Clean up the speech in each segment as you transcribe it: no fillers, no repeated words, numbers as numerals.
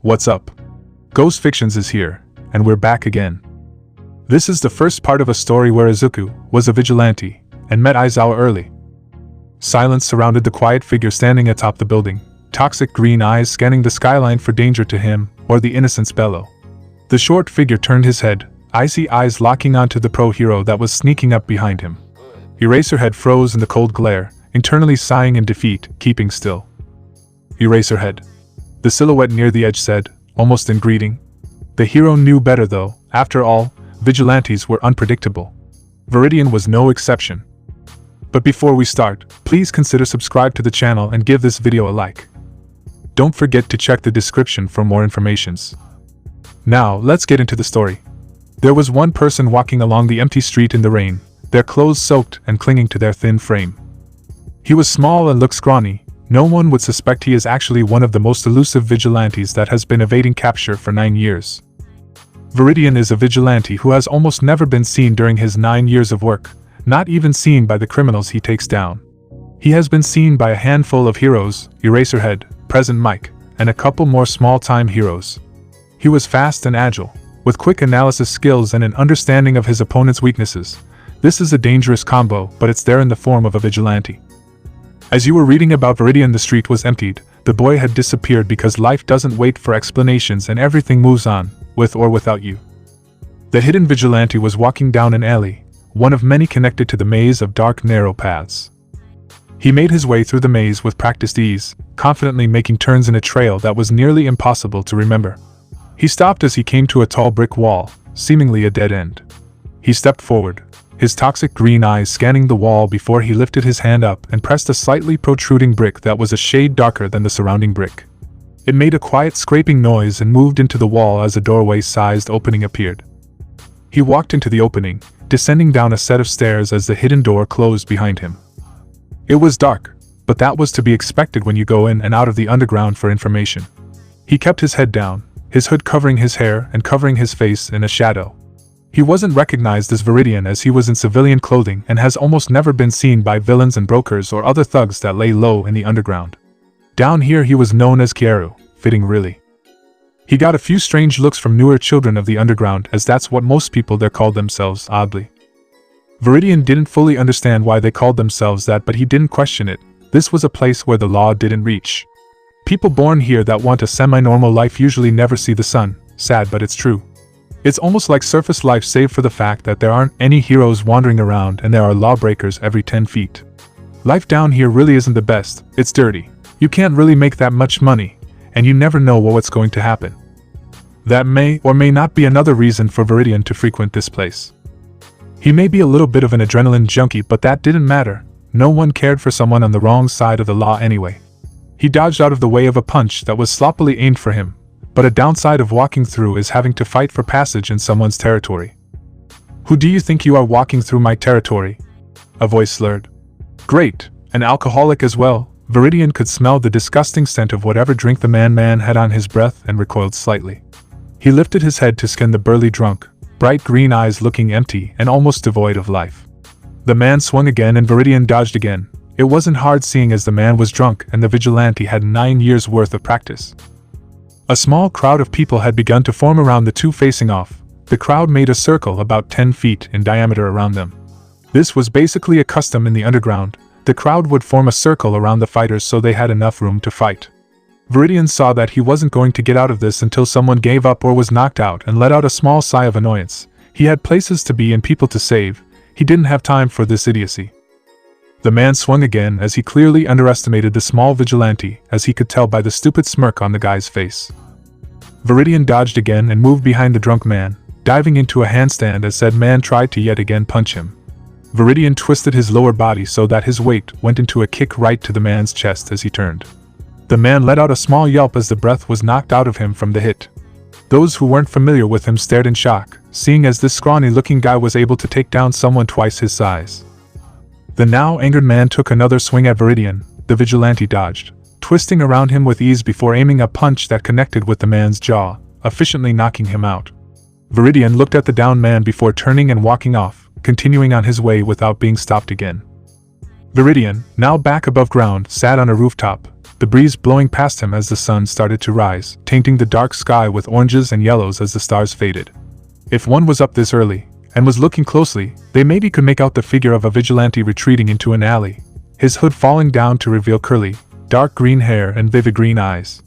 What's up? Ghost Fictions is here, and we're back again. This is the first part of a story where Izuku was a vigilante and met Aizawa early. Silence surrounded the quiet figure standing atop the building, toxic green eyes scanning the skyline for danger to him or the innocent's bellow. The short figure turned his head, icy eyes locking onto the pro-hero that was sneaking up behind him. Eraserhead froze in the cold glare, internally sighing in defeat, keeping still. Eraserhead, the silhouette near the edge said, almost in greeting. The hero knew better though. After all, vigilantes were unpredictable. Veridian was no exception. But before we start, please consider subscribe to the channel and give this video a like. Don't forget to check the description for more informations. Now, let's get into the story. There was one person walking along the empty street in the rain, their clothes soaked and clinging to their thin frame. He was small and looked scrawny. No one would suspect he is actually one of the most elusive vigilantes that has been evading capture for 9 years. Veridian is a vigilante who has almost never been seen during his 9 years of work, not even seen by the criminals he takes down. He has been seen by a handful of heroes, Eraserhead, Present Mike, and a couple more small-time heroes. He was fast and agile, with quick analysis skills and an understanding of his opponent's weaknesses. This is a dangerous combo, but it's there in the form of a vigilante. As you were reading about Veridian, the street was emptied. The boy had disappeared because life doesn't wait for explanations and everything moves on, with or without you. The hidden vigilante was walking down an alley, one of many connected to the maze of dark narrow paths. He made his way through the maze with practiced ease, confidently making turns in a trail that was nearly impossible to remember. He stopped as he came to a tall brick wall, seemingly a dead end. He stepped forward, his toxic green eyes scanning the wall before he lifted his hand up and pressed a slightly protruding brick that was a shade darker than the surrounding brick. It made a quiet scraping noise and moved into the wall as a doorway-sized opening appeared. He walked into the opening, descending down a set of stairs as the hidden door closed behind him. It was dark, but that was to be expected when you go in and out of the underground for information. He kept his head down, his hood covering his hair and covering his face in a shadow. He wasn't recognized as Veridian as he was in civilian clothing and has almost never been seen by villains and brokers or other thugs that lay low in the underground. Down here he was known as Kyaru, fitting really. He got a few strange looks from newer children of the underground, as that's what most people there called themselves, oddly. Veridian didn't fully understand why they called themselves that, but he didn't question it. This was a place where the law didn't reach. People born here that want a semi-normal life usually never see the sun. Sad, but it's true. It's almost like surface life save for the fact that there aren't any heroes wandering around and there are lawbreakers every 10 feet. Life down here really isn't the best. It's dirty. You can't really make that much money, and you never know what's going to happen. That may or may not be another reason for Veridian to frequent this place. He may be a little bit of an adrenaline junkie, but that didn't matter. No one cared for someone on the wrong side of the law anyway. He dodged out of the way of a punch that was sloppily aimed for him, but a downside of walking through is having to fight for passage in someone's territory. Who do you think you are, walking through my territory? A voice slurred. Great, an alcoholic as well. Veridian could smell the disgusting scent of whatever drink the man had on his breath and recoiled slightly. He lifted his head to scan the burly drunk, bright green eyes looking empty and almost devoid of life. The man swung again and Veridian dodged again. It wasn't hard seeing as the man was drunk and the vigilante had 9 years worth of practice. A small crowd of people had begun to form around the two facing off. The crowd made a circle about 10 feet in diameter around them. This was basically a custom in the underground. The crowd would form a circle around the fighters so they had enough room to fight. Veridian saw that he wasn't going to get out of this until someone gave up or was knocked out and let out a small sigh of annoyance. He had places to be and people to save. He didn't have time for this idiocy. The man swung again as he clearly underestimated the small vigilante, as he could tell by the stupid smirk on the guy's face. Veridian dodged again and moved behind the drunk man, diving into a handstand as said man tried to yet again punch him. Veridian twisted his lower body so that his weight went into a kick right to the man's chest as he turned. The man let out a small yelp as the breath was knocked out of him from the hit. Those who weren't familiar with him stared in shock, seeing as this scrawny-looking guy was able to take down someone twice his size. The now angered man took another swing at Veridian. The vigilante dodged, twisting around him with ease before aiming a punch that connected with the man's jaw, efficiently knocking him out. Veridian looked at the downed man before turning and walking off, continuing on his way without being stopped again. Veridian, now back above ground, sat on a rooftop, the breeze blowing past him as the sun started to rise, tainting the dark sky with oranges and yellows as the stars faded. If one was up this early, and was looking closely, they maybe could make out the figure of a vigilante retreating into an alley, his hood falling down to reveal curly, dark green hair and vivid green eyes.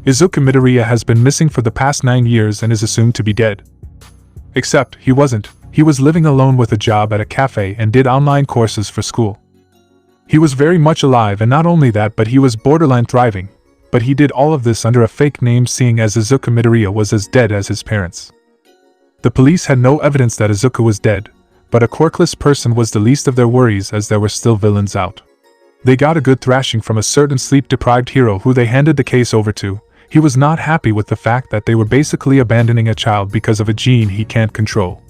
Izuku Midoriya has been missing for the past 9 years and is assumed to be dead. Except, he wasn't. He was living alone with a job at a cafe and did online courses for school. He was very much alive, and not only that, but he was borderline thriving. But he did all of this under a fake name, seeing as Izuku Midoriya was as dead as his parents. The police had no evidence that Izuku was dead, but a quirkless person was the least of their worries as there were still villains out. They got a good thrashing from a certain sleep-deprived hero who they handed the case over to. He was not happy with the fact that they were basically abandoning a child because of a gene he can't control.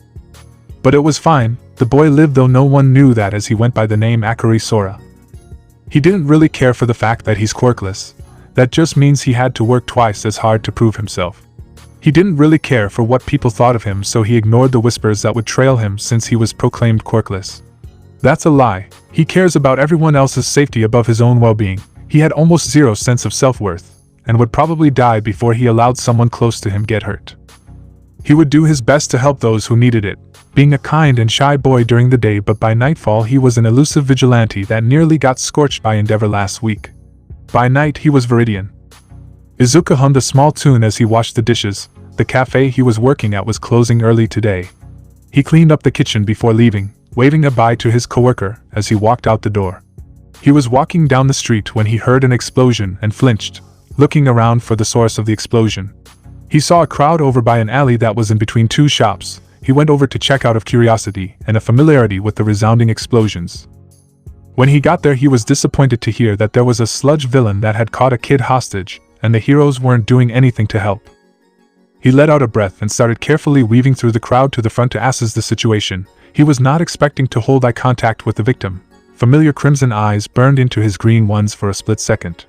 But it was fine, the boy lived though no one knew that, as he went by the name Akari Sora. He didn't really care for the fact that he's quirkless. That just means he had to work twice as hard to prove himself. He didn't really care for what people thought of him, so he ignored the whispers that would trail him since he was proclaimed quirkless. That's a lie. He cares about everyone else's safety above his own well-being. He had almost zero sense of self-worth, and would probably die before he allowed someone close to him get hurt. He would do his best to help those who needed it, being a kind and shy boy during the day, but by nightfall he was an elusive vigilante that nearly got scorched by Endeavor last week. By night he was Veridian. Izuku hummed a small tune as he washed the dishes. The cafe he was working at was closing early today. He cleaned up the kitchen before leaving, waving a bye to his coworker as he walked out the door. He was walking down the street when he heard an explosion and flinched, looking around for the source of the explosion. He saw a crowd over by an alley that was in between two shops. He went over to check out of curiosity and a familiarity with the resounding explosions. When he got there, he was disappointed to hear that there was a sludge villain that had caught a kid hostage, and the heroes weren't doing anything to help. He let out a breath and started carefully weaving through the crowd to the front to assess the situation. He was not expecting to hold eye contact with the victim. Familiar crimson eyes burned into his green ones for a split second.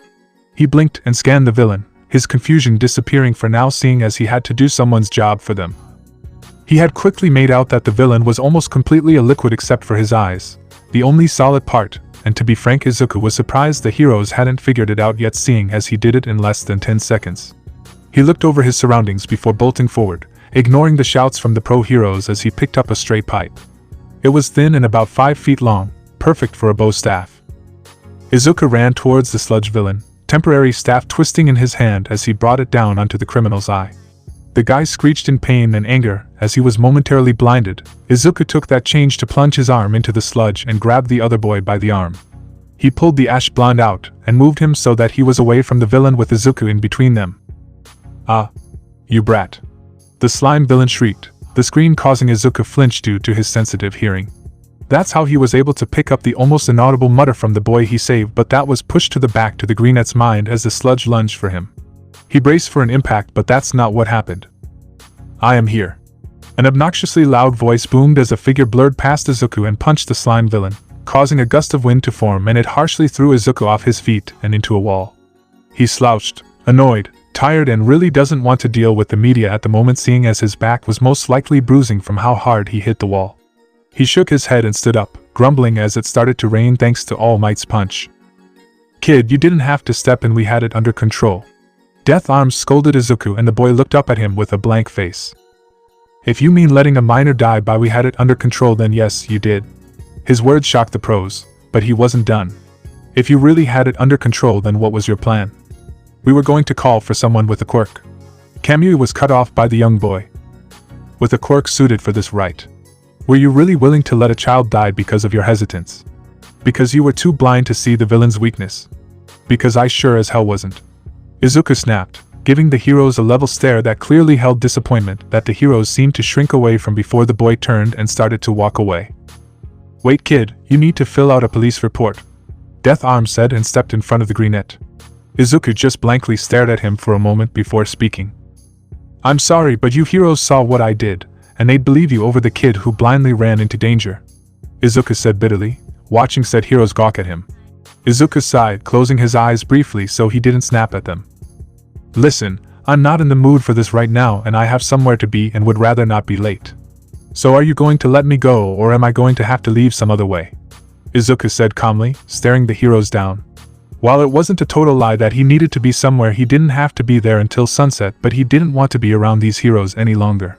He blinked and scanned the villain, his confusion disappearing for now, seeing as he had to do someone's job for them. He had quickly made out that the villain was almost completely a liquid except for his eyes, the only solid part, and to be frank, Izuku was surprised the heroes hadn't figured it out yet, seeing as he did it in less than 10 seconds. He looked over his surroundings before bolting forward, ignoring the shouts from the pro heroes as he picked up a straight pipe. It was thin and about 5 feet long, perfect for a bow staff. Izuku ran towards the sludge villain, temporary staff twisting in his hand as he brought it down onto the criminal's eye. The guy screeched in pain and anger as he was momentarily blinded. Izuku took that change to plunge his arm into the sludge and grabbed the other boy by the arm. He pulled the ash blonde out and moved him so that he was away from the villain with Izuku in between them. "Ah, you brat!" the slime villain shrieked, the scream causing Izuku flinch due to his sensitive hearing. That's how he was able to pick up the almost inaudible mutter from the boy he saved, but that was pushed to the back to the greenette's mind as the sludge lunged for him. He braced for an impact, but that's not what happened. "I am here." An obnoxiously loud voice boomed as a figure blurred past Izuku and punched the slime villain, causing a gust of wind to form, and it harshly threw Izuku off his feet and into a wall. He slouched, annoyed, tired, and really doesn't want to deal with the media at the moment, seeing as his back was most likely bruising from how hard he hit the wall. He shook his head and stood up, grumbling as it started to rain thanks to All Might's punch. "Kid, you didn't have to step in, we had it under control." Death Arms scolded Izuku, and the boy looked up at him with a blank face. "If you mean letting a minor die by we had it under control, then yes, you did." His words shocked the pros, but he wasn't done. "If you really had it under control, then what was your plan?" "We were going to call for someone with a quirk." Kamui was cut off by the young boy. "With a quirk suited for this, right? Were you really willing to let a child die because of your hesitance? Because you were too blind to see the villain's weakness? Because I sure as hell wasn't." Izuku snapped, giving the heroes a level stare that clearly held disappointment that the heroes seemed to shrink away from before the boy turned and started to walk away. "Wait, kid, you need to fill out a police report," Death Arms said and stepped in front of the greenette. Izuku just blankly stared at him for a moment before speaking. "I'm sorry, but you heroes saw what I did, and they'd believe you over the kid who blindly ran into danger," Izuku said bitterly, watching said heroes gawk at him. Izuku sighed, closing his eyes briefly so he didn't snap at them. "Listen, I'm not in the mood for this right now, and I have somewhere to be and would rather not be late. So are you going to let me go, or am I going to have to leave some other way?" Izuku said calmly, staring the heroes down. While it wasn't a total lie that he needed to be somewhere, he didn't have to be there until sunset, but he didn't want to be around these heroes any longer.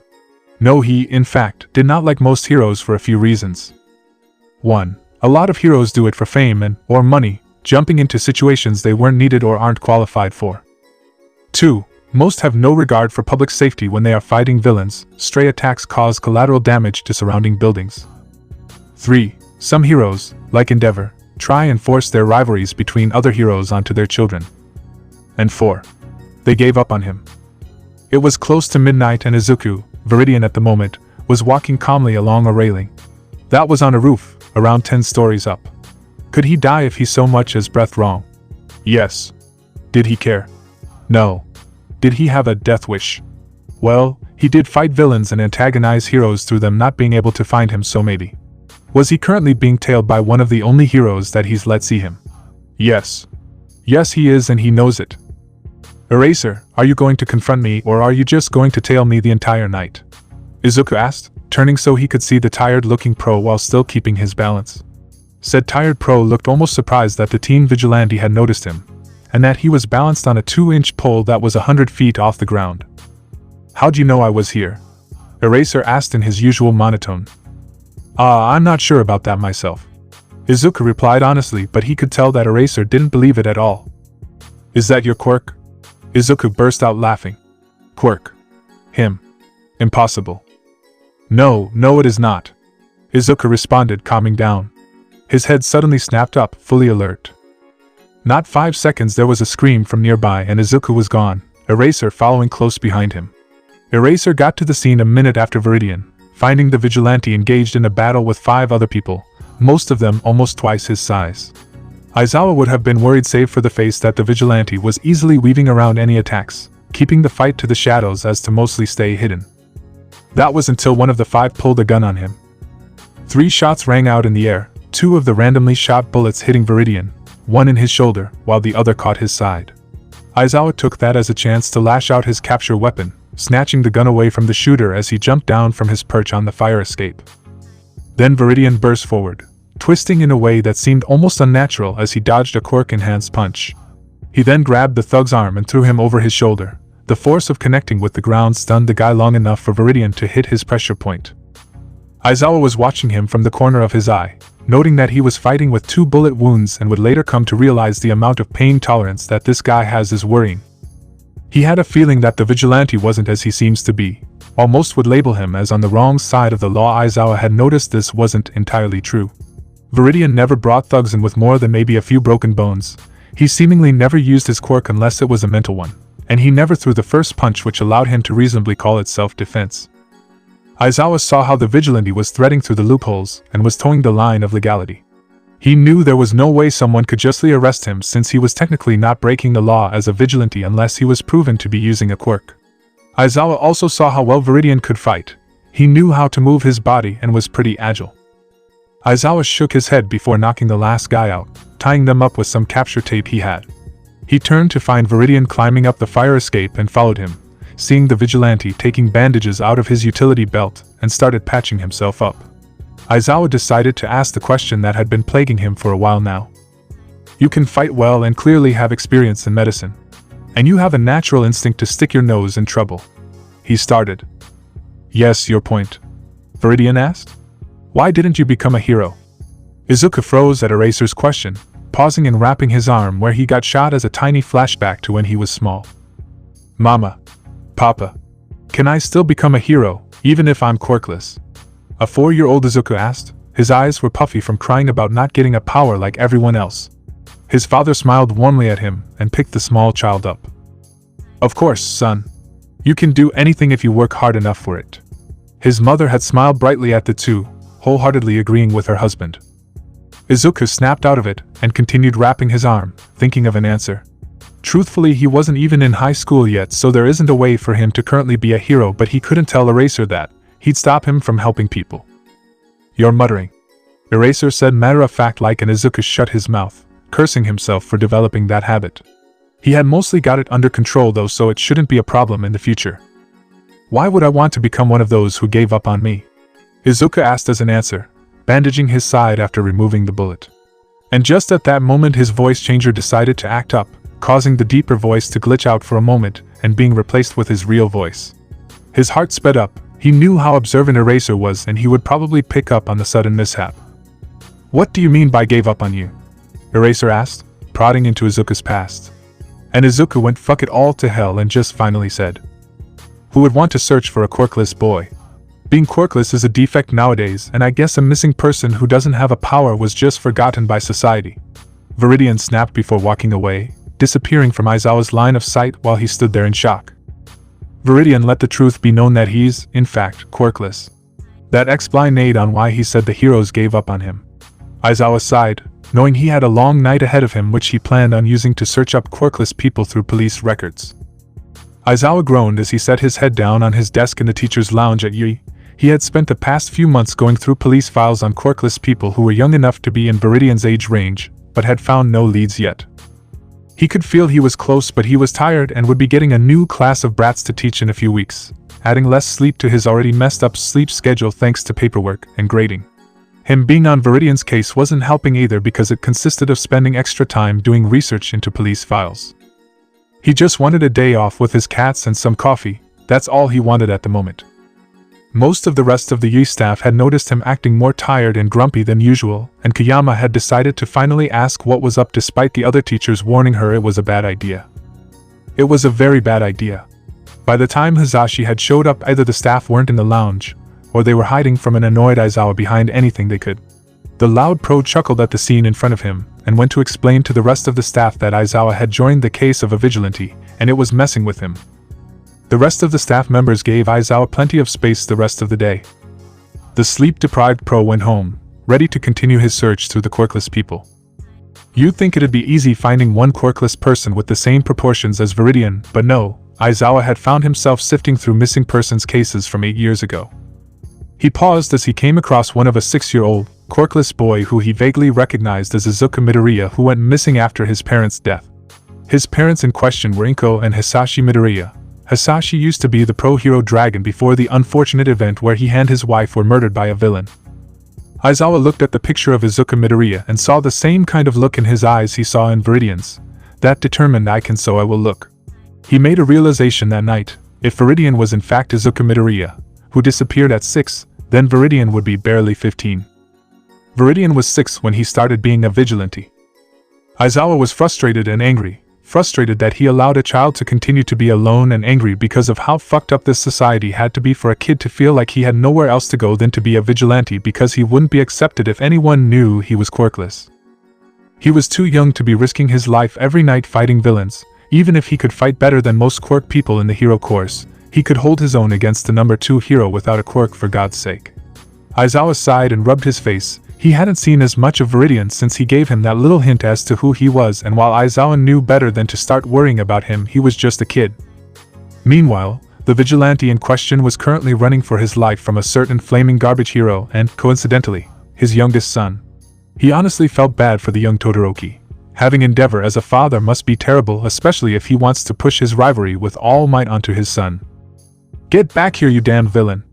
No, he, in fact, did not like most heroes for a few reasons. 1. A lot of heroes do it for fame or money, jumping into situations they weren't needed or aren't qualified for. 2. Most have no regard for public safety when they are fighting villains. Stray attacks cause collateral damage to surrounding buildings. 3. Some heroes, like Endeavor, try and force their rivalries between other heroes onto their children. And 4. They gave up on him. It was close to midnight and Izuku, Veridian at the moment, was walking calmly along a railing. That was on a roof, around 10 stories up. Could he die if he so much as breathed wrong? Yes. Did he care? No. Did he have a death wish? Well, he did fight villains and antagonize heroes through them not being able to find him, so maybe. Was he currently being tailed by one of the only heroes that he's let see him? Yes. Yes, he is, and he knows it. Eraser, are you going to confront me, or are you just going to tail me the entire night? Izuku asked, turning so he could see the tired-looking pro while still keeping his balance. Said tired pro looked almost surprised that the teen vigilante had noticed him, and that he was balanced on a 2-inch pole that was 100 feet off the ground. How'd you know I was here? Eraser asked in his usual monotone. I'm not sure about that myself. Izuku replied honestly, but he could tell that Eraser didn't believe it at all. Is that your quirk? Izuku burst out laughing. Quirk. Him. Impossible. No, it is not. Izuku responded, calming down. His head suddenly snapped up, fully alert. Not 5 seconds there was a scream from nearby and Izuku was gone, Eraser following close behind him. Eraser got to the scene a minute after Veridian, finding the vigilante engaged in a battle with 5 other people, most of them almost twice his size. Aizawa would have been worried save for the face that the vigilante was easily weaving around any attacks, keeping the fight to the shadows as to mostly stay hidden. That was until one of the 5 pulled a gun on him. 3 shots rang out in the air, 2 of the randomly shot bullets hitting Veridian, 1 in his shoulder, while the other caught his side. Aizawa took that as a chance to lash out his capture weapon, snatching the gun away from the shooter as he jumped down from his perch on the fire escape. Then Veridian burst forward, twisting in a way that seemed almost unnatural as he dodged a quirk-enhanced punch. He then grabbed the thug's arm and threw him over his shoulder. The force of connecting with the ground stunned the guy long enough for Veridian to hit his pressure point. Aizawa was watching him from the corner of his eye, noting that he was fighting with 2 bullet wounds and would later come to realize the amount of pain tolerance that this guy has is worrying. He had a feeling that the vigilante wasn't as he seems to be. While most would label him as on the wrong side of the law, Aizawa had noticed this wasn't entirely true. Veridian never brought thugs in with more than maybe a few broken bones. He seemingly never used his quirk unless it was a mental one, and he never threw the first punch, which allowed him to reasonably call it self-defense. Aizawa saw how the vigilante was threading through the loopholes and was towing the line of legality. He knew there was no way someone could justly arrest him since he was technically not breaking the law as a vigilante unless he was proven to be using a quirk. Aizawa also saw how well Veridian could fight. He knew how to move his body and was pretty agile. Aizawa shook his head before knocking the last guy out, tying them up with some capture tape he had. He turned to find Veridian climbing up the fire escape and followed him, seeing the vigilante taking bandages out of his utility belt and started patching himself up. Aizawa decided to ask the question that had been plaguing him for a while now. You can fight well and clearly have experience in medicine. And you have a natural instinct to stick your nose in trouble. He started. Yes, your point. Veridian asked. Why didn't you become a hero? Izuku froze at Eraser's question, pausing and wrapping his arm where he got shot as a tiny flashback to when he was small. Mama. Papa. Can I still become a hero, even if I'm quirkless? A 4-year-old Izuku asked. His eyes were puffy from crying about not getting a power like everyone else. His father smiled warmly at him and picked the small child up. Of course, son. You can do anything if you work hard enough for it. His mother had smiled brightly at the two, wholeheartedly agreeing with her husband. Izuku snapped out of it and continued wrapping his arm, thinking of an answer. Truthfully, he wasn't even in high school yet, so there isn't a way for him to currently be a hero, but he couldn't tell Eraser that. He'd stop him from helping people. You're muttering. Eraser said matter-of-fact-like, and Izuku shut his mouth, cursing himself for developing that habit. He had mostly got it under control though, so it shouldn't be a problem in the future. Why would I want to become one of those who gave up on me? Izuku asked as an answer, bandaging his side after removing the bullet. And just at that moment his voice changer decided to act up, causing the deeper voice to glitch out for a moment and being replaced with his real voice. His heart sped up. He knew how observant Eraser was and he would probably pick up on the sudden mishap. "What do you mean by gave up on you?" Eraser asked, prodding into Izuku's past. And Izuku went fuck it all to hell and just finally said, "Who would want to search for a quirkless boy? Being quirkless is a defect nowadays, and I guess a missing person who doesn't have a power was just forgotten by society." Veridian snapped before walking away, disappearing from Aizawa's line of sight while he stood there in shock. Veridian let the truth be known that he's, in fact, quirkless. That explained on why he said the heroes gave up on him. Aizawa sighed, knowing he had a long night ahead of him which he planned on using to search up quirkless people through police records. Aizawa groaned as he set his head down on his desk in the teacher's lounge at Yui. He had spent the past few months going through police files on quirkless people who were young enough to be in Veridian's age range, but had found no leads yet. He could feel he was close, but he was tired and would be getting a new class of brats to teach in a few weeks, adding less sleep to his already messed up sleep schedule thanks to paperwork and grading. Him being on Veridian's case wasn't helping either because it consisted of spending extra time doing research into police files. He just wanted a day off with his cats and some coffee. That's all he wanted at the moment. Most of the rest of the Yi staff had noticed him acting more tired and grumpy than usual, and Kayama had decided to finally ask what was up despite the other teachers warning her it was a bad idea. It was a very bad idea. By the time Hizashi had showed up, either the staff weren't in the lounge, or they were hiding from an annoyed Aizawa behind anything they could. The loud pro chuckled at the scene in front of him, and went to explain to the rest of the staff that Aizawa had joined the case of a vigilante, and it was messing with him. The rest of the staff members gave Aizawa plenty of space the rest of the day. The sleep-deprived pro went home, ready to continue his search through the quirkless people. You'd think it'd be easy finding one quirkless person with the same proportions as Veridian, but no, Aizawa had found himself sifting through missing persons cases from 8 years ago. He paused as he came across one of a 6-year-old, quirkless boy who he vaguely recognized as Izuku Midoriya, who went missing after his parents' death. His parents in question were Inko and Hisashi Midoriya. Hisashi used to be the pro-hero dragon before the unfortunate event where he and his wife were murdered by a villain. Aizawa looked at the picture of Izuku Midoriya and saw the same kind of look in his eyes he saw in Veridian's. That determined I can so I will look. He made a realization that night. If Veridian was in fact Izuku Midoriya, who disappeared at 6, then Veridian would be barely 15. Veridian was 6 when he started being a vigilante. Aizawa was frustrated and angry. Frustrated that he allowed a child to continue to be alone, and angry because of how fucked up this society had to be for a kid to feel like he had nowhere else to go than to be a vigilante because he wouldn't be accepted if anyone knew he was quirkless. He was too young to be risking his life every night fighting villains. Even if he could fight better than most quirk people in the hero course, he could hold his own against the number 2 hero without a quirk, for God's sake. Aizawa sighed and rubbed his face. He hadn't seen as much of Veridian since he gave him that little hint as to who he was, and while Aizawa knew better than to start worrying about him, he was just a kid. Meanwhile, the vigilante in question was currently running for his life from a certain flaming garbage hero and, coincidentally, his youngest son. He honestly felt bad for the young Todoroki. Having Endeavor as a father must be terrible, especially if he wants to push his rivalry with all might onto his son. "Get back here, you damned villain!"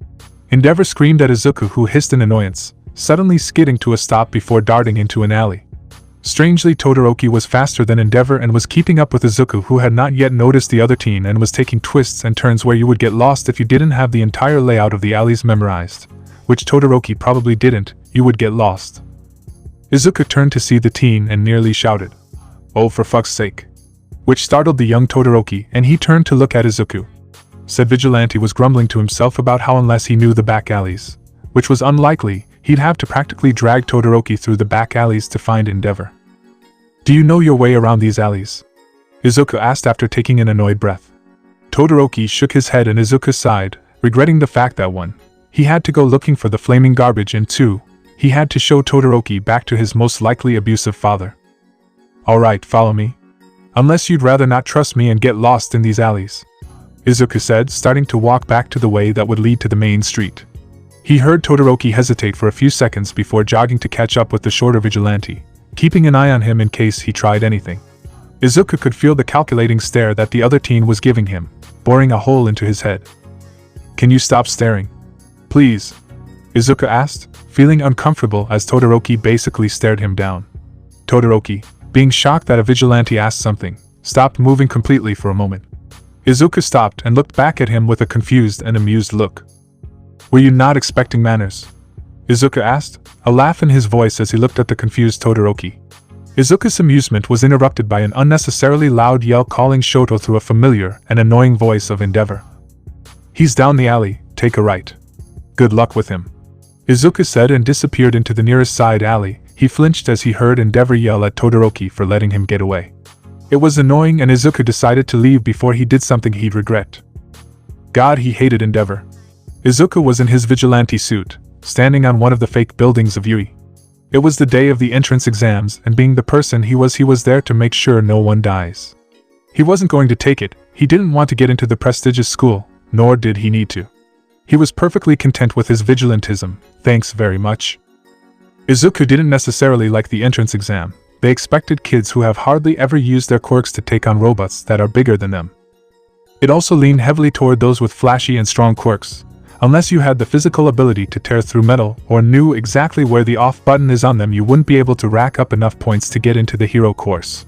Endeavor screamed at Izuku, who hissed in annoyance, suddenly skidding to a stop before darting into an alley. Strangely, Todoroki was faster than Endeavor and was keeping up with Izuku, who had not yet noticed the other teen and was taking twists and turns where you would get lost if you didn't have the entire layout of the alleys memorized, which Todoroki probably didn't. You would get lost. Izuku turned to see the teen and nearly shouted, "Oh, for fuck's sake," which startled the young Todoroki, and he turned to look at Izuku. Said Vigilante was grumbling to himself about how unless he knew the back alleys, which was unlikely, he'd have to practically drag Todoroki through the back alleys to find Endeavor. "Do you know your way around these alleys?" Izuku asked after taking an annoyed breath. Todoroki shook his head and Izuku sighed, regretting the fact that 1. He had to go looking for the flaming garbage, and 2. He had to show Todoroki back to his most likely abusive father. "Alright, follow me. Unless you'd rather not trust me and get lost in these alleys," Izuku said, starting to walk back to the way that would lead to the main street. He heard Todoroki hesitate for a few seconds before jogging to catch up with the shorter vigilante, keeping an eye on him in case he tried anything. Izuku could feel the calculating stare that the other teen was giving him, boring a hole into his head. "Can you stop staring? Please?" Izuku asked, feeling uncomfortable as Todoroki basically stared him down. Todoroki, being shocked that a vigilante asked something, stopped moving completely for a moment. Izuku stopped and looked back at him with a confused and amused look. "Were you not expecting manners?" Izuku asked, a laugh in his voice as he looked at the confused Todoroki. Izuku's amusement was interrupted by an unnecessarily loud yell calling Shoto through a familiar and annoying voice of Endeavor. "He's down the alley, take a right. Good luck with him," Izuku said and disappeared into the nearest side alley. He flinched as he heard Endeavor yell at Todoroki for letting him get away. It was annoying and Izuku decided to leave before he did something he'd regret. God, he hated Endeavor. Izuku was in his vigilante suit, standing on one of the fake buildings of Yui. It was the day of the entrance exams, and being the person he was there to make sure no one dies. He wasn't going to take it. He didn't want to get into the prestigious school, nor did he need to. He was perfectly content with his vigilantism, thanks very much. Izuku didn't necessarily like the entrance exam. They expected kids who have hardly ever used their quirks to take on robots that are bigger than them. It also leaned heavily toward those with flashy and strong quirks. Unless you had the physical ability to tear through metal or knew exactly where the off button is on them, you wouldn't be able to rack up enough points to get into the hero course.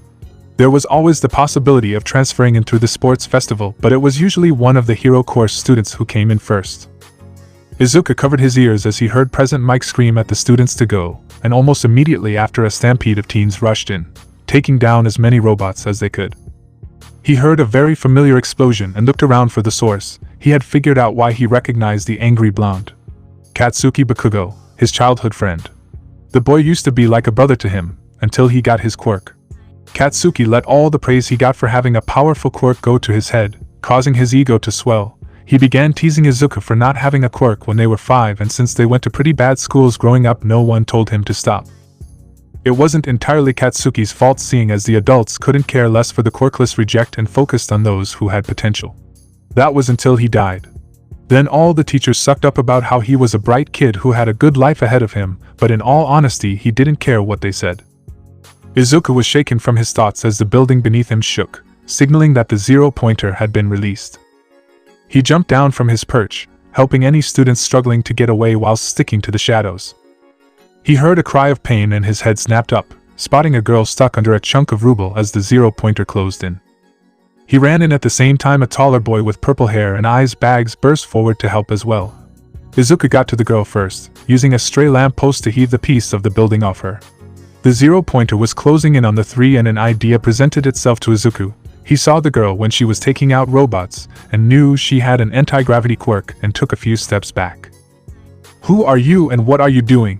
There was always the possibility of transferring in through the sports festival, but it was usually one of the hero course students who came in first. Izuku covered his ears as he heard President Mike scream at the students to go, and almost immediately after a stampede of teens rushed in, taking down as many robots as they could. He heard a very familiar explosion and looked around for the source. He had figured out why he recognized the angry blonde. Katsuki Bakugo, his childhood friend. The boy used to be like a brother to him, until he got his quirk. Katsuki let all the praise he got for having a powerful quirk go to his head, causing his ego to swell. He began teasing Izuku for not having a quirk when they were 5, and since they went to pretty bad schools growing up, no one told him to stop. It wasn't entirely Katsuki's fault, seeing as the adults couldn't care less for the quirkless reject and focused on those who had potential. That was until he died. Then all the teachers sucked up about how he was a bright kid who had a good life ahead of him, but in all honesty he didn't care what they said. Izuku was shaken from his thoughts as the building beneath him shook, signaling that the zero-pointer had been released. He jumped down from his perch, helping any students struggling to get away while sticking to the shadows. He heard a cry of pain and his head snapped up, spotting a girl stuck under a chunk of rubble as the zero-pointer closed in. He ran in at the same time a taller boy with purple hair and eyes bags burst forward to help as well. Izuku got to the girl first, using a stray lamppost to heave the piece of the building off her. The zero-pointer was closing in on the three and an idea presented itself to Izuku. He saw the girl when she was taking out robots, and knew she had an anti-gravity quirk and took a few steps back. "Who are you and what are you doing?"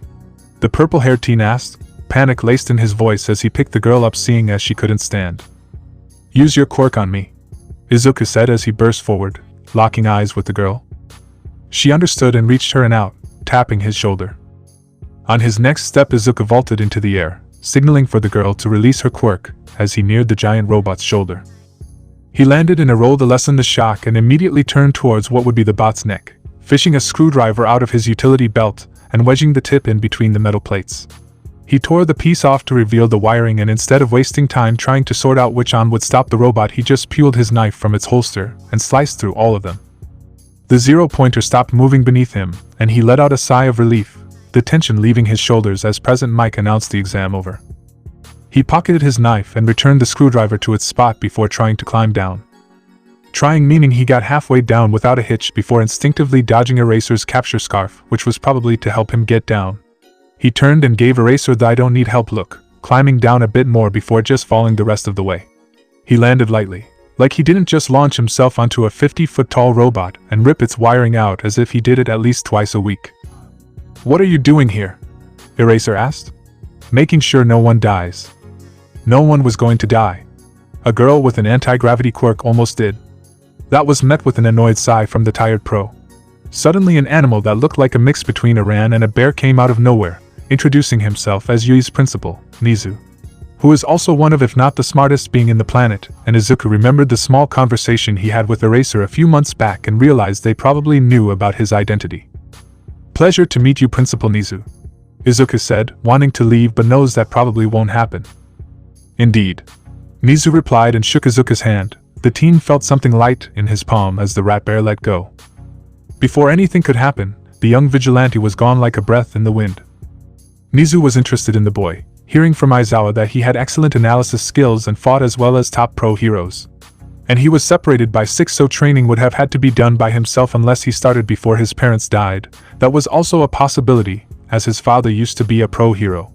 the purple-haired teen asked, panic laced in his voice as he picked the girl up, seeing as she couldn't stand. "Use your quirk on me," Izuku said as he burst forward, locking eyes with the girl. She understood and reached her and out, tapping his shoulder. On his next step, Izuku vaulted into the air, signaling for the girl to release her quirk as he neared the giant robot's shoulder. He landed in a roll to lessen the shock and immediately turned towards what would be the bot's neck, fishing a screwdriver out of his utility belt and wedging the tip in between the metal plates. He tore the piece off to reveal the wiring, and instead of wasting time trying to sort out which on would stop the robot, he just peeled his knife from its holster and sliced through all of them. The zero-pointer stopped moving beneath him, and he let out a sigh of relief, the tension leaving his shoulders as President Mike announced the exam over. He pocketed his knife and returned the screwdriver to its spot before trying to climb down. Trying meaning he got halfway down without a hitch before instinctively dodging Eraser's capture scarf, which was probably to help him get down. He turned and gave Eraser the "I don't need help" look, climbing down a bit more before just falling the rest of the way. He landed lightly, like he didn't just launch himself onto a 50-foot-tall robot and rip its wiring out as if he did it at least twice a week. "What are you doing here?" Eraser asked. "Making sure no one dies." No one was going to die. A girl with an anti-gravity quirk almost did. That was met with an annoyed sigh from the tired pro. Suddenly an animal that looked like a mix between a ram and a bear came out of nowhere, introducing himself as Yui's principal, Nizu, who is also one of, if not the smartest being in the planet, and Izuku remembered the small conversation he had with Eraser a few months back and realized they probably knew about his identity. "Pleasure to meet you, Principal Nizu," Izuku said, wanting to leave but knows that probably won't happen. "Indeed," Nizu replied and shook Izuku's hand. The teen felt something light in his palm as the rat bear let go. Before anything could happen, the young vigilante was gone like a breath in the wind. Nizu was interested in the boy. hearing from Aizawa that he had excellent analysis skills and fought as well as top pro heroes. And he was separated by 6, so training would have had to be done by himself unless he started before his parents died. That was also a possibility, as his father used to be a pro hero.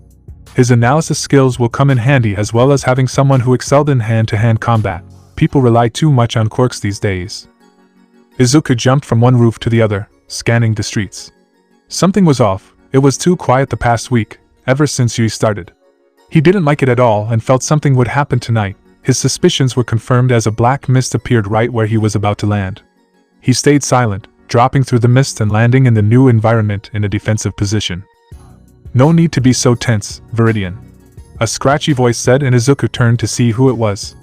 His analysis skills will come in handy as well as having someone who excelled in hand-to-hand combat. People rely too much on quirks these days. Izuku jumped from one roof to the other, scanning the streets. Something was off. It was too quiet the past week, ever since Yui started. He didn't like it at all and felt something would happen tonight. His suspicions were confirmed as a black mist appeared right where he was about to land. He stayed silent, dropping through the mist and landing in the new environment in a defensive position. "No need to be so tense, Veridian," a scratchy voice said, and Izuku turned to see who it was.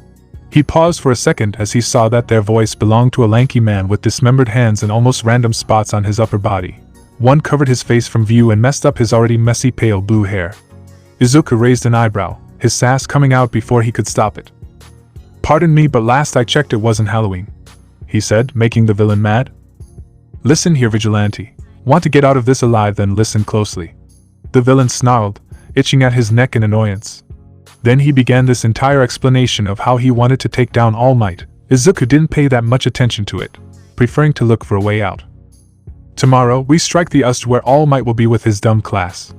He paused for a second as he saw that their voice belonged to a lanky man with dismembered hands and almost random spots on his upper body. One covered his face from view and messed up his already messy pale blue hair. Izuku raised an eyebrow, his sass coming out before he could stop it. "Pardon me, but last I checked it wasn't Halloween," he said, making the villain mad. "Listen here, Vigilante. Want to get out of this alive? Then listen closely." The villain snarled, itching at his neck in annoyance. Then he began this entire explanation of how he wanted to take down All Might. Izuku didn't pay that much attention to it, preferring to look for a way out. "Tomorrow, we strike the Ust where All Might will be with his dumb class.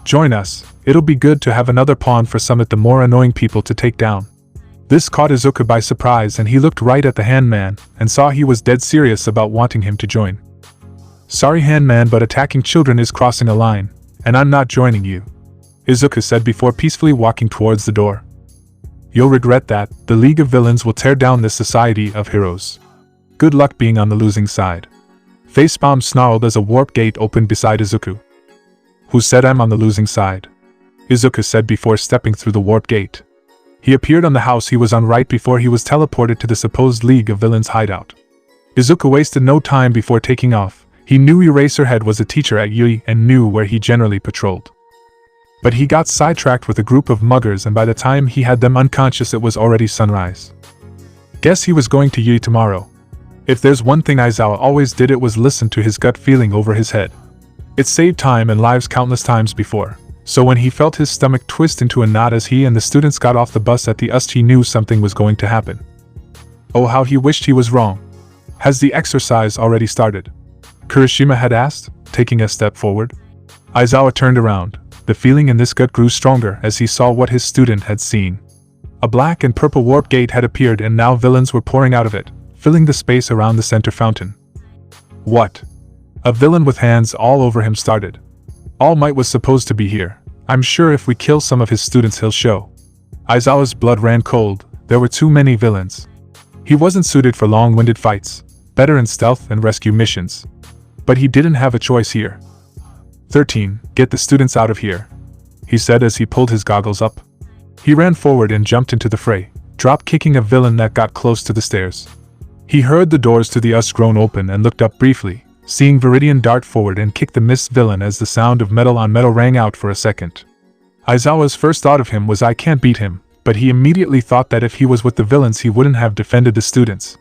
Join us. It'll be good to have another pawn for some of the more annoying people to take down." This caught Izuku by surprise, and he looked right at the handman and saw he was dead serious about wanting him to join. "Sorry, handman, but attacking children is crossing a line, and I'm not joining you," Izuku said before peacefully walking towards the door. "You'll regret that. The League of Villains will tear down this society of heroes. Good luck being on the losing side." Facepalm snarled as a warp gate opened beside Izuku. "Who said I'm on the losing side?" Izuku said before stepping through the warp gate. He appeared on the house he was on right before he was teleported to the supposed League of Villains hideout. Izuku wasted no time before taking off. He knew Eraserhead was a teacher at Yui and knew where he generally patrolled. But he got sidetracked with a group of muggers, and by the time he had them unconscious it was already sunrise. Guess he was going to Yui tomorrow. If there's one thing Aizawa always did, it was listen to his gut feeling over his head. It saved time and lives countless times before. So when he felt his stomach twist into a knot as he and the students got off the bus at the Ust, he knew something was going to happen. Oh, how he wished he was wrong. "Has the exercise already started?" Kirishima had asked, taking a step forward. Aizawa turned around. The feeling in this gut grew stronger as he saw what his student had seen. A black and purple warp gate had appeared, and now villains were pouring out of it, filling the space around the center fountain. "What?" A villain with hands all over him started. "All Might was supposed to be here. I'm sure if we kill some of his students he'll show." Aizawa's blood ran cold. There were too many villains. He wasn't suited for long-winded fights, better in stealth and rescue missions. But he didn't have a choice here. 13, "Get the students out of here," he said as he pulled his goggles up. He ran forward and jumped into the fray, drop-kicking a villain that got close to the stairs. He heard the doors to the Ust groan open and looked up briefly, seeing Veridian dart forward and kick the missed villain as the sound of metal on metal rang out for a second. Aizawa's first thought of him was, "I can't beat him," but he immediately thought that if he was with the villains he wouldn't have defended the students.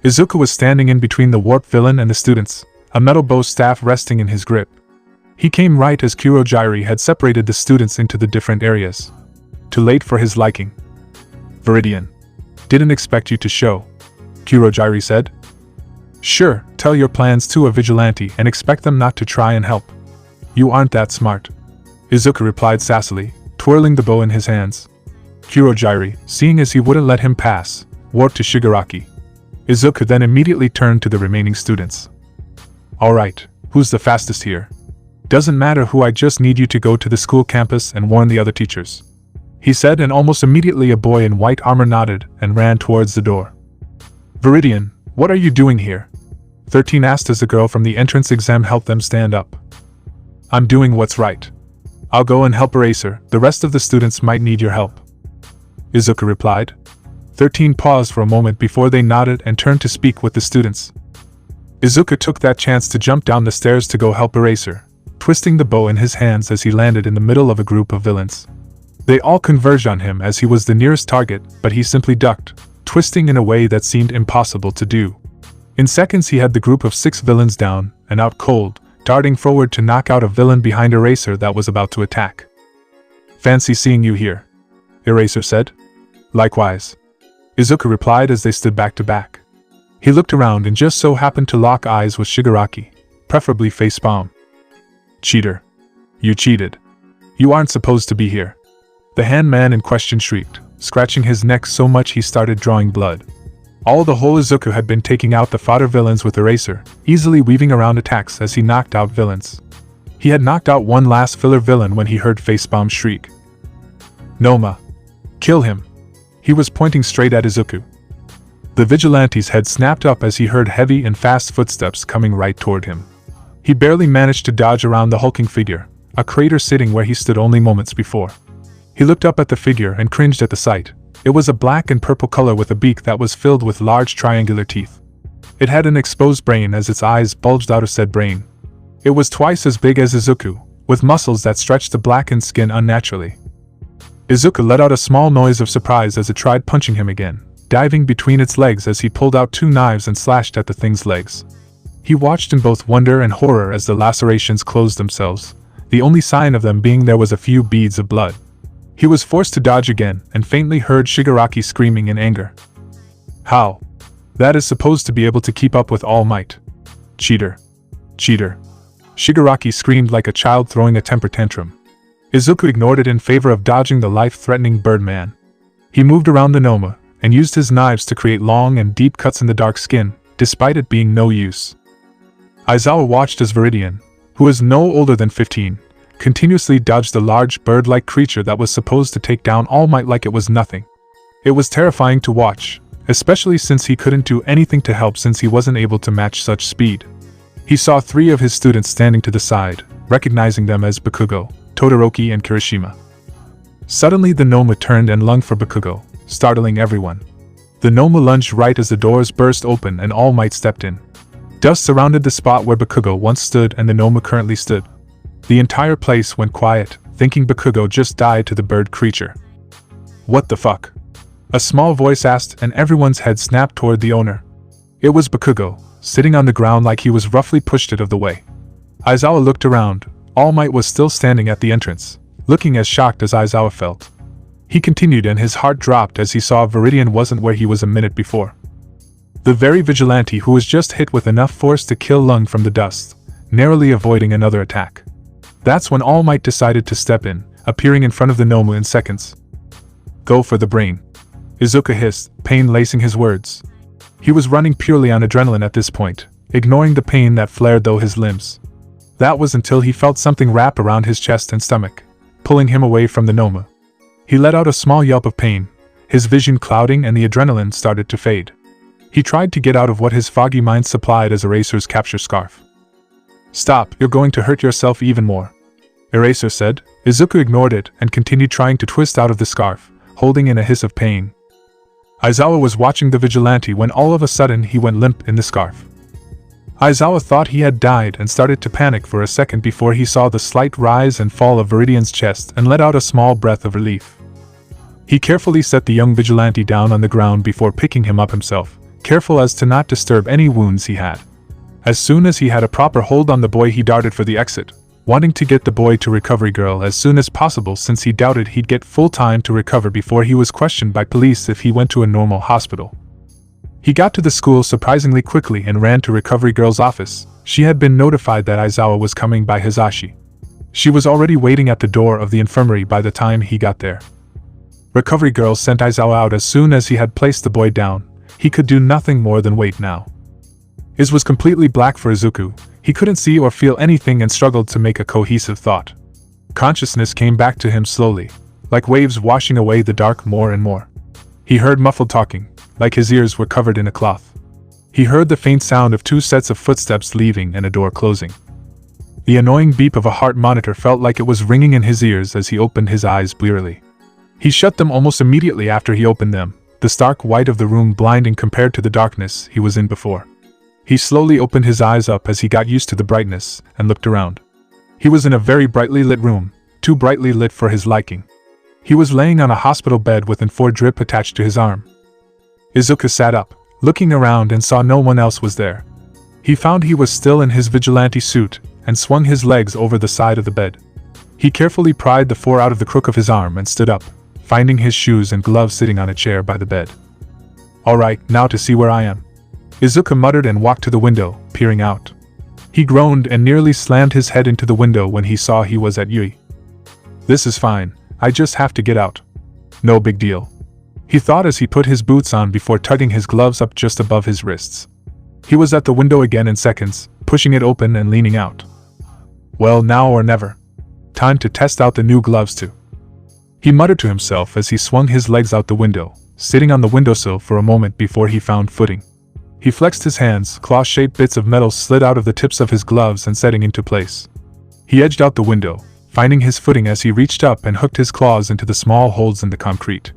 Izuku was standing in between the warp villain and the students, a metal bow staff resting in his grip. He came right as Kurogyri had separated the students into the different areas. Too late for his liking. "Veridian. Didn't expect you to show," Kurogyri said. "Sure, tell your plans to a vigilante and expect them not to try and help. You aren't that smart," Izuku replied sassily, twirling the bow in his hands. Kurogyri, seeing as he wouldn't let him pass, warped to Shigaraki. Izuku then immediately turned to the remaining students. "Alright, who's the fastest here? Doesn't matter who, I just need you to go to the school campus and warn the other teachers," he said, and almost immediately a boy in white armor nodded and ran towards the door. "Veridian, what are you doing here?" 13 asked as the girl from the entrance exam helped them stand up. "I'm doing what's right. I'll go and help Eraser, the rest of the students might need your help," Izuku replied. 13 paused for a moment before they nodded and turned to speak with the students. Izuku took that chance to jump down the stairs to go help Eraser, twisting the bow in his hands as he landed in the middle of a group of villains. They all converged on him as he was the nearest target, but he simply ducked, twisting in a way that seemed impossible to do. In seconds he had the group of 6 villains down and out cold, darting forward to knock out a villain behind Eraser that was about to attack. Fancy seeing you here, Eraser said. Likewise, Izuku replied as they stood back to back. He looked around and just so happened to lock eyes with Shigaraki, preferably face palm. Cheater. You cheated. You aren't supposed to be here. The handman in question shrieked, scratching his neck so much he started drawing blood. All the whole Izuku had been taking out the fodder villains with Eraser, easily weaving around attacks as he knocked out villains. He had knocked out one last filler villain when he heard Facepalm shriek. Noma. Kill him. He was pointing straight at Izuku. The vigilante's head snapped up as he heard heavy and fast footsteps coming right toward him. He barely managed to dodge around the hulking figure, a crater sitting where he stood only moments before. He looked up at the figure and cringed at the sight. It was a black and purple color with a beak that was filled with large triangular teeth. It had an exposed brain as its eyes bulged out of said brain. It was twice as big as Izuku, with muscles that stretched the blackened skin unnaturally. Izuku let out a small noise of surprise as it tried punching him again, diving between its legs as he pulled out two knives and slashed at the thing's legs. He watched in both wonder and horror as the lacerations closed themselves, the only sign of them being there was a few beads of blood. He was forced to dodge again and faintly heard Shigaraki screaming in anger. How? That is supposed to be able to keep up with All Might. Cheater. Cheater. Shigaraki screamed like a child throwing a temper tantrum. Izuku ignored it in favor of dodging the life-threatening Birdman. He moved around the Noma, and used his knives to create long and deep cuts in the dark skin, despite it being no use. Aizawa watched as Veridian, who was no older than 15, continuously dodged the large bird-like creature that was supposed to take down All Might like it was nothing. It was terrifying to watch, especially since he couldn't do anything to help since he wasn't able to match such speed. He saw 3 of his students standing to the side, recognizing them as Bakugo, Todoroki and Kirishima. Suddenly the Noma turned and lunged for Bakugo, startling everyone. The Noma lunged right as the doors burst open and All Might stepped in. Dust surrounded the spot where Bakugo once stood and the Noma currently stood. The entire place went quiet, thinking Bakugo just died to the bird creature. What the fuck? A small voice asked and everyone's head snapped toward the owner. It was Bakugo, sitting on the ground like he was roughly pushed out of the way. Aizawa looked around. All Might was still standing at the entrance, looking as shocked as Aizawa felt. He continued and his heart dropped as he saw Veridian wasn't where he was a minute before. The very vigilante who was just hit with enough force to kill Lung from the dust, narrowly avoiding another attack. That's when All Might decided to step in, appearing in front of the Noma in seconds. Go for the brain. Izuku hissed, pain lacing his words. He was running purely on adrenaline at this point, ignoring the pain that flared through his limbs. That was until he felt something wrap around his chest and stomach, pulling him away from the Noma. He let out a small yelp of pain, his vision clouding and the adrenaline started to fade. He tried to get out of what his foggy mind supplied as Eraser's capture scarf. Stop, you're going to hurt yourself even more, Eraser said. Izuku ignored it and continued trying to twist out of the scarf, holding in a hiss of pain. Aizawa was watching the vigilante when all of a sudden he went limp in the scarf. Aizawa thought he had died and started to panic for a second before he saw the slight rise and fall of Veridian's chest and let out a small breath of relief. He carefully set the young vigilante down on the ground before picking him up himself, careful as to not disturb any wounds he had. As soon as he had a proper hold on the boy he darted for the exit, wanting to get the boy to Recovery Girl as soon as possible since he doubted he'd get full time to recover before he was questioned by police if he went to a normal hospital. He got to the school surprisingly quickly and ran to Recovery Girl's office. She had been notified that Aizawa was coming by Hizashi. She was already waiting at the door of the infirmary by the time he got there. Recovery Girl sent Aizawa out as soon as he had placed the boy down. He could do nothing more than wait now. It was completely black for Izuku. He couldn't see or feel anything and struggled to make a cohesive thought. Consciousness came back to him slowly, like waves washing away the dark more and more. He heard muffled talking, like his ears were covered in a cloth. He heard the faint sound of 2 sets of footsteps leaving and a door closing. The annoying beep of a heart monitor felt like it was ringing in his ears as he opened his eyes blearily. He shut them almost immediately after he opened them, the stark white of the room blinding compared to the darkness he was in before. He slowly opened his eyes up as he got used to the brightness and looked around. He was in a very brightly lit room, too brightly lit for his liking. He was laying on a hospital bed with an 4 drip attached to his arm. Izuku sat up, looking around and saw no one else was there. He found he was still in his vigilante suit and swung his legs over the side of the bed. He carefully pried the 4 out of the crook of his arm and stood up, finding his shoes and gloves sitting on a chair by the bed. "Alright, now to see where I am," Izuku muttered and walked to the window, peering out. He groaned and nearly slammed his head into the window when he saw he was at Yui. "This is fine, I just have to get out. No big deal," he thought as he put his boots on before tugging his gloves up just above his wrists. He was at the window again in seconds, pushing it open and leaning out. Well, now or never. Time to test out the new gloves too. He muttered to himself as he swung his legs out the window, sitting on the windowsill for a moment before he found footing. He flexed his hands, claw-shaped bits of metal slid out of the tips of his gloves and setting into place. He edged out the window, finding his footing as he reached up and hooked his claws into the small holes in the concrete.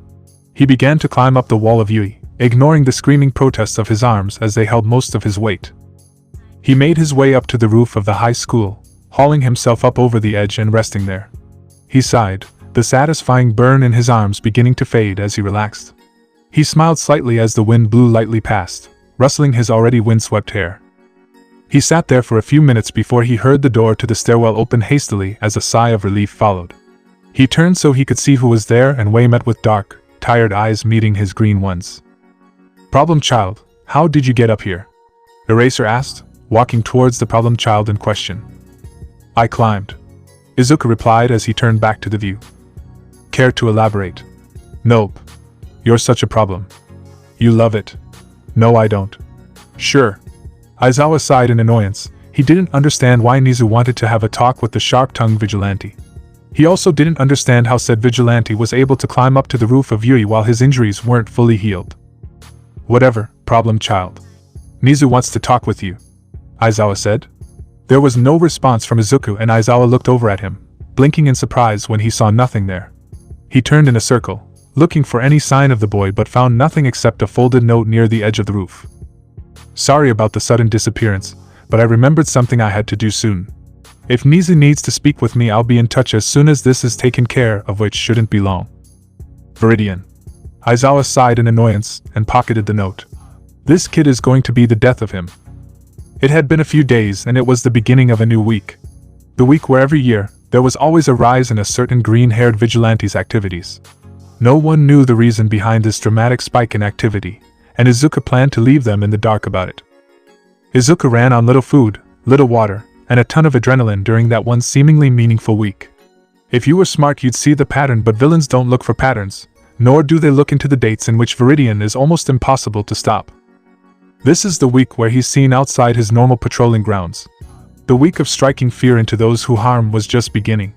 He began to climb up the wall of Yui, ignoring the screaming protests of his arms as they held most of his weight. He made his way up to the roof of the high school, hauling himself up over the edge and resting there. He sighed, the satisfying burn in his arms beginning to fade as he relaxed. He smiled slightly as the wind blew lightly past, rustling his already windswept hair. He sat there for a few minutes before he heard the door to the stairwell open hastily as a sigh of relief followed. He turned so he could see who was there and Wei met with dark, tired eyes meeting his green ones. "Problem child, how did you get up here?" Eraser asked, walking towards the problem child in question. "I climbed," Izuku replied as he turned back to the view. "Care to elaborate?" "Nope. You're such a problem." "You love it." "No, I don't." "Sure." Aizawa sighed in annoyance. He didn't understand why Nizu wanted to have a talk with the sharp-tongued vigilante. He also didn't understand how said vigilante was able to climb up to the roof of Yui while his injuries weren't fully healed. "Whatever, problem child. Nizu wants to talk with you," Aizawa said. There was no response from Izuku and Aizawa looked over at him, blinking in surprise when he saw nothing there. He turned in a circle, looking for any sign of the boy but found nothing except a folded note near the edge of the roof. "Sorry about the sudden disappearance, but I remembered something I had to do soon. If Nizu needs to speak with me, I'll be in touch as soon as this is taken care of, which shouldn't be long." Veridian. Aizawa sighed in annoyance and pocketed the note. This kid is going to be the death of him. It had been a few days and it was the beginning of a new week. The week where every year, there was always a rise in a certain green-haired vigilante's activities. No one knew the reason behind this dramatic spike in activity, and Izuku planned to leave them in the dark about it. Izuku ran on little food, little water, and a ton of adrenaline during that one seemingly meaningful week. If you were smart, you'd see the pattern, but villains don't look for patterns, nor do they look into the dates in which Veridian is almost impossible to stop. This is the week where he's seen outside his normal patrolling grounds. The week of striking fear into those who harm was just beginning.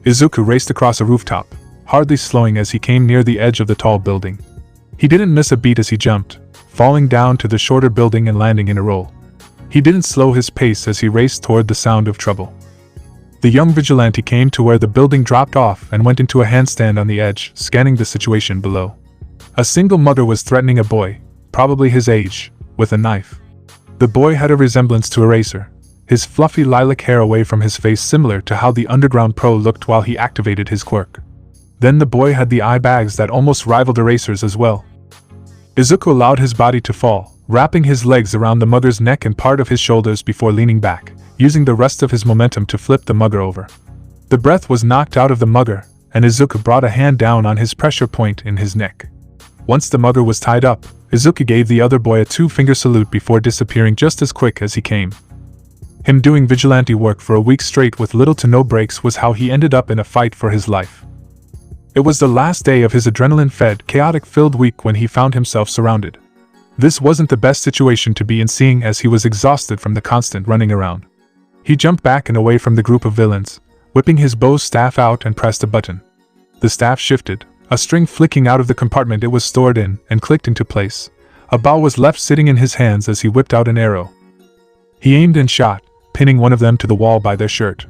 Izuku raced across a rooftop, hardly slowing as he came near the edge of the tall building. He didn't miss a beat as he jumped, falling down to the shorter building and landing in a roll. He didn't slow his pace as he raced toward the sound of trouble. The young vigilante came to where the building dropped off and went into a handstand on the edge, scanning the situation below. A single mother was threatening a boy, probably his age, with a knife. The boy had a resemblance to Eraser, his fluffy lilac hair away from his face similar to how the underground pro looked while he activated his quirk. Then the boy had the eye bags that almost rivaled Eraser's as well. Izuku allowed his body to fall, wrapping his legs around the mugger's neck and part of his shoulders before leaning back, using the rest of his momentum to flip the mugger over. The breath was knocked out of the mugger, and Izuku brought a hand down on his pressure point in his neck. Once the mugger was tied up, Izuku gave the other boy a two-finger salute before disappearing just as quick as he came. Him doing vigilante work for a week straight with little to no breaks was how he ended up in a fight for his life. It was the last day of his adrenaline-fed, chaotic-filled week when he found himself surrounded. This wasn't the best situation to be in, seeing as he was exhausted from the constant running around. He jumped back and away from the group of villains, whipping his bow's staff out and pressed a button. The staff shifted, a string flicking out of the compartment it was stored in, and clicked into place. A bow was left sitting in his hands as he whipped out an arrow. He aimed and shot, pinning one of them to the wall by their shirt.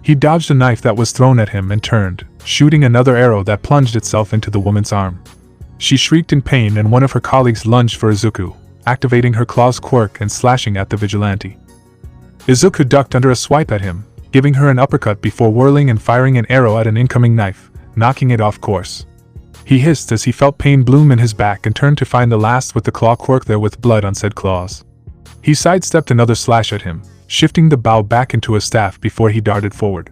He dodged a knife that was thrown at him and turned, shooting another arrow that plunged itself into the woman's arm. She shrieked in pain and one of her colleagues lunged for Izuku, activating her claw's quirk and slashing at the vigilante. Izuku ducked under a swipe at him, giving her an uppercut before whirling and firing an arrow at an incoming knife, knocking it off course. He hissed as he felt pain bloom in his back and turned to find the last with the claw quirk there with blood on said claws. He sidestepped another slash at him, shifting the bow back into a staff before he darted forward.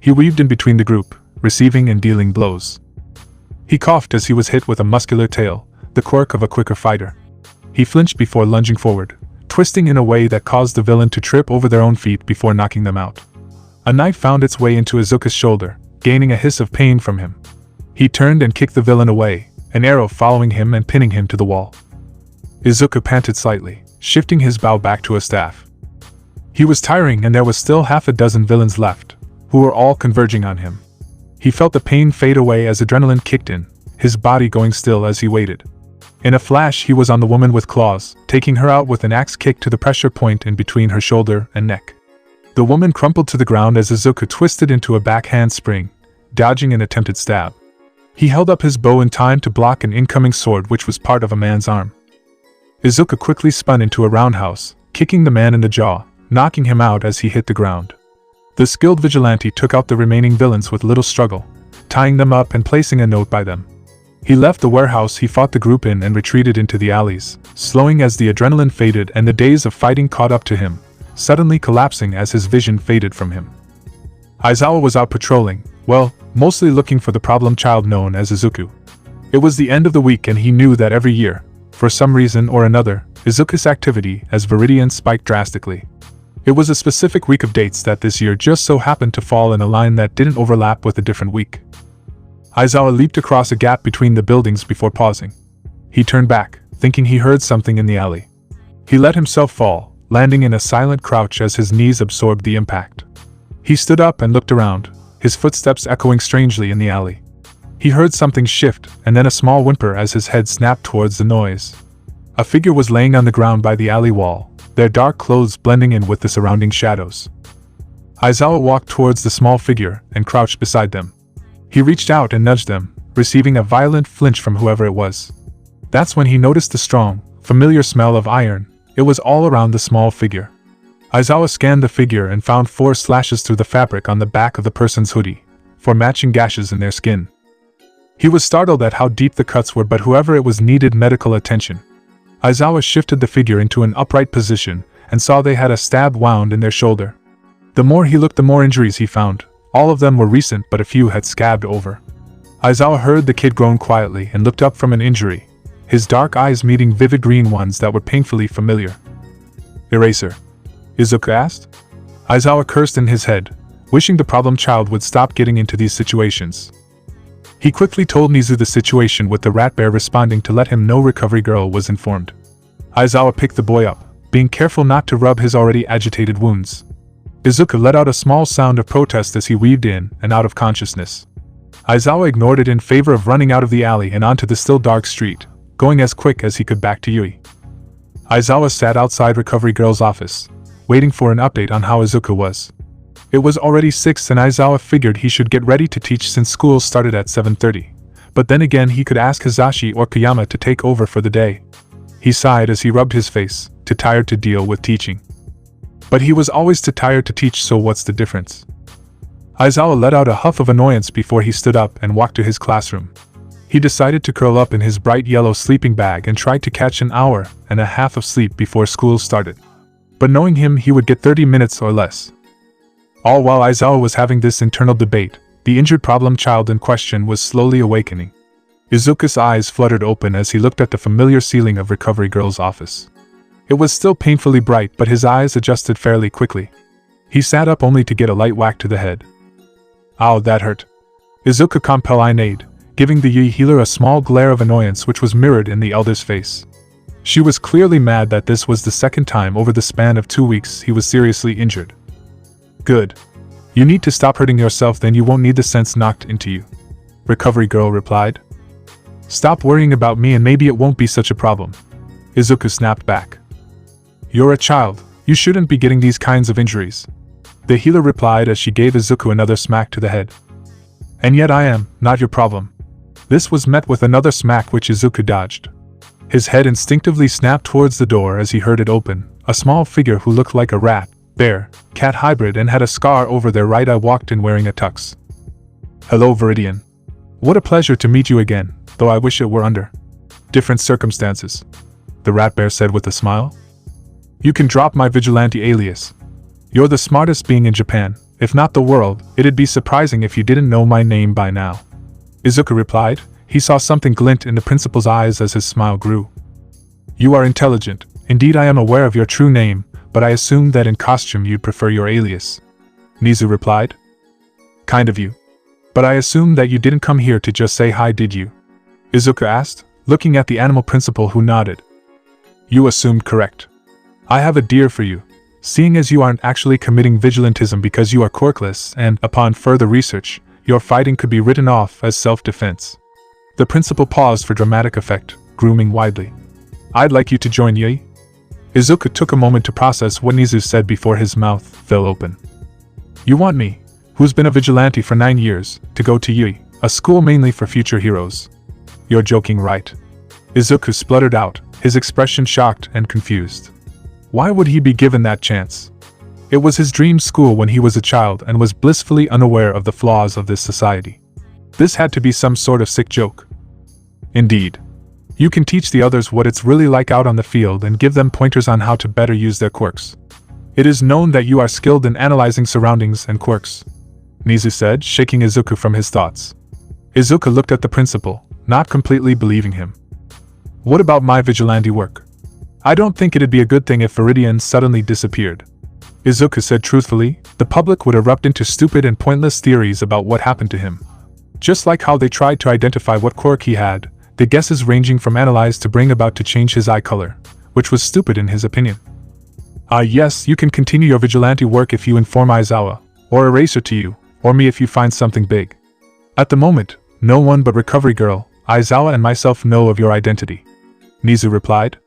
He weaved in between the group, receiving and dealing blows. He coughed as he was hit with a muscular tail, the quirk of a quicker fighter. He flinched before lunging forward, twisting in a way that caused the villain to trip over their own feet before knocking them out. A knife found its way into Izuku's shoulder, gaining a hiss of pain from him. He turned and kicked the villain away, an arrow following him and pinning him to the wall. Izuku panted slightly, shifting his bow back to a staff. He was tiring and there was still half a dozen villains left, who were all converging on him. He felt the pain fade away as adrenaline kicked in, his body going still as he waited. In a flash he was on the woman with claws, taking her out with an axe kick to the pressure point in between her shoulder and neck. The woman crumpled to the ground as Izuku twisted into a backhand spring, dodging an attempted stab. He held up his bow in time to block an incoming sword which was part of a man's arm. Izuku quickly spun into a roundhouse, kicking the man in the jaw, knocking him out as he hit the ground. The skilled vigilante took out the remaining villains with little struggle, tying them up and placing a note by them. He left the warehouse he fought the group in and retreated into the alleys, slowing as the adrenaline faded and the days of fighting caught up to him, suddenly collapsing as his vision faded from him. Aizawa was out patrolling, well, mostly looking for the problem child known as Izuku. It was the end of the week and he knew that every year, for some reason or another, Izuku's activity as Veridian spiked drastically. It was a specific week of dates that this year just so happened to fall in a line that didn't overlap with a different week. Aizawa leaped across a gap between the buildings before pausing. He turned back, thinking he heard something in the alley. He let himself fall, landing in a silent crouch as his knees absorbed the impact. He stood up and looked around, his footsteps echoing strangely in the alley. He heard something shift and then a small whimper as his head snapped towards the noise. A figure was laying on the ground by the alley wall, their dark clothes blending in with the surrounding shadows. Aizawa walked towards the small figure and crouched beside them. He reached out and nudged them, receiving a violent flinch from whoever it was. That's when he noticed the strong, familiar smell of iron. It was all around the small figure. Aizawa scanned the figure and found 4 slashes through the fabric on the back of the person's hoodie, 4 matching gashes in their skin. He was startled at how deep the cuts were, but whoever it was needed medical attention. Aizawa shifted the figure into an upright position and saw they had a stab wound in their shoulder. The more he looked, the more injuries he found. All of them were recent, but a few had scabbed over. Aizawa heard the kid groan quietly and looked up from an injury, his dark eyes meeting vivid green ones that were painfully familiar. Eraser? Izuku asked. Aizawa cursed in his head, wishing the problem child would stop getting into these situations. He quickly told Nizu the situation, with the rat bear responding to let him know Recovery Girl was informed. Aizawa picked the boy up, being careful not to rub his already agitated wounds. Izuku let out a small sound of protest as he weaved in and out of consciousness. Aizawa ignored it in favor of running out of the alley and onto the still dark street, going as quick as he could back to Yui. Aizawa sat outside Recovery Girl's office, waiting for an update on how Izuku was. It was already 6 and Aizawa figured he should get ready to teach since school started at 7:30, but then again he could ask Hizashi or Koyama to take over for the day. He sighed as he rubbed his face, too tired to deal with teaching. But he was always too tired to teach, so what's the difference? Aizawa let out a huff of annoyance before he stood up and walked to his classroom. He decided to curl up in his bright yellow sleeping bag and tried to catch an hour and a half of sleep before school started. But knowing him, he would get 30 minutes or less. All while Aizawa was having this internal debate, the injured problem child in question was slowly awakening. Izuku's eyes fluttered open as he looked at the familiar ceiling of Recovery Girl's office. It was still painfully bright, but his eyes adjusted fairly quickly. He sat up only to get a light whack to the head. Ow, that hurt. Izuku complained, giving the Yi healer a small glare of annoyance which was mirrored in the elder's face. She was clearly mad that this was the second time over the span of 2 weeks he was seriously injured. Good. You need to stop hurting yourself, then you won't need the sense knocked into you. Recovery Girl replied. Stop worrying about me and maybe it won't be such a problem. Izuku snapped back. You're a child, you shouldn't be getting these kinds of injuries. The healer replied as she gave Izuku another smack to the head. And yet I am, not your problem. This was met with another smack which Izuku dodged. His head instinctively snapped towards the door as he heard it open. A small figure who looked like a rat, bear, cat hybrid and had a scar over their right eye walked in wearing a tux. Hello Veridian. What a pleasure to meet you again, though I wish it were under different circumstances, the rat bear said with a smile. You can drop my vigilante alias. You're the smartest being in Japan, if not the world. It'd be surprising if you didn't know my name by now. Izuku replied. He saw something glint in the principal's eyes as his smile grew. You are intelligent. Indeed, I am aware of your true name, but I assumed that in costume you'd prefer your alias. Nizu replied. Kind of you. But I assumed that you didn't come here to just say hi, did you? Izuku asked, looking at the animal principal, who nodded. You assumed correct. I have a deal for you. Seeing as you aren't actually committing vigilantism because you are quirkless and, upon further research, your fighting could be written off as self-defense. The principal paused for dramatic effect, grooming widely. I'd like you to join Yui. Izuku took a moment to process what Nizu said before his mouth fell open. You want me, who's been a vigilante for 9 years, to go to Yui, a school mainly for future heroes? You're joking, right? Izuku spluttered out, his expression shocked and confused. Why would he be given that chance? It was his dream school when he was a child and was blissfully unaware of the flaws of this society. This had to be some sort of sick joke. Indeed. You can teach the others what it's really like out on the field and give them pointers on how to better use their quirks. It is known that you are skilled in analyzing surroundings and quirks, Nizu said, shaking Izuku from his thoughts. Izuku looked at the principal, not completely believing him. What about my vigilante work? I don't think it'd be a good thing if Veridian suddenly disappeared. Izuku said truthfully. The public would erupt into stupid and pointless theories about what happened to him. Just like how they tried to identify what quirk he had, the guesses ranging from analyze to bring about to change his eye color, which was stupid in his opinion. Yes, you can continue your vigilante work if you inform Aizawa, or Eraser to you, or me if you find something big. At the moment, no one but Recovery Girl, Aizawa and myself know of your identity. Nizu replied.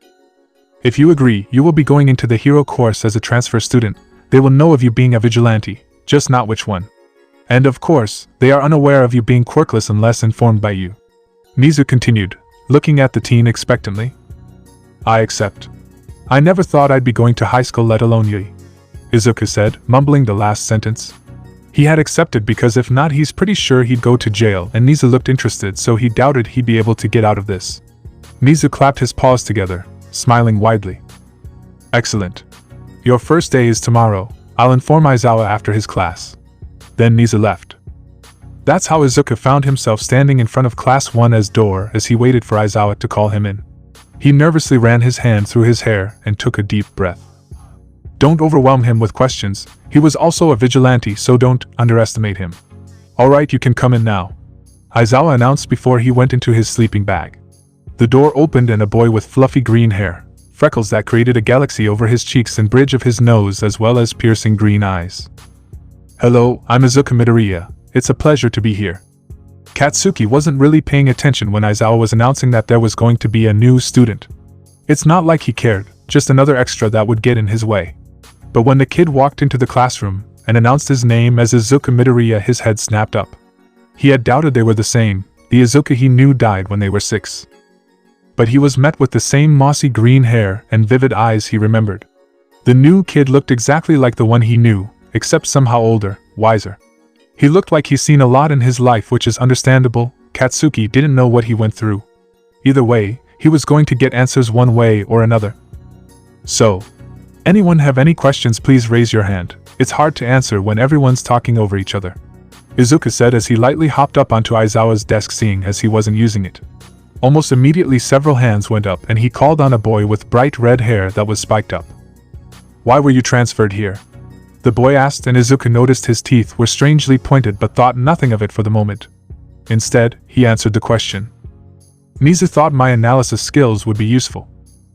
If you agree, you will be going into the hero course as a transfer student. They will know of you being a vigilante, just not which one. And of course, they are unaware of you being quirkless unless informed by you. Nizu continued, looking at the teen expectantly. I accept. I never thought I'd be going to high school, let alone Yui. Izuku said, mumbling the last sentence. He had accepted because if not, he's pretty sure he'd go to jail, and Nizu looked interested, so he doubted he'd be able to get out of this. Nizu clapped his paws together, smiling widely. Excellent. Your first day is tomorrow. I'll inform Aizawa after his class. Then Nizu left. That's how Izuku found himself standing in front of Class 1's door as he waited for Aizawa to call him in. He nervously ran his hand through his hair and took a deep breath. Don't overwhelm him with questions. He was also a vigilante, so don't underestimate him. Alright, you can come in now, Aizawa announced before he went into his sleeping bag. The door opened and a boy with fluffy green hair, freckles that created a galaxy over his cheeks and bridge of his nose as well as piercing green eyes. Hello, I'm Izuku Midoriya. It's a pleasure to be here. Katsuki wasn't really paying attention when Aizawa was announcing that there was going to be a new student. It's not like he cared, just another extra that would get in his way. But when the kid walked into the classroom and announced his name as Izuku Midoriya, his head snapped up. He had doubted they were the same. The Izuku he knew died when they were 6. But he was met with the same mossy green hair and vivid eyes he remembered. The new kid looked exactly like the one he knew, except somehow older, wiser. He looked like he's seen a lot in his life, which is understandable. Katsuki didn't know what he went through. Either way, he was going to get answers one way or another. So, anyone have any questions, please raise your hand. It's hard to answer when everyone's talking over each other, Izuku said as he lightly hopped up onto Aizawa's desk, seeing as he wasn't using it. Almost immediately several hands went up and he called on a boy with bright red hair that was spiked up. Why were you transferred here? The boy asked, and Izuku noticed his teeth were strangely pointed but thought nothing of it for the moment. Instead, he answered the question. Nizu thought my analysis skills would be useful,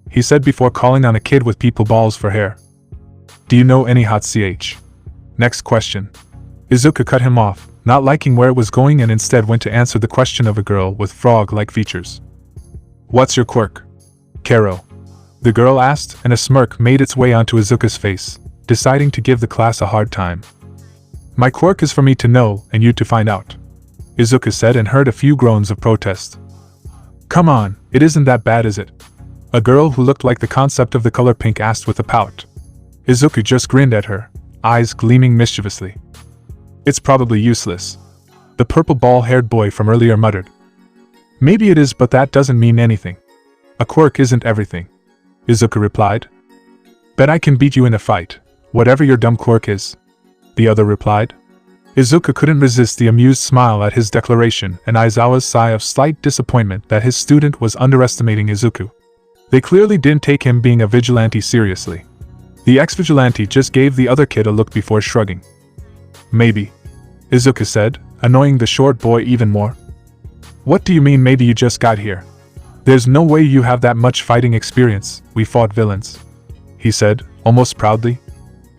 he said before calling on a kid with people balls for hair. Do you know any hot ch? Next question. Izuku cut him off, not liking where it was going, and instead went to answer the question of a girl with frog-like features. What's your quirk? Kero, the girl asked, and a smirk made its way onto Izuku's face, deciding to give the class a hard time. My quirk is for me to know and you to find out, Izuku said, and heard a few groans of protest. Come on, it isn't that bad, is it? A girl who looked like the concept of the color pink asked with a pout. Izuku just grinned at her, eyes gleaming mischievously. It's probably useless, the purple ball-haired boy from earlier muttered. Maybe it is, but that doesn't mean anything. A quirk isn't everything, Izuku replied. Bet I can beat you in a fight, whatever your dumb quirk is. the other replied. Izuku couldn't resist the amused smile at his declaration and Aizawa's sigh of slight disappointment that his student was underestimating Izuku. They clearly didn't take him being a vigilante seriously. The ex-vigilante just gave the other kid a look before shrugging. Maybe, Izuku said, annoying the short boy even more. What do you mean maybe you just got here? There's no way you have that much fighting experience, we fought villains, he said, almost proudly.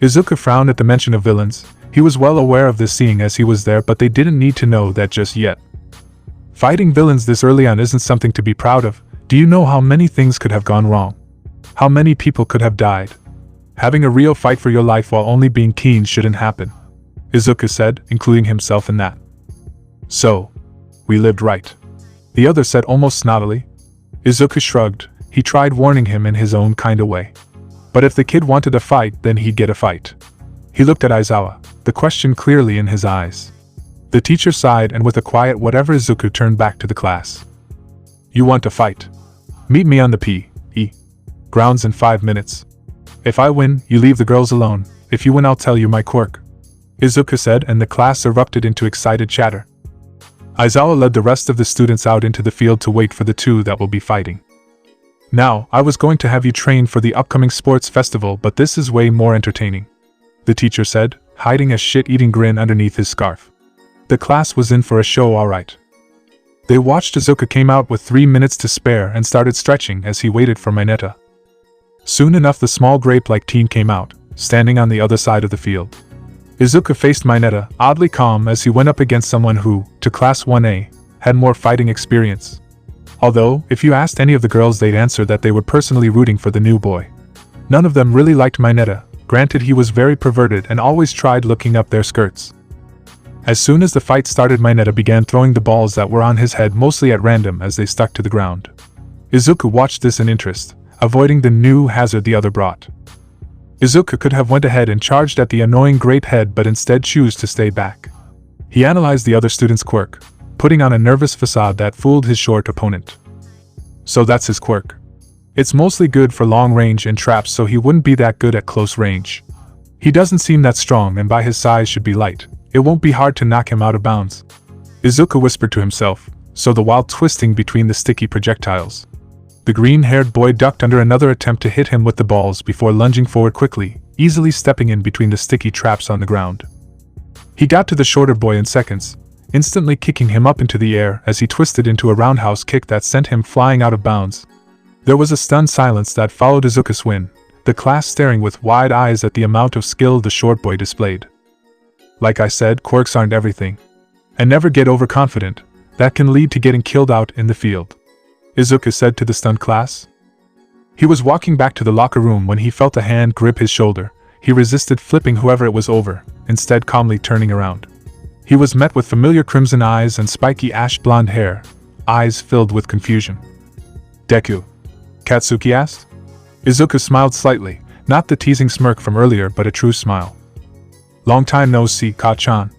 Izuku frowned at the mention of villains. He was well aware of this seeing as he was there, but they didn't need to know that just yet. Fighting villains this early on isn't something to be proud of. Do you know how many things could have gone wrong? How many people could have died? Having a real fight for your life while only being keen shouldn't happen, Izuku said, including himself in that. So, we lived right, the other said almost snottily. Izuku shrugged. He tried warning him in his own kind of way. But if the kid wanted a fight, then he'd get a fight. He looked at Aizawa, the question clearly in his eyes. The teacher sighed and with a quiet whatever Izuku turned back to the class. You want to fight? Meet me on the P.E. grounds in 5 minutes. If I win, you leave the girls alone. If you win, I'll tell you my quirk, Izuku said, and the class erupted into excited chatter. Aizawa led the rest of the students out into the field to wait for the two that will be fighting. Now, I was going to have you train for the upcoming sports festival, but this is way more entertaining, the teacher said, hiding a shit-eating grin underneath his scarf. The class was in for a show, alright. They watched Izuku came out with 3 minutes to spare and started stretching as he waited for Mineta. Soon enough the small grape-like teen came out, standing on the other side of the field. Izuku faced Mineta, oddly calm as he went up against someone who, to Class 1A, had more fighting experience. Although, if you asked any of the girls they'd answer that they were personally rooting for the new boy. None of them really liked Mineta, granted he was very perverted and always tried looking up their skirts. As soon as the fight started, Mineta began throwing the balls that were on his head mostly at random as they stuck to the ground. Izuku watched this in interest, avoiding the new hazard the other brought. Izuku could have went ahead and charged at the annoying grape head but instead chose to stay back. He analyzed the other student's quirk, putting on a nervous facade that fooled his short opponent. So that's his quirk. It's mostly good for long range and traps, so he wouldn't be that good at close range. He doesn't seem that strong and by his size should be light. It won't be hard to knock him out of bounds, Izuku whispered to himself, so the while twisting between the sticky projectiles. The green-haired boy ducked under another attempt to hit him with the balls before lunging forward quickly, easily stepping in between the sticky traps on the ground. He got to the shorter boy in seconds, instantly kicking him up into the air as he twisted into a roundhouse kick that sent him flying out of bounds. There was a stunned silence that followed Izuku's win, the class staring with wide eyes at the amount of skill the short boy displayed. Like I said, quirks aren't everything. And never get overconfident, that can lead to getting killed out in the field, Izuku said to the stunned class. He was walking back to the locker room when he felt a hand grip his shoulder. He resisted flipping whoever it was over, instead calmly turning around. He was met with familiar crimson eyes and spiky ash blonde hair, eyes filled with confusion. DEKU? Katsuki asked. Izuku smiled slightly, not the teasing smirk from earlier but a true smile. Long time no see, Ka-chan.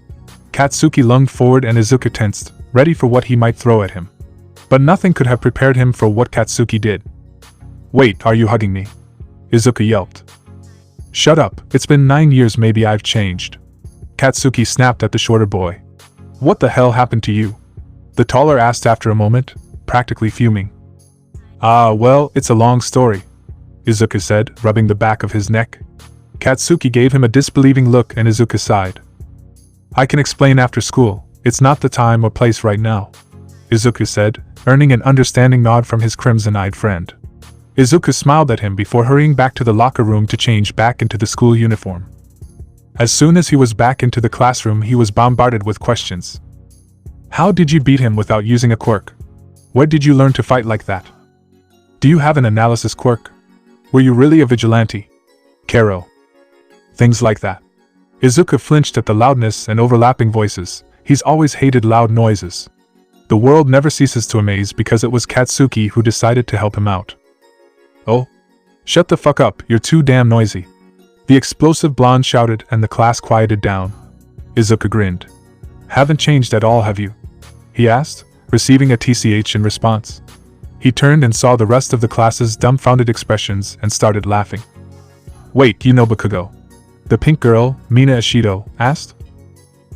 Katsuki lunged forward and Izuku tensed, ready for what he might throw at him. But nothing could have prepared him for what Katsuki did. Wait, are you hugging me? Izuku yelped. Shut up, it's been 9 years, maybe I've changed. Katsuki snapped at the shorter boy. What the hell happened to you? The taller asked after a moment, practically fuming. Ah, well, it's a long story, Izuku said, rubbing the back of his neck. Katsuki gave him a disbelieving look and Izuku sighed. I can explain after school, it's not the time or place right now, Izuku said, earning an understanding nod from his crimson-eyed friend. Izuku smiled at him before hurrying back to the locker room to change back into the school uniform. As soon as he was back into the classroom, he was bombarded with questions. How did you beat him without using a quirk? Where did you learn to fight like that? Do you have an analysis quirk? Were you really a vigilante? Kero. Things like that. Izuku flinched at the loudness and overlapping voices. He's always hated loud noises. The world never ceases to amaze because it was Katsuki who decided to help him out. Oh? Shut the fuck up, you're too damn noisy. The explosive blonde shouted and the class quieted down. Izuku grinned. Haven't changed at all, have you? He asked, receiving a TCH in response. He turned and saw the rest of the class's dumbfounded expressions and started laughing. Wait, you know Bakugo? The pink girl, Mina Ishido, asked.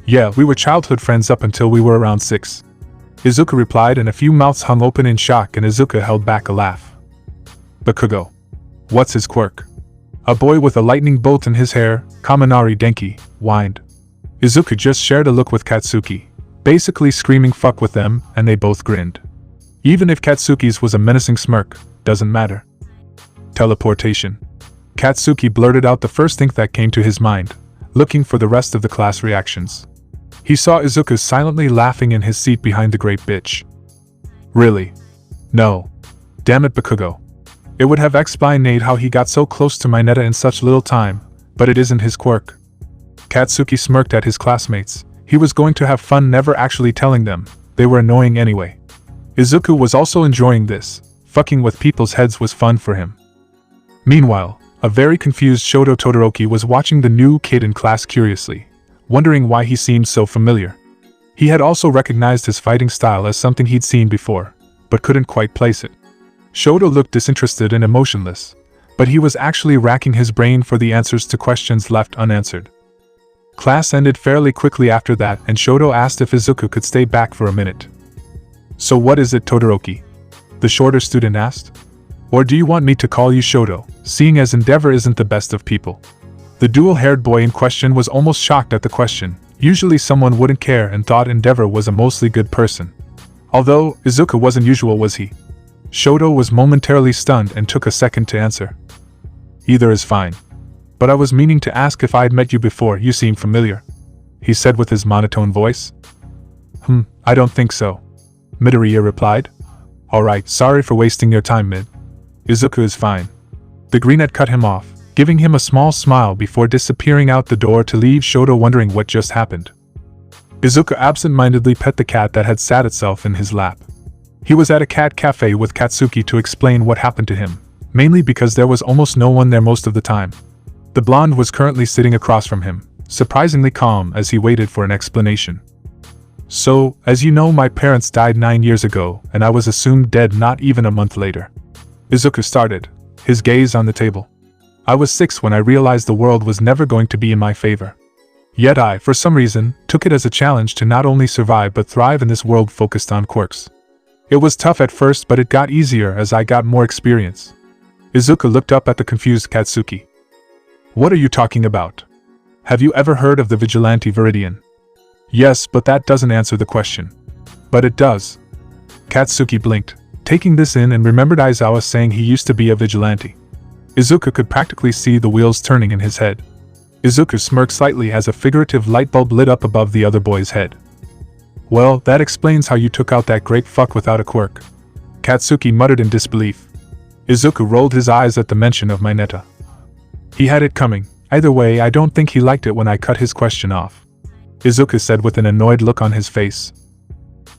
Yeah, we were childhood friends up until we were around 6. Izuku replied, and a few mouths hung open in shock and Izuku held back a laugh. Bakugo. What's his quirk? A boy with a lightning bolt in his hair, Kaminari Denki, whined. Izuku just shared a look with Katsuki, basically screaming fuck with them, and they both grinned. Even if Katsuki's was a menacing smirk, doesn't matter. Teleportation. Katsuki blurted out the first thing that came to his mind, looking for the rest of the class reactions. He saw Izuku silently laughing in his seat behind the great bitch. Really? No. Damn it, Bakugo. It would have explained how he got so close to Mineta in such little time, but it isn't his quirk. Katsuki smirked at his classmates. He was going to have fun never actually telling them. They were annoying anyway. Izuku was also enjoying this. Fucking with people's heads was fun for him. Meanwhile, a very confused Shoto Todoroki was watching the new kid in class curiously, wondering why he seemed so familiar. He had also recognized his fighting style as something he'd seen before, but couldn't quite place it. Shoto looked disinterested and emotionless, but he was actually racking his brain for the answers to questions left unanswered. Class ended fairly quickly after that, and Shoto asked if Izuku could stay back for a minute. So what is it, Todoroki? The shorter student asked. Or do you want me to call you Shoto, seeing as Endeavor isn't the best of people? The dual-haired boy in question was almost shocked at the question. Usually someone wouldn't care and thought Endeavor was a mostly good person. Although, Izuku wasn't usual, was he? Shoto was momentarily stunned and took a second to answer. Either is fine. But I was meaning to ask if I'd met you before. You seem familiar, he said with his monotone voice. I don't think so, Midoriya replied. Alright, sorry for wasting your time, Mid. Izuku is fine. The greenette cut him off, giving him a small smile before disappearing out the door to leave Shoto wondering what just happened. Izuku absent-mindedly pet the cat that had sat itself in his lap. He was at a cat cafe with Katsuki to explain what happened to him, mainly because there was almost no one there most of the time. The blonde was currently sitting across from him, surprisingly calm as he waited for an explanation. So, as you know, my parents died 9 years ago, and I was assumed dead not even a month later. Izuku started, his gaze on the table. I was 6 when I realized the world was never going to be in my favor. Yet I, for some reason, took it as a challenge to not only survive but thrive in this world focused on quirks. It was tough at first, but it got easier as I got more experience. Izuku looked up at the confused Katsuki. What are you talking about? Have you ever heard of the Vigilante Veridian? Yes, but that doesn't answer the question. But it does. Katsuki blinked, taking this in, and remembered Aizawa saying he used to be a vigilante. Izuku could practically see the wheels turning in his head. Izuku smirked slightly as a figurative light bulb lit up above the other boy's head. Well, that explains how you took out that great fuck without a quirk. Katsuki muttered in disbelief. Izuku rolled his eyes at the mention of Mineta. He had it coming. Either way, I don't think he liked it when I cut his question off, Izuku said with an annoyed look on his face.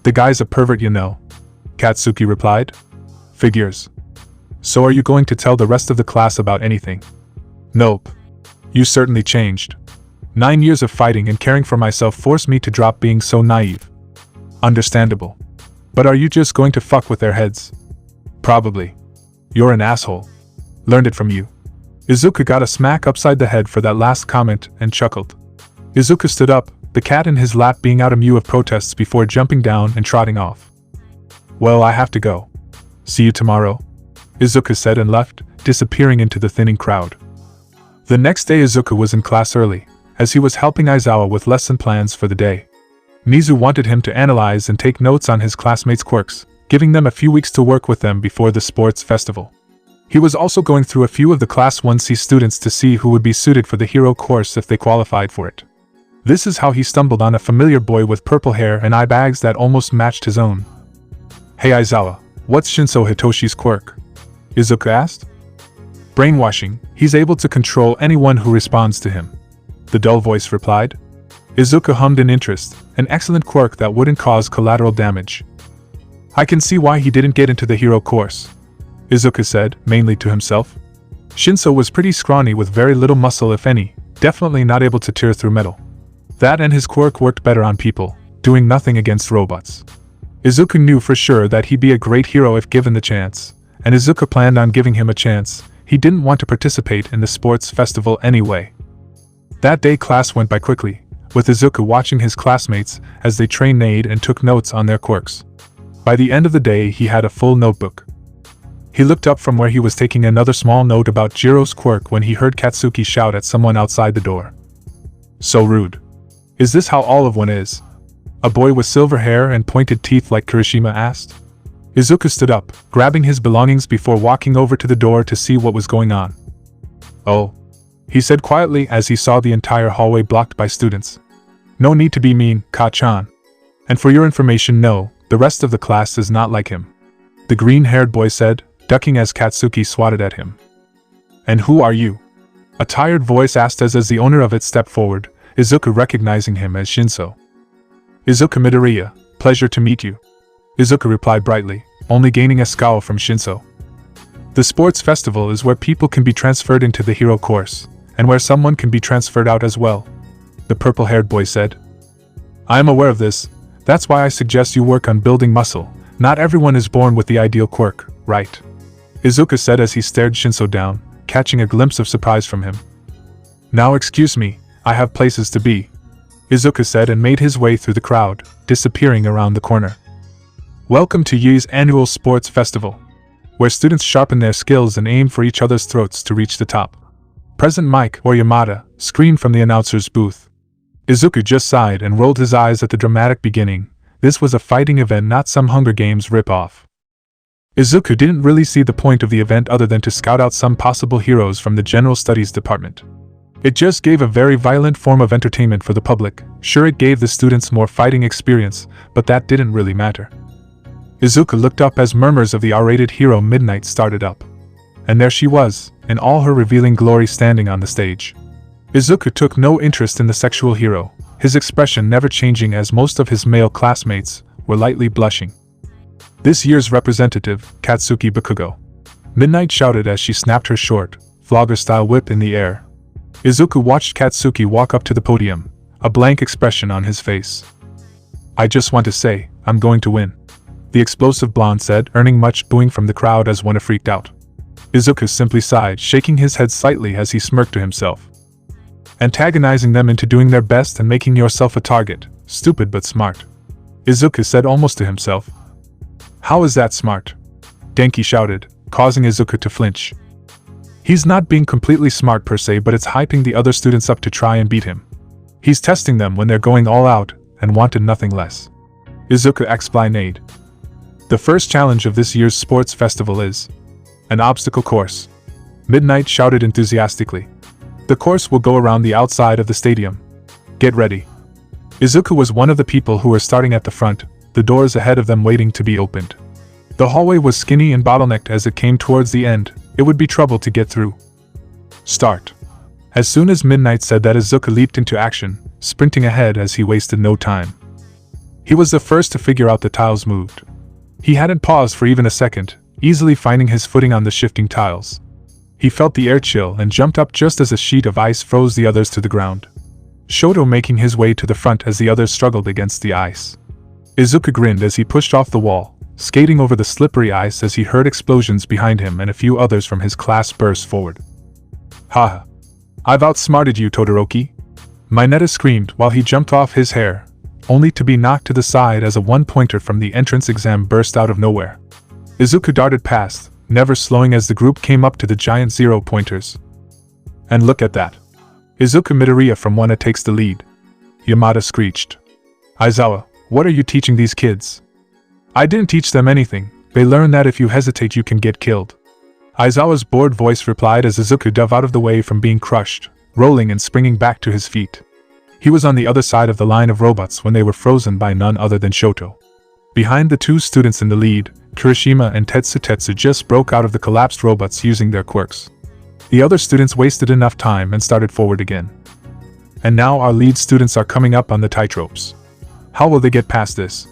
The guy's a pervert, you know, Katsuki replied. Figures. So are you going to tell the rest of the class about anything? Nope. You certainly changed. 9 years of fighting and caring for myself forced me to drop being so naive. Understandable. But are you just going to fuck with their heads? Probably. You're an asshole. Learned it from you. Izuku got a smack upside the head for that last comment and chuckled. Izuku stood up, the cat in his lap being out a mew of protests before jumping down and trotting off. Well, I have to go. See you tomorrow, Izuku said and left, disappearing into the thinning crowd. The next day Izuku was in class early, as he was helping Aizawa with lesson plans for the day. Mizu wanted him to analyze and take notes on his classmates' quirks, giving them a few weeks to work with them before the sports festival. He was also going through a few of the Class 1C students to see who would be suited for the hero course if they qualified for it. This is how he stumbled on a familiar boy with purple hair and eye bags that almost matched his own. Hey Aizawa, what's Shinso Hitoshi's quirk? Izuku asked. Brainwashing, he's able to control anyone who responds to him, the dull voice replied. Izuku hummed in interest, an excellent quirk that wouldn't cause collateral damage. I can see why he didn't get into the hero course, Izuku said, mainly to himself. Shinso was pretty scrawny with very little muscle if any, definitely not able to tear through metal. That and his quirk worked better on people, doing nothing against robots. Izuku knew for sure that he'd be a great hero if given the chance, and Izuku planned on giving him a chance. He didn't want to participate in the sports festival anyway. That day class went by quickly, with Izuku watching his classmates as they trained and took notes on their quirks. By the end of the day he had a full notebook. He looked up from where he was taking another small note about Jiro's quirk when he heard Katsuki shout at someone outside the door. So rude. Is this how all of one is? A boy with silver hair and pointed teeth like Kirishima asked. Izuku stood up, grabbing his belongings before walking over to the door to see what was going on. Oh, he said quietly as he saw the entire hallway blocked by students. No need to be mean, Ka-chan. And for your information, no, the rest of the class is not like him. The green-haired boy said, ducking as Katsuki swatted at him. And who are you? A tired voice asked as the owner of it stepped forward, Izuku recognizing him as Shinso. Izuku Midoriya, pleasure to meet you. Izuku replied brightly, only gaining a scowl from Shinso. The sports festival is where people can be transferred into the hero course, and where someone can be transferred out as well, the purple-haired boy said. I am aware of this, that's why I suggest you work on building muscle. Not everyone is born with the ideal quirk, right? Izuku said as he stared Shinso down, catching a glimpse of surprise from him. Now excuse me, I have places to be, Izuku said and made his way through the crowd, disappearing around the corner. Welcome to Yi's annual sports festival, where students sharpen their skills and aim for each other's throats to reach the top. President Mike or Yamada screamed from the announcer's booth. Izuku just sighed and rolled his eyes at the dramatic beginning. This was a fighting event, not some Hunger Games rip-off. Izuku didn't really see the point of the event other than to scout out some possible heroes from the General Studies department. It just gave a very violent form of entertainment for the public. Sure, it gave the students more fighting experience, but that didn't really matter. Izuku looked up as murmurs of the R-rated hero Midnight started up. And there she was, in all her revealing glory, standing on the stage. Izuku took no interest in the sexual hero, his expression never changing as most of his male classmates were lightly blushing. This year's representative, Katsuki Bakugo. Midnight shouted as she snapped her short, vlogger-style whip in the air. Izuku watched Katsuki walk up to the podium, a blank expression on his face. I just want to say, I'm going to win, the explosive blonde said, earning much booing from the crowd as one freaked out. Izuku simply sighed, shaking his head slightly as he smirked to himself. Antagonizing them into doing their best and making yourself a target, stupid but smart, Izuku said almost to himself. How is that smart? Denki shouted, causing Izuku to flinch. He's not being completely smart per se, but it's hyping the other students up to try and beat him. He's testing them when they're going all out and wanted nothing less, Izuku explained. The first challenge of this year's sports festival is an obstacle course, Midnight shouted enthusiastically. The course will go around the outside of the stadium. Get ready. Izuku was one of the people who were starting at the front, the doors ahead of them waiting to be opened. The hallway was skinny and bottlenecked as it came towards the end. It would be trouble to get through. Start. As soon as Midnight said that, Izuku leaped into action, sprinting ahead as he wasted no time. He was the first to figure out the tiles moved. He hadn't paused for even a second, easily finding his footing on the shifting tiles. He felt the air chill and jumped up just as a sheet of ice froze the others to the ground. Shoto making his way to the front as the others struggled against the ice. Izuku grinned as he pushed off the wall, skating over the slippery ice as he heard explosions behind him and a few others from his class burst forward. Haha. I've outsmarted you, Todoroki. Mineta screamed while he jumped off his hair, only to be knocked to the side as a one-pointer from the entrance exam burst out of nowhere. Izuku darted past, never slowing as the group came up to the giant zero-pointers. And look at that. Izuku Midoriya from Wanna takes the lead. Yamada screeched. Aizawa, what are you teaching these kids? I didn't teach them anything, they learn that if you hesitate you can get killed. Aizawa's bored voice replied as Izuku dove out of the way from being crushed, rolling and springing back to his feet. He was on the other side of the line of robots when they were frozen by none other than Shoto. Behind the two students in the lead, Kirishima and Tetsu just broke out of the collapsed robots using their quirks. The other students wasted enough time and started forward again. And now our lead students are coming up on the tightropes. How will they get past this?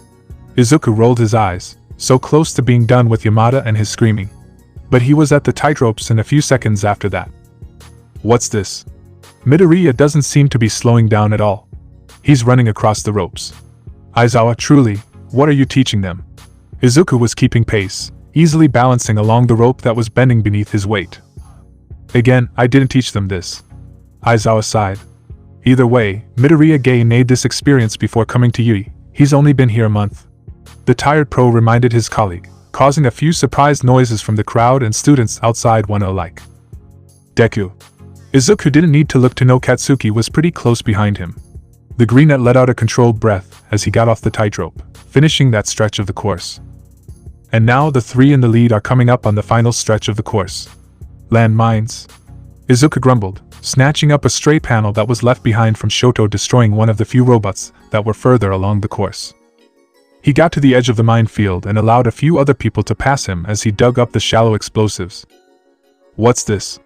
Izuku rolled his eyes, so close to being done with Yamada and his screaming. But he was at the tightropes in a few seconds after that. What's this? Midoriya doesn't seem to be slowing down at all. He's running across the ropes. Aizawa, truly, what are you teaching them? Izuku was keeping pace, easily balancing along the rope that was bending beneath his weight. Again, I didn't teach them this. Aizawa sighed. Either way, Midoriya Gay made this experience before coming to Yui. He's only been here a month. The tired pro reminded his colleague, causing a few surprised noises from the crowd and students outside one alike. DEKU. Izuku didn't need to look to know Katsuki was pretty close behind him. The greenette let out a controlled breath as he got off the tightrope, finishing that stretch of the course. And now the three in the lead are coming up on the final stretch of the course. Land mines. Izuku grumbled, snatching up a stray panel that was left behind from Shoto destroying one of the few robots that were further along the course. He got to the edge of the minefield and allowed a few other people to pass him as he dug up the shallow explosives. What's this?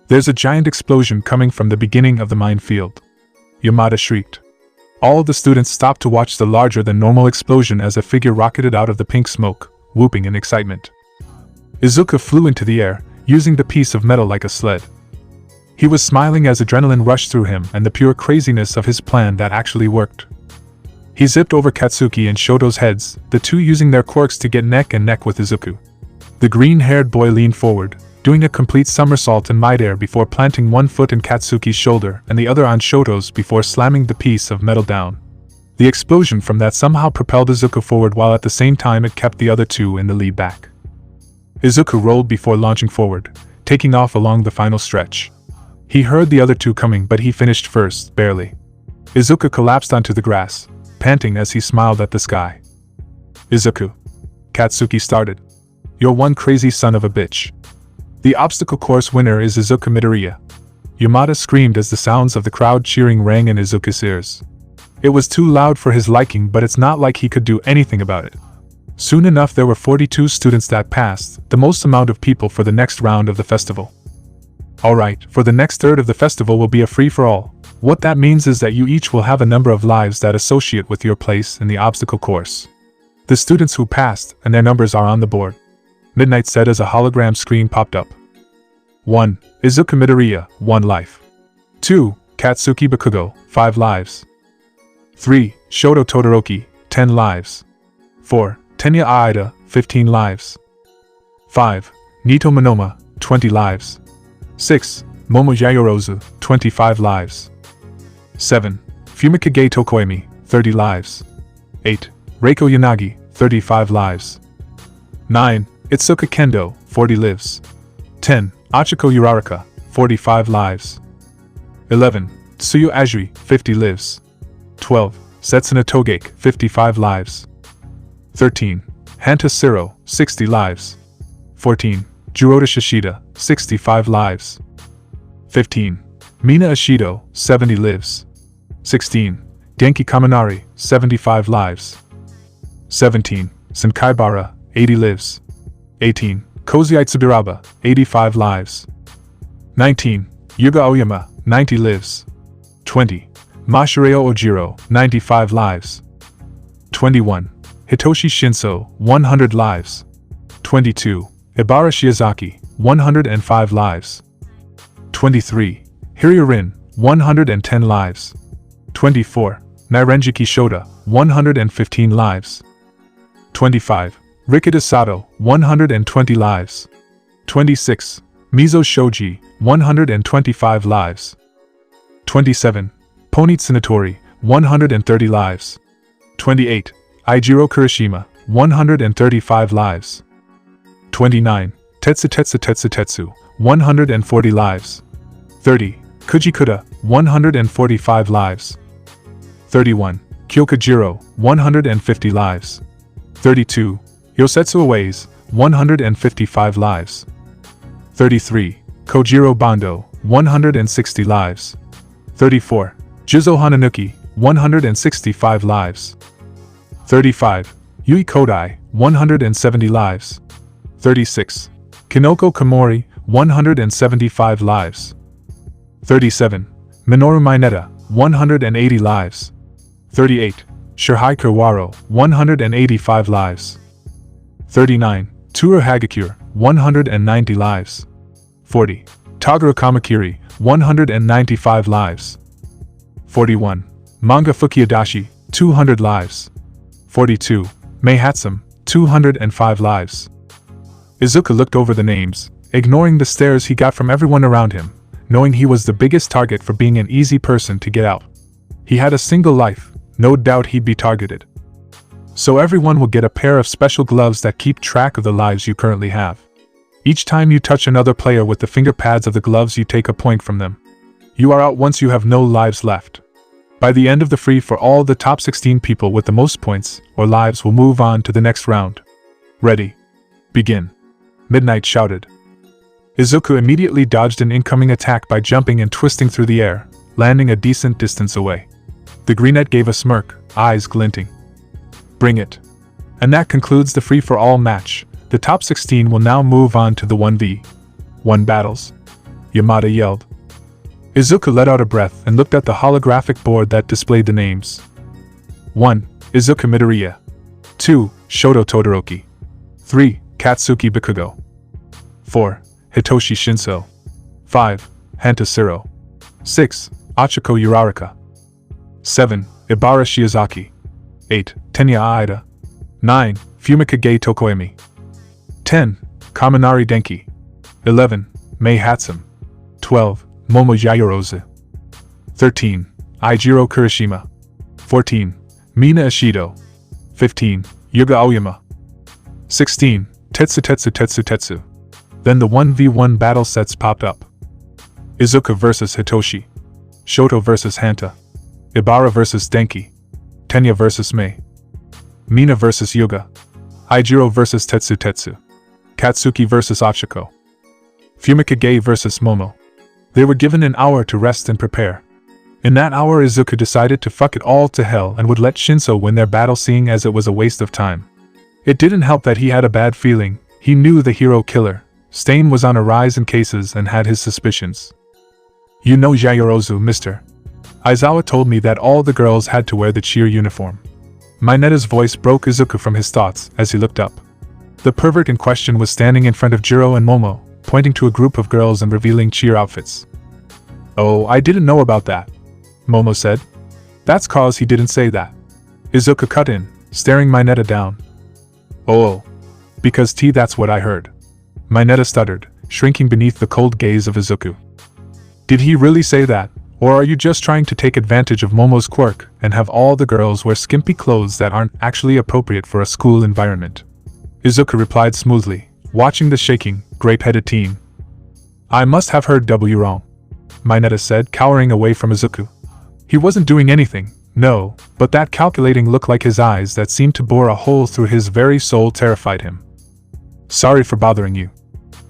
There's a giant explosion coming from the beginning of the minefield. Yamada shrieked. All the students stopped to watch the larger-than-normal explosion as a figure rocketed out of the pink smoke, whooping in excitement. Izuku flew into the air, using the piece of metal like a sled. He was smiling as adrenaline rushed through him and the pure craziness of his plan that actually worked. He zipped over Katsuki and Shoto's heads, the two using their quirks to get neck and neck with Izuku. The green-haired boy leaned forward, doing a complete somersault in midair before planting one foot in Katsuki's shoulder and the other on Shoto's before slamming the piece of metal down. The explosion from that somehow propelled Izuku forward while at the same time it kept the other two in the lead back. Izuku rolled before launching forward, taking off along the final stretch. He heard the other two coming but he finished first, barely. Izuku collapsed onto the grass, panting as he smiled at the sky. Izuku. Katsuki started. You're one crazy son of a bitch. The obstacle course winner is Izuku Midoriya. Yamada screamed as the sounds of the crowd cheering rang in Izuku's ears. It was too loud for his liking, but it's not like he could do anything about it. Soon enough there were 42 students that passed, the most amount of people for the next round of the festival. Alright, for the next third of the festival will be a free-for-all. What that means is that you each will have a number of lives that associate with your place in the obstacle course. The students who passed, and their numbers are on the board. Midnight said as a hologram screen popped up. 1. Izuku Midoriya, 1 life. 2. Katsuki Bakugo, 5 lives. 3. Shoto Todoroki, 10 lives. 4. Tenya Aida, 15 lives. 5. Nito Monoma, 20 lives. 6. Momo Yayorozu, 25 lives. 7. Fumikage Tokoemi, 30 lives. 8. Reiko Yanagi, 35 lives. 9. Itsuka Kendo, 40 lives. 10. Achiko Uraraka, 45 lives. 11. Tsuyu Ajiri, 50 lives. 12. Setsuna Togake, 55 lives. 13. Hanta Siro, 60 lives. 14. Jiroda Shishida, 65 lives. 15. Mina Ashido, 70 lives. 16. Denki Kaminari, 75 lives. 17. Senkaibara, 80 lives. 18. Kozai Tsubiraba, 85 lives. 19. Yuga Oyama, 90 lives. 20. Mashireo Ojiro, 95 lives. 21. Hitoshi Shinso, 100 lives. 22. Ibara Shiozaki, 105 lives. 23. Hiryu 110 lives. 24. Nairenjiki Shota, 115 lives. 25. Rikida Sato, 120 lives. 26. Mizo Shoji, 125 lives. 27. Pony Tsunatori, 130 lives. 28. Aijiro Kurishima, 135 lives. 29. Tetsu, 140 lives. 30. Kujikuda, 145 lives. 31. Kyokujiro, 150 lives. 32. Yosetsu Aways, 155 lives. 33. Kojiro Bando, 160 lives. 34. Jizo Hananuki, 165 lives. 35. Yui Kodai, 170 lives. 36. Kinoko Komori, 175 lives. 37. Minoru Mineta, 180 lives. 38. Shirhai Kurwaro, 185 lives. 39. Toru Hagakure, 190 lives. 40. Taguro Kamakiri, 195 lives. 41. Manga Fukiadashi, 200 lives. 42. Mei Hatsum, 205 lives. Izuku looked over the names, ignoring the stares he got from everyone around him, knowing he was the biggest target for being an easy person to get out. He had a single life, no doubt he'd be targeted. So everyone will get a pair of special gloves that keep track of the lives you currently have. Each time you touch another player with the finger pads of the gloves, you take a point from them. You are out once you have no lives left. By the end of the free-for-all, the top 16 people with the most points or lives will move on to the next round. Ready. Begin. Midnight shouted. Izuku immediately dodged an incoming attack by jumping and twisting through the air, landing a decent distance away. The greenette gave a smirk, eyes glinting. Bring it. And that concludes the free-for-all match. The top 16 will now move on to the 1v1 battles. Yamada yelled. Izuku let out a breath and looked at the holographic board that displayed the names. 1. Izuku Midoriya. 2. Shoto Todoroki. 3. Katsuki Bikugo. 4. Hitoshi Shinso. 5. Hanta Siro. 6. Achiko Uraraka. 7. Ibara Shiozaki. 8. Tenya Aida. 9. Fumikage Tokoemi. 10. Kaminari Denki. 11. Mei Hatsum. 12. Momo Yaoyorozu. 13. Eijiro Kirishima. 14. Mina Ishido. 15. Yuga Aoyama. 16. Tetsu. Then the 1v1 battle sets popped up. Izuku vs Hitoshi. Shoto vs Hanta. Ibara vs Denki. Tenya vs Mei. Mina vs Yuga. Eijiro vs Tetsu. Katsuki vs Achiko. Fumikage vs Momo. They were given an hour to rest and prepare. In that hour, Izuku decided to fuck it all to hell and would let Shinso win their battle, seeing as it was a waste of time. It didn't help that he had a bad feeling. He knew the hero killer, Stain, was on a rise in cases and had his suspicions. You know Yaoyorozu, mister. Aizawa told me that all the girls had to wear the cheer uniform. Minetta's voice broke Izuku from his thoughts as he looked up. The pervert in question was standing in front of Jiro and Momo, pointing to a group of girls and revealing cheer outfits. Oh, I didn't know about that, Momo said. That's cause he didn't say that. Izuku cut in, staring Minetta down. Oh, because that's what I heard. Minetta stuttered, shrinking beneath the cold gaze of Izuku. Did he really say that, or are you just trying to take advantage of Momo's quirk and have all the girls wear skimpy clothes that aren't actually appropriate for a school environment? Izuku replied smoothly, watching the shaking, grape-headed teen. I must have heard W wrong, Minetta said, cowering away from Izuku. He wasn't doing anything, no, but that calculating look like his eyes that seemed to bore a hole through his very soul terrified him. Sorry for bothering you,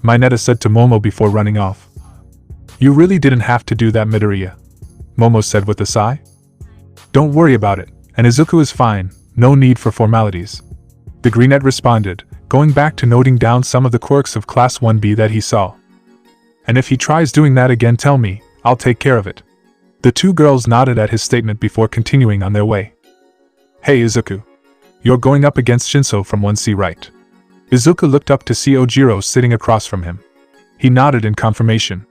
Minetta said to Momo before running off. You really didn't have to do that, Midoriya, Momo said with a sigh. Don't worry about it, and Izuku is fine, no need for formalities. The greenette responded, going back to noting down some of the quirks of Class 1B that he saw. And if he tries doing that again, tell me, I'll take care of it. The two girls nodded at his statement before continuing on their way. Hey Izuku. You're going up against Shinso from 1C, right? Izuku looked up to see Ojiro sitting across from him. He nodded in confirmation.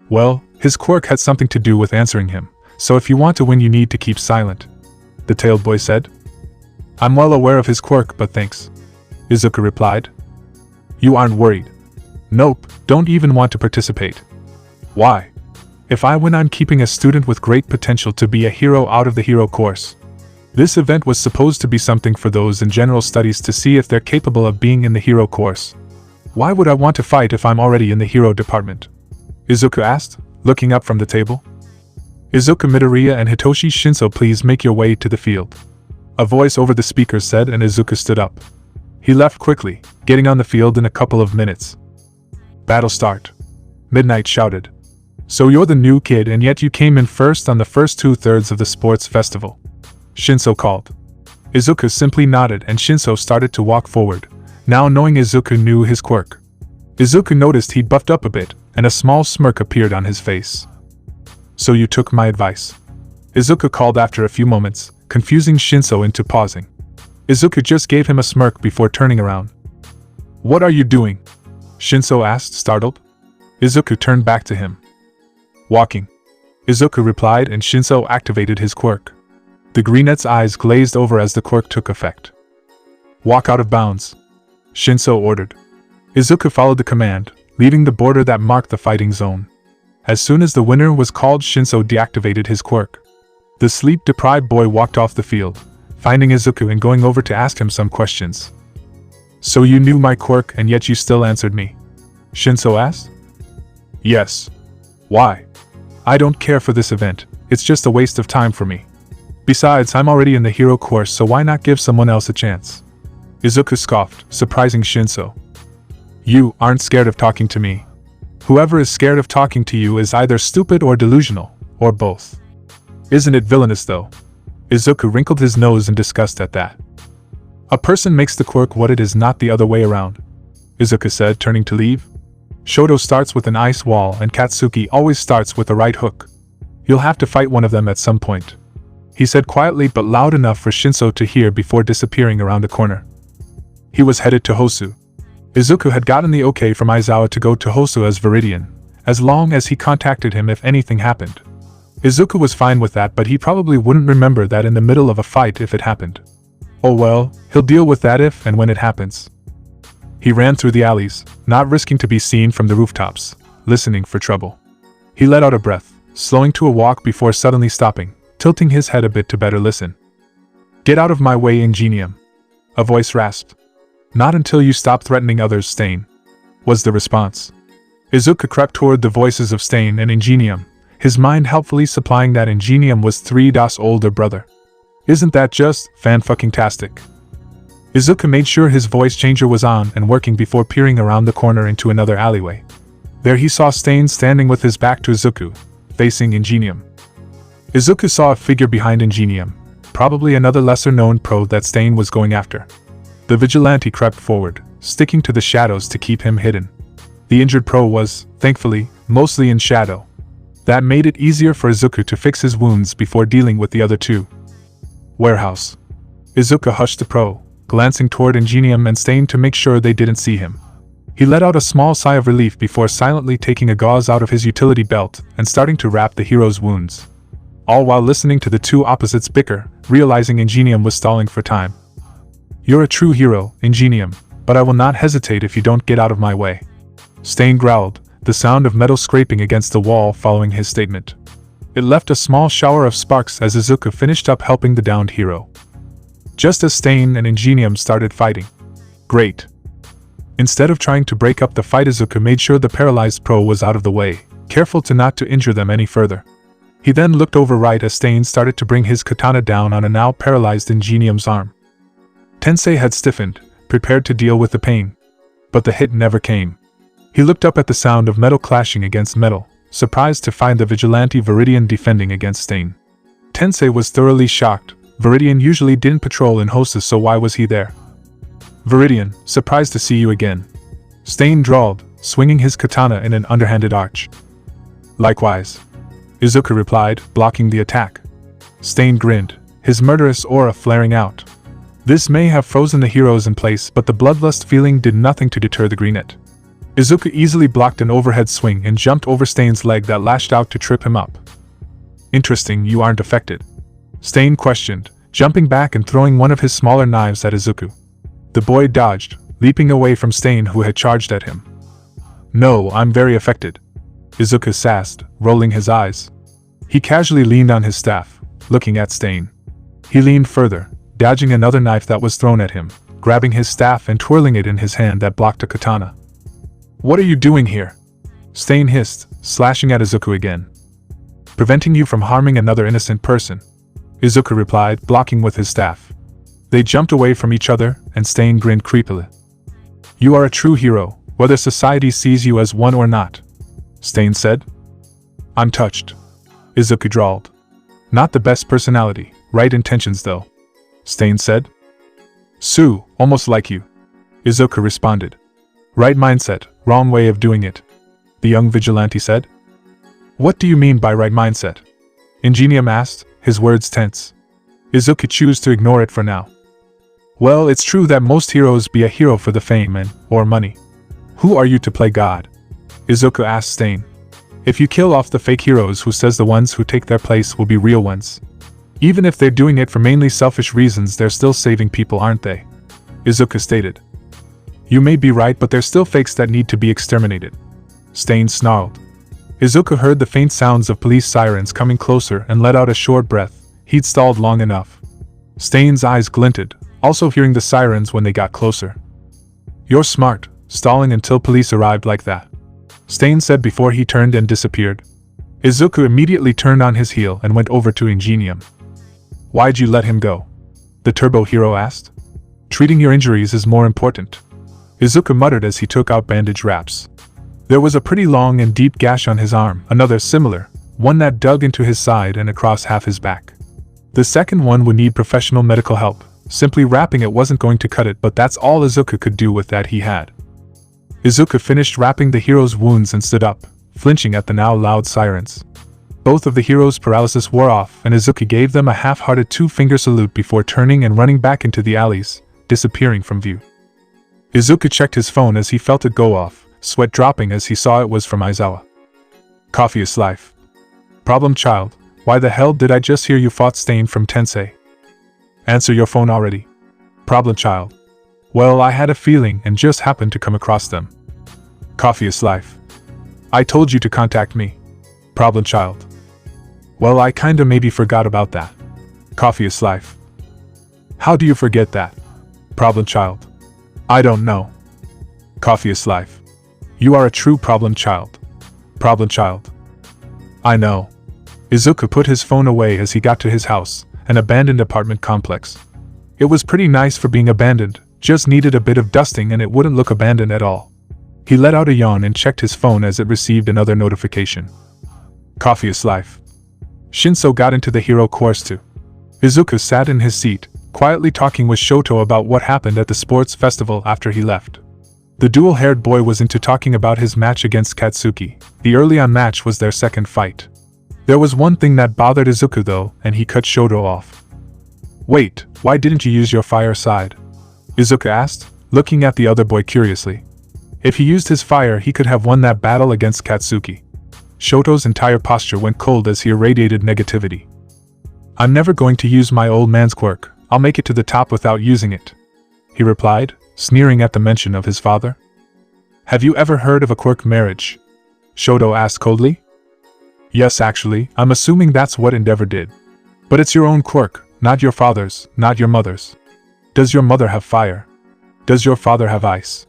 Well, his quirk had something to do with answering him, so if you want to win you need to keep silent, the tailed boy said. I'm well aware of his quirk, but thanks, Izuku replied. You aren't worried? Nope, don't even want to participate. Why? If I win, I'm keeping a student with great potential to be a hero out of the hero course. This event was supposed to be something for those in general studies to see if they're capable of being in the hero course. Why would I want to fight if I'm already in the hero department? Izuku asked, looking up from the table. Izuku, Midoriya and Hitoshi Shinso, please make your way to the field, a voice over the speaker said, and Izuku stood up. He left quickly, getting on the field in a couple of minutes. Battle start, Midnight shouted. So you're the new kid and yet you came in first on the first 2/3 of the sports festival, Shinso called. Izuku simply nodded and Shinso started to walk forward, now knowing Izuku knew his quirk. Izuku noticed he'd buffed up a bit, and a small smirk appeared on his face. So you took my advice, Izuku called after a few moments, confusing Shinso into pausing. Izuku just gave him a smirk before turning around. What are you doing? Shinso asked, startled. Izuku turned back to him. Walking, Izuku replied, and Shinso activated his quirk. The greenette's eyes glazed over as the quirk took effect. Walk out of bounds, Shinso ordered. Izuku followed the command, leaving the border that marked the fighting zone. As soon as the winner was called, Shinso deactivated his quirk. The sleep-deprived boy walked off the field, finding Izuku and going over to ask him some questions. "So you knew my quirk and yet you still answered me?" Shinso asked. "Yes. Why?" "I don't care for this event, it's just a waste of time for me. Besides, I'm already in the hero course, so why not give someone else a chance?" Izuku scoffed, surprising Shinso. "You aren't scared of talking to me. Whoever is scared of talking to you is either stupid or delusional, or both. Isn't it villainous though?" Izuku wrinkled his nose in disgust at that. "A person makes the quirk what it is, not the other way around," Izuku said, turning to leave. "Shoto starts with an ice wall and Katsuki always starts with a right hook. You'll have to fight one of them at some point," he said quietly but loud enough for Shinso to hear before disappearing around a corner. He was headed to Hosu. Izuku had gotten the okay from Aizawa to go to Hosu as Veridian, as long as he contacted him if anything happened. Izuku was fine with that, but he probably wouldn't remember that in the middle of a fight if it happened. Oh well, he'll deal with that if and when it happens. He ran through the alleys, not risking to be seen from the rooftops, listening for trouble. He let out a breath, slowing to a walk before suddenly stopping, tilting his head a bit to better listen. "Get out of my way, Ingenium," a voice rasped. "Not until you stop threatening others, Stain," was the response. Izuku crept toward the voices of Stain and Ingenium, his mind helpfully supplying that Ingenium was 3's older brother. "Isn't that just fan-fucking-tastic?" Izuku made sure his voice changer was on and working before peering around the corner into another alleyway. There he saw Stain standing with his back to Izuku, facing Ingenium. Izuku saw a figure behind Ingenium, probably another lesser-known pro that Stain was going after. The vigilante crept forward, sticking to the shadows to keep him hidden. The injured pro was, thankfully, mostly in shadow. That made it easier for Izuku to fix his wounds before dealing with the other two. "Warehouse." Izuku hushed the pro, glancing toward Ingenium and Stain to make sure they didn't see him. He let out a small sigh of relief before silently taking a gauze out of his utility belt and starting to wrap the hero's wounds. All while listening to the two opposites bicker, realizing Ingenium was stalling for time. "You're a true hero, Ingenium, but I will not hesitate if you don't get out of my way," Stain growled, the sound of metal scraping against the wall following his statement. It left a small shower of sparks as Izuku finished up helping the downed hero. Just as Stain and Ingenium started fighting. Great. Instead of trying to break up the fight, Izuku made sure the paralyzed pro was out of the way, careful not to injure them any further. He then looked over right as Stain started to bring his katana down on a now paralyzed Ingenium's arm. Tensei had stiffened, prepared to deal with the pain. But the hit never came. He looked up at the sound of metal clashing against metal, surprised to find the vigilante Veridian defending against Stain. Tensei was thoroughly shocked. Veridian usually didn't patrol in Hosu, so why was he there? "Veridian, surprised to see you again," Stain drawled, swinging his katana in an underhanded arch. "Likewise," Izuku replied, blocking the attack. Stain grinned, his murderous aura flaring out. This may have frozen the heroes in place, but the bloodlust feeling did nothing to deter the greenette. Izuku easily blocked an overhead swing and jumped over Stain's leg that lashed out to trip him up. "Interesting, you aren't affected?" Stain questioned, jumping back and throwing one of his smaller knives at Izuku. The boy dodged, leaping away from Stain, who had charged at him. "No, I'm very affected," Izuku sassed, rolling his eyes. He casually leaned on his staff, looking at Stain. He leaned further, dodging another knife that was thrown at him, grabbing his staff and twirling it in his hand that blocked a katana. "What are you doing here?" Stain hissed, slashing at Izuku again. "Preventing you from harming another innocent person," Izuku replied, blocking with his staff. They jumped away from each other, and Stain grinned creepily. "You are a true hero, whether society sees you as one or not," Stain said. "I'm touched," Izuku drawled. "Not the best personality, right intentions though," Stain said. "Sue, almost like you," Izuku responded. "Right mindset, wrong way of doing it," the young vigilante said. "What do you mean by right mindset?" Ingenium asked, his words tense. Izuku chose to ignore it for now. "Well, it's true that most heroes be a hero for the fame and, or money. Who are you to play God?" Izuku asked Stain. "If you kill off the fake heroes, who says the ones who take their place will be real ones? Even if they're doing it for mainly selfish reasons, they're still saving people, aren't they?" Izuku stated. "You may be right, but they're still fakes that need to be exterminated," Stain snarled. Izuku heard the faint sounds of police sirens coming closer and let out a short breath. He'd stalled long enough. Stain's eyes glinted, also hearing the sirens when they got closer. "You're smart, stalling until police arrived like that," Stain said before he turned and disappeared. Izuku immediately turned on his heel and went over to Ingenium. "Why'd you let him go?" the turbo hero asked. "Treating your injuries is more important," Izuku muttered as he took out bandage wraps. There was a pretty long and deep gash on his arm, another similar, one that dug into his side and across half his back. The second one would need professional medical help. Simply wrapping it wasn't going to cut it, but that's all Izuku could do with that he had. Izuku finished wrapping the hero's wounds and stood up, flinching at the now loud sirens. Both of the hero's paralysis wore off, and Izuku gave them a half-hearted two-finger salute before turning and running back into the alleys, disappearing from view. Izuku checked his phone as he felt it go off, sweat dropping as he saw it was from Aizawa. "Coffee is life. Problem child, why the hell did I just hear you fought Stain from Tensei? Answer your phone already. Problem child. Well, I had a feeling and just happened to come across them. Coffee is life. I told you to contact me. Problem child. Well, I kinda maybe forgot about that. Coffee is life. How do you forget that? Problem child. I don't know. Coffee is life. You are a true problem child. Problem child. I know." Izuku put his phone away as he got to his house, an abandoned apartment complex. It was pretty nice for being abandoned, just needed a bit of dusting and it wouldn't look abandoned at all. He let out a yawn and checked his phone as it received another notification. Coffee is life. Shinso got into the hero course too. Izuku sat in his seat, quietly talking with Shoto about what happened at the sports festival after he left. The dual-haired boy was into talking about his match against Katsuki. The early-on match was their second fight. There was one thing that bothered Izuku though, and he cut Shoto off. "Wait, why didn't you use your fire side?" Izuku asked, looking at the other boy curiously. If he used his fire, he could have won that battle against Katsuki. Shoto's entire posture went cold as he irradiated negativity. "I'm never going to use my old man's quirk. I'll make it to the top without using it," he replied, sneering at the mention of his father. "Have you ever heard of a quirk marriage?" Shoto asked coldly. "Yes, actually, I'm assuming that's what Endeavor did. But it's your own quirk, not your father's, not your mother's. Does your mother have fire? Does your father have ice?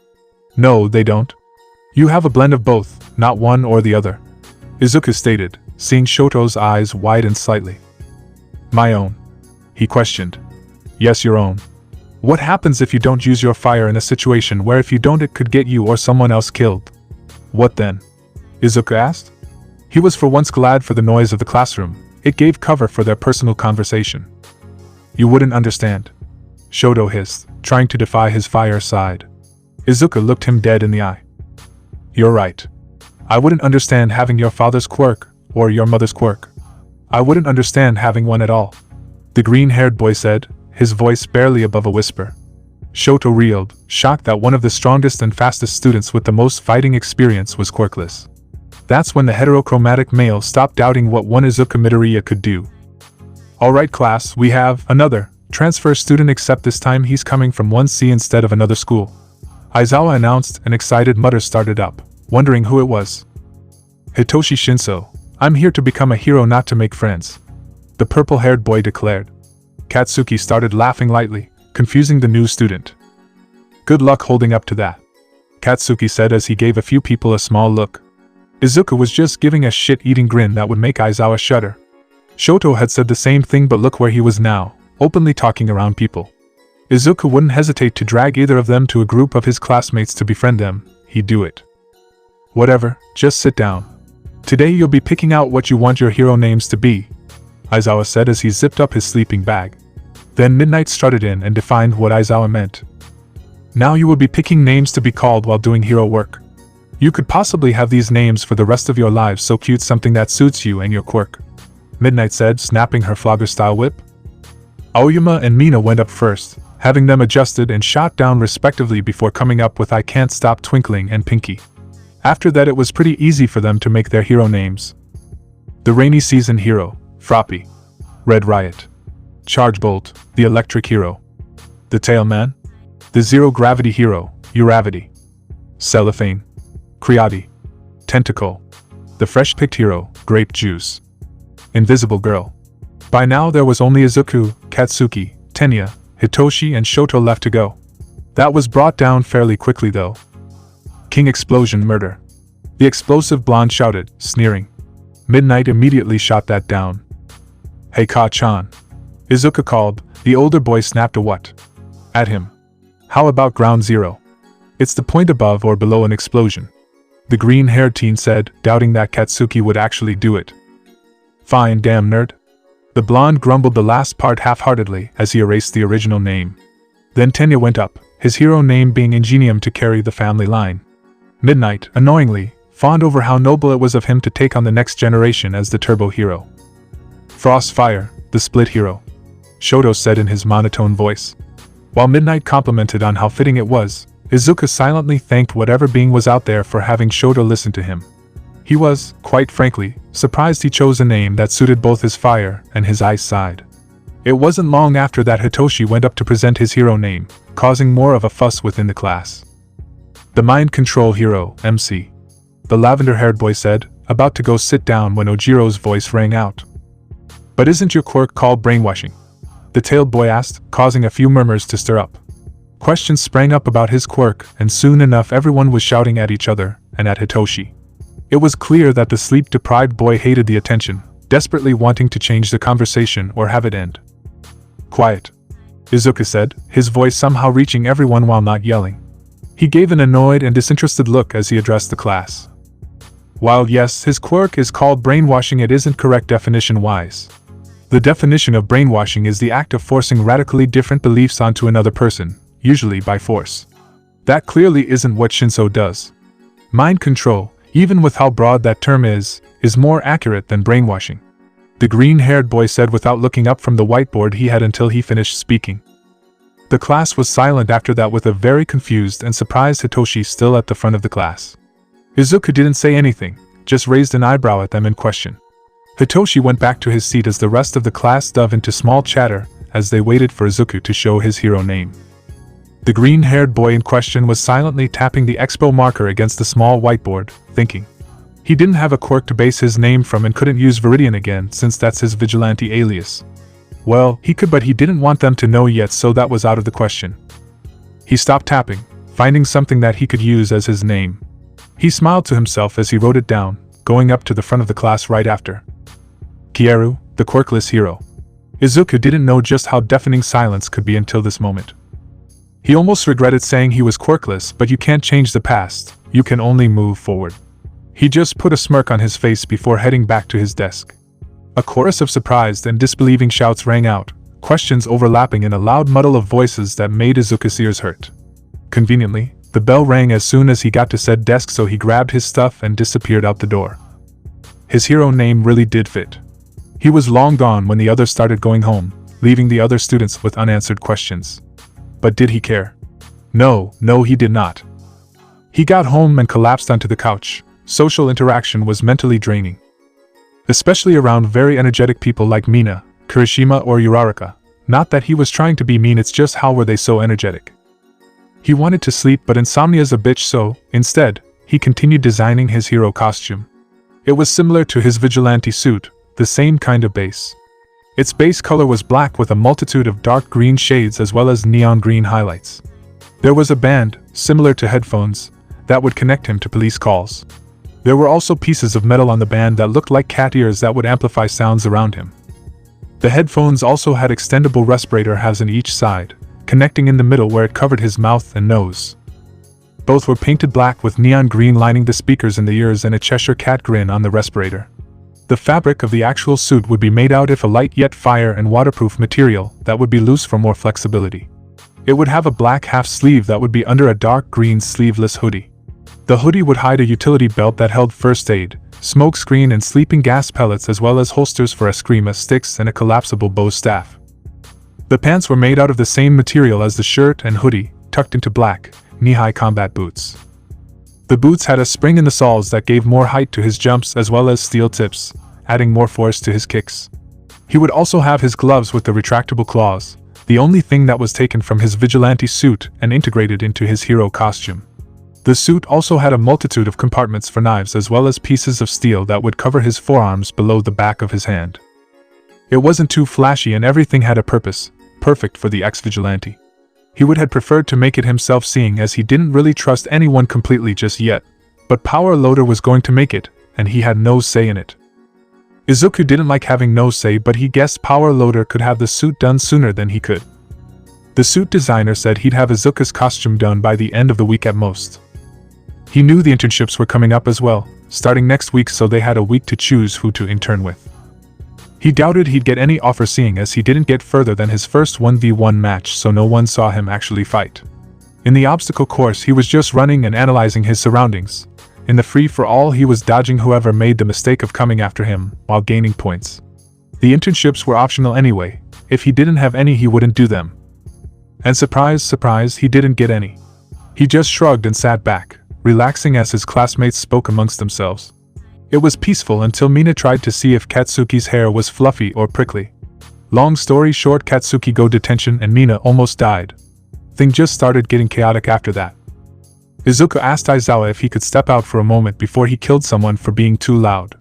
No, they don't. You have a blend of both, not one or the other," Izuku stated, seeing Shoto's eyes widen slightly. "My own?" he questioned. "Yes, your own. What happens if you don't use your fire in a situation where if you don't it could get you or someone else killed? What then?" Izuku asked. He was for once glad for the noise of the classroom. It gave cover for their personal conversation. "You wouldn't understand," Shoto hissed, trying to defy his fire side. Izuku looked him dead in the eye. "You're right. I wouldn't understand having your father's quirk, or your mother's quirk. I wouldn't understand having one at all," the green-haired boy said, his voice barely above a whisper. Shoto reeled, shocked that one of the strongest and fastest students with the most fighting experience was quirkless. That's when the heterochromatic male stopped doubting what one Izuku Midoriya could do. "Alright class, we have another transfer student, except this time he's coming from 1C instead of another school," Aizawa announced. An excited mutter started up, wondering who it was. "Hitoshi Shinso. I'm here to become a hero, not to make friends," the purple-haired boy declared. Katsuki started laughing lightly, confusing the new student. "Good luck holding up to that," Katsuki said as he gave a few people a small look. Izuku was just giving a shit-eating grin that would make Aizawa shudder. Shoto had said the same thing, but look where he was now, openly talking around people. Izuku wouldn't hesitate to drag either of them to a group of his classmates to befriend them. He'd do it. "Whatever, just sit down. Today you'll be picking out what you want your hero names to be," Aizawa said as he zipped up his sleeping bag. Then Midnight strutted in and defined what Aizawa meant. "Now you will be picking names to be called while doing hero work. You could possibly have these names for the rest of your lives, so cute, something that suits you and your quirk," Midnight said, snapping her flogger-style whip. Aoyama and Mina went up first, having them adjusted and shot down respectively before coming up with I Can't Stop Twinkling and Pinky. After that it was pretty easy for them to make their hero names. The Rainy Season Hero, Froppy. Red Riot. Charge Bolt, the Electric Hero. The Tailman. The Zero Gravity Hero, Uravity. Cellophane. Creati. Tentacle. the fresh-picked hero, grape juice. Invisible girl. By now there was only Izuku, Katsuki, Tenya, Hitoshi and Shoto left to go. That was brought down fairly quickly though. King Explosion Murder. The explosive blonde shouted, sneering. Midnight immediately shot that down. Hey Ka-chan. Izuku called. The older boy snapped a what? At him. How about ground zero? It's the point above or below an explosion. The green-haired teen said, doubting that Katsuki would actually do it. Fine, damn nerd. The blonde grumbled the last part half-heartedly as he erased the original name. Then Tenya went up, his hero name being Ingenium to carry the family line. Midnight, annoyingly, fawned over how noble it was of him to take on the next generation as the turbo hero. Frostfire, the split hero. Shoto said in his monotone voice. While Midnight complimented on how fitting it was, Izuku silently thanked whatever being was out there for having Shoto listen to him. He was, quite frankly, surprised he chose a name that suited both his fire and his ice side. It wasn't long after that Hitoshi went up to present his hero name, causing more of a fuss within the class. The Mind Control Hero, MC. The lavender-haired boy said, about to go sit down when Ojiro's voice rang out. But isn't your quirk called brainwashing? The tailed boy asked, causing a few murmurs to stir up. Questions sprang up about his quirk, and soon enough everyone was shouting at each other, and at Hitoshi. It was clear that the sleep-deprived boy hated the attention, desperately wanting to change the conversation or have it end. Quiet. Izuku said, his voice somehow reaching everyone while not yelling. He gave an annoyed and disinterested look as he addressed the class. While yes, his quirk is called brainwashing, it isn't correct definition-wise. The definition of brainwashing is the act of forcing radically different beliefs onto another person, usually by force. That clearly isn't what Shinso does. Mind control, even with how broad that term is more accurate than brainwashing. The green-haired boy said without looking up from the whiteboard he had until he finished speaking. The class was silent after that with a very confused and surprised Hitoshi still at the front of the class. Izuku didn't say anything, just raised an eyebrow at them in question. Hitoshi went back to his seat as the rest of the class dove into small chatter as they waited for Izuku to show his hero name. The green-haired boy in question was silently tapping the expo marker against the small whiteboard, thinking. He didn't have a quirk to base his name from and couldn't use Veridian again since that's his vigilante alias. Well, he could, but he didn't want them to know yet, so that was out of the question. He stopped tapping, finding something that he could use as his name. He smiled to himself as he wrote it down, going up to the front of the class right after. Kieru, the quirkless hero. Izuku didn't know just how deafening silence could be until this moment. He almost regretted saying he was quirkless, but you can't change the past, you can only move forward. He just put a smirk on his face before heading back to his desk. A chorus of surprised and disbelieving shouts rang out, questions overlapping in a loud muddle of voices that made Izuku's ears hurt. Conveniently, the bell rang as soon as he got to said desk, so he grabbed his stuff and disappeared out the door. His hero name really did fit. He was long gone when the others started going home, leaving the other students with unanswered questions. But did he care? No, he did not. He got home and collapsed onto the couch. Social interaction was mentally draining. Especially around very energetic people like Mina, Kirishima or Uraraka. Not that he was trying to be mean, it's just how were they so energetic. He wanted to sleep, but insomnia's a bitch, so, instead, he continued designing his hero costume. It was similar to his vigilante suit, the same kind of base. Its base color was black with a multitude of dark green shades as well as neon green highlights. There was a band, similar to headphones, that would connect him to police calls. There were also pieces of metal on the band that looked like cat ears that would amplify sounds around him. The headphones also had extendable respirator halves on each side, connecting in the middle where it covered his mouth and nose. Both were painted black with neon green lining the speakers in the ears and a Cheshire cat grin on the respirator. The fabric of the actual suit would be made out of a light yet fire and waterproof material that would be loose for more flexibility. It would have a black half sleeve that would be under a dark green sleeveless hoodie. The hoodie would hide a utility belt that held first aid, smoke screen and sleeping gas pellets, as well as holsters for eskrima sticks and a collapsible bow staff. The pants were made out of the same material as the shirt and hoodie, tucked into black, knee-high combat boots. The boots had a spring in the soles that gave more height to his jumps as well as steel tips, adding more force to his kicks. He would also have his gloves with the retractable claws, the only thing that was taken from his vigilante suit and integrated into his hero costume. The suit also had a multitude of compartments for knives as well as pieces of steel that would cover his forearms below the back of his hand. It wasn't too flashy and everything had a purpose, perfect for the ex-vigilante. He would have preferred to make it himself seeing as he didn't really trust anyone completely just yet, but Power Loader was going to make it, and he had no say in it. Izuku didn't like having no say, but he guessed Power Loader could have the suit done sooner than he could. The suit designer said he'd have Izuku's costume done by the end of the week at most. He knew the internships were coming up as well, starting next week, so they had a week to choose who to intern with. He doubted he'd get any offer seeing as he didn't get further than his first 1v1 match, so no one saw him actually fight. In the obstacle course he was just running and analyzing his surroundings. In the free-for-all he was dodging whoever made the mistake of coming after him, while gaining points. The internships were optional anyway. If he didn't have any he wouldn't do them. And surprise, surprise, he didn't get any. He just shrugged and sat back, relaxing as his classmates spoke amongst themselves. It was peaceful until Mina tried to see if Katsuki's hair was fluffy or prickly. Long story short, Katsuki go detention and Mina almost died. Things just started getting chaotic after that. Izuku asked Aizawa if he could step out for a moment before he killed someone for being too loud.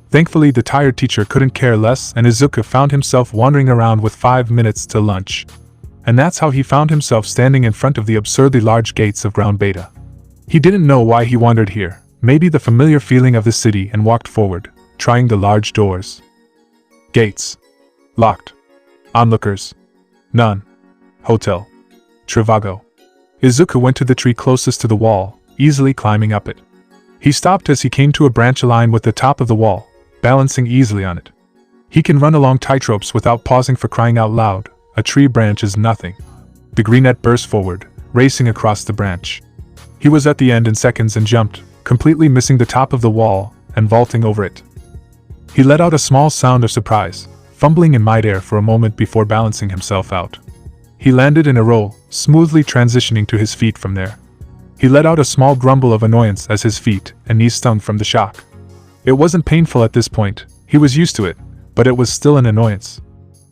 Thankfully the tired teacher couldn't care less and Izuku found himself wandering around with 5 minutes till lunch. And that's how he found himself standing in front of the absurdly large gates of Ground Beta. He didn't know why he wandered here. Maybe the familiar feeling of the city, and walked forward, trying the large doors. Gates. Locked. Onlookers. None. Hotel. Trivago. Izuku went to the tree closest to the wall, easily climbing up it. He stopped as he came to a branch aligned with the top of the wall, balancing easily on it. He can run along tightropes without pausing, for crying out loud. A tree branch is nothing. The greenette burst forward, racing across the branch. He was at the end in seconds and jumped, completely missing the top of the wall, and vaulting over it. He let out a small sound of surprise, fumbling in midair for a moment before balancing himself out. He landed in a roll, smoothly transitioning to his feet from there. He let out a small grumble of annoyance as his feet and knees stung from the shock. It wasn't painful at this point, he was used to it, but it was still an annoyance.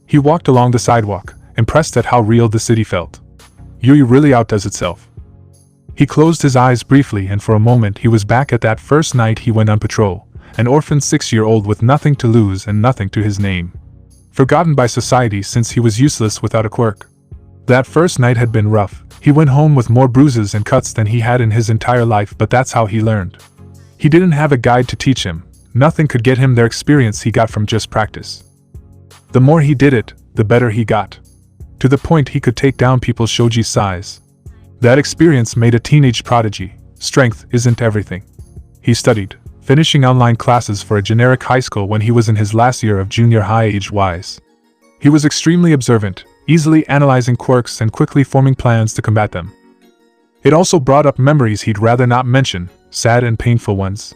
He walked along the sidewalk, impressed at how real the city felt. Yui really outdoes itself. He closed his eyes briefly and for a moment he was back at that first night he went on patrol, an orphan 6-year-old with nothing to lose and nothing to his name. Forgotten by society since he was useless without a quirk. That first night had been rough. He went home with more bruises and cuts than he had in his entire life, but that's how he learned. He didn't have a guide to teach him. Nothing could get him their experience he got from just practice. The more he did it, the better he got. To the point he could take down people's shoji size. That experience made a teenage prodigy. Strength isn't everything. He studied, finishing online classes for a generic high school when he was in his last year of junior high age-wise. He was extremely observant, easily analyzing quirks and quickly forming plans to combat them. It also brought up memories he'd rather not mention, sad and painful ones.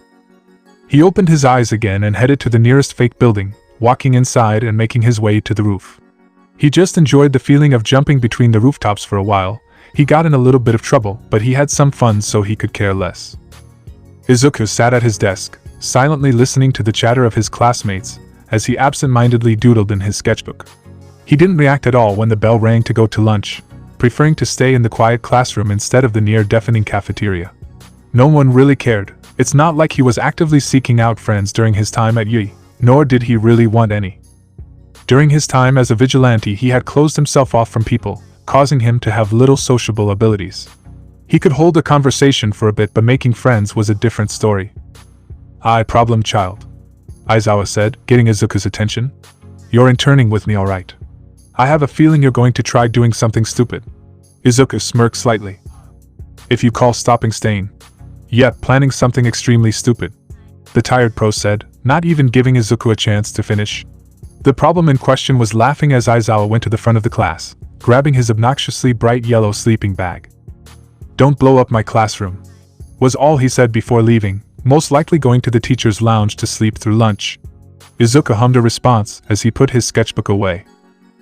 He opened his eyes again and headed to the nearest fake building, walking inside and making his way to the roof. He just enjoyed the feeling of jumping between the rooftops for a while. He got in a little bit of trouble, but he had some fun so he could care less. Izuku sat at his desk, silently listening to the chatter of his classmates, as he absent-mindedly doodled in his sketchbook. He didn't react at all when the bell rang to go to lunch, preferring to stay in the quiet classroom instead of the near-deafening cafeteria. No one really cared. It's not like he was actively seeking out friends during his time at Yui, nor did he really want any. During his time as a vigilante he had closed himself off from people, causing him to have little sociable abilities. He could hold a conversation for a bit, but making friends was a different story. Problem child," Aizawa said, getting Izuku's attention. "You're interning with me, alright? I have a feeling you're going to try doing something stupid." Izuku smirked slightly. "If you call stopping staying." "Yep, planning something extremely stupid," the tired pro said, not even giving Izuku a chance to finish. The problem in question was laughing as Aizawa went to the front of the class, grabbing his obnoxiously bright yellow sleeping bag. "Don't blow up my classroom," was all he said before leaving, most likely going to the teacher's lounge to sleep through lunch. Izuku hummed a response as he put his sketchbook away.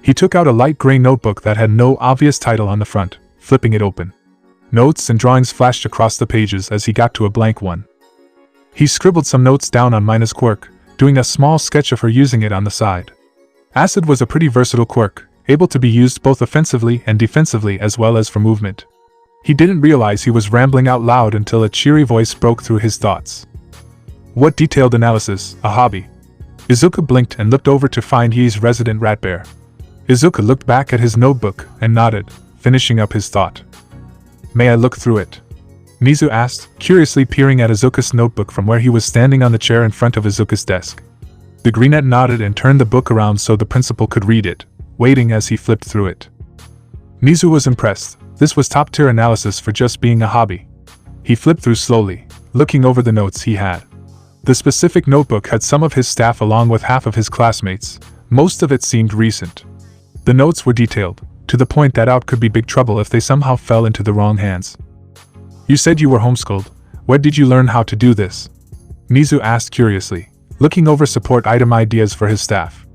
He took out a light gray notebook that had no obvious title on the front, flipping it open. Notes and drawings flashed across the pages as he got to a blank one. He scribbled some notes down on Mina's quirk, doing a small sketch of her using it on the side. Acid was a pretty versatile quirk, able to be used both offensively and defensively as well as for movement. He didn't realize he was rambling out loud until a cheery voice broke through his thoughts. What detailed analysis, a hobby? Izuku blinked and looked over to find Yi's resident rat bear. Izuku looked back at his notebook and nodded, finishing up his thought. May I look through it? Nizu asked, curiously peering at Izuku's notebook from where he was standing on the chair in front of Izuku's desk. The greenette nodded and turned the book around so the principal could read it, waiting as he flipped through it. Nizu was impressed. This was top-tier analysis for just being a hobby. He flipped through slowly, looking over the notes he had. The specific notebook had some of his staff along with half of his classmates. Most of it seemed recent. The notes were detailed, to the point that out could be big trouble if they somehow fell into the wrong hands. You said you were homeschooled. Where did you learn how to do this? Nizu asked curiously, looking over support item ideas for his staff.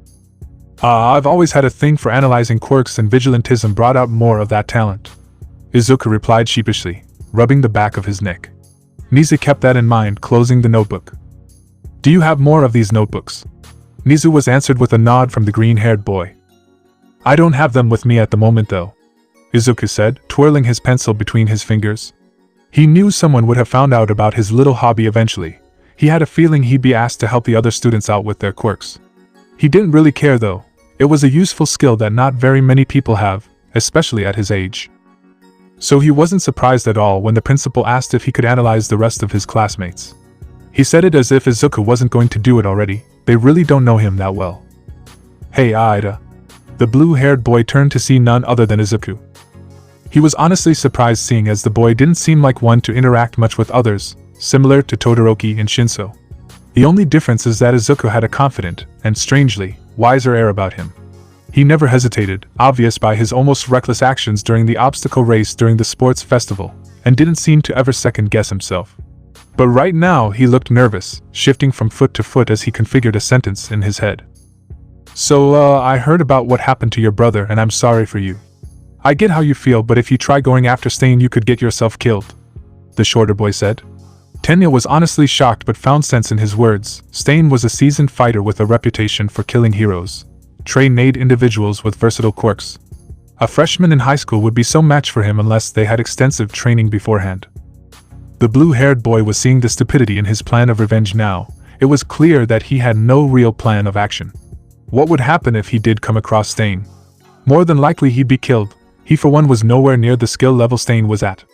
I've always had a thing for analyzing quirks, and vigilantism brought out more of that talent. Izuku replied sheepishly, rubbing the back of his neck. Nizu kept that in mind, closing the notebook. Do you have more of these notebooks? Nizu was answered with a nod from the green-haired boy. I don't have them with me at the moment though, Izuku said, twirling his pencil between his fingers. He knew someone would have found out about his little hobby eventually. He had a feeling he'd be asked to help the other students out with their quirks. He didn't really care though. It was a useful skill that not very many people have, especially at his age. So he wasn't surprised at all when the principal asked if he could analyze the rest of his classmates. He said it as if Izuku wasn't going to do it already. They really don't know him that well. Hey Aida. The blue-haired boy turned to see none other than Izuku. He was honestly surprised seeing as the boy didn't seem like one to interact much with others, similar to Todoroki and Shinso. The only difference is that Izuku had a confident, and strangely, wiser air about him. He never hesitated, obvious by his almost reckless actions during the obstacle race during the sports festival, and didn't seem to ever second-guess himself. But right now he looked nervous, shifting from foot to foot as he configured a sentence in his head. So, I heard about what happened to your brother and I'm sorry for you. I get how you feel, but if you try going after Stain you could get yourself killed, the shorter boy said. Tenya was honestly shocked but found sense in his words. Stain was a seasoned fighter with a reputation for killing heroes, trained individuals with versatile quirks. A freshman in high school would be so match for him unless they had extensive training beforehand. The blue-haired boy was seeing the stupidity in his plan of revenge now. It was clear that he had no real plan of action. What would happen if he did come across Stain? More than likely he'd be killed. He for one was nowhere near the skill level Stain was at.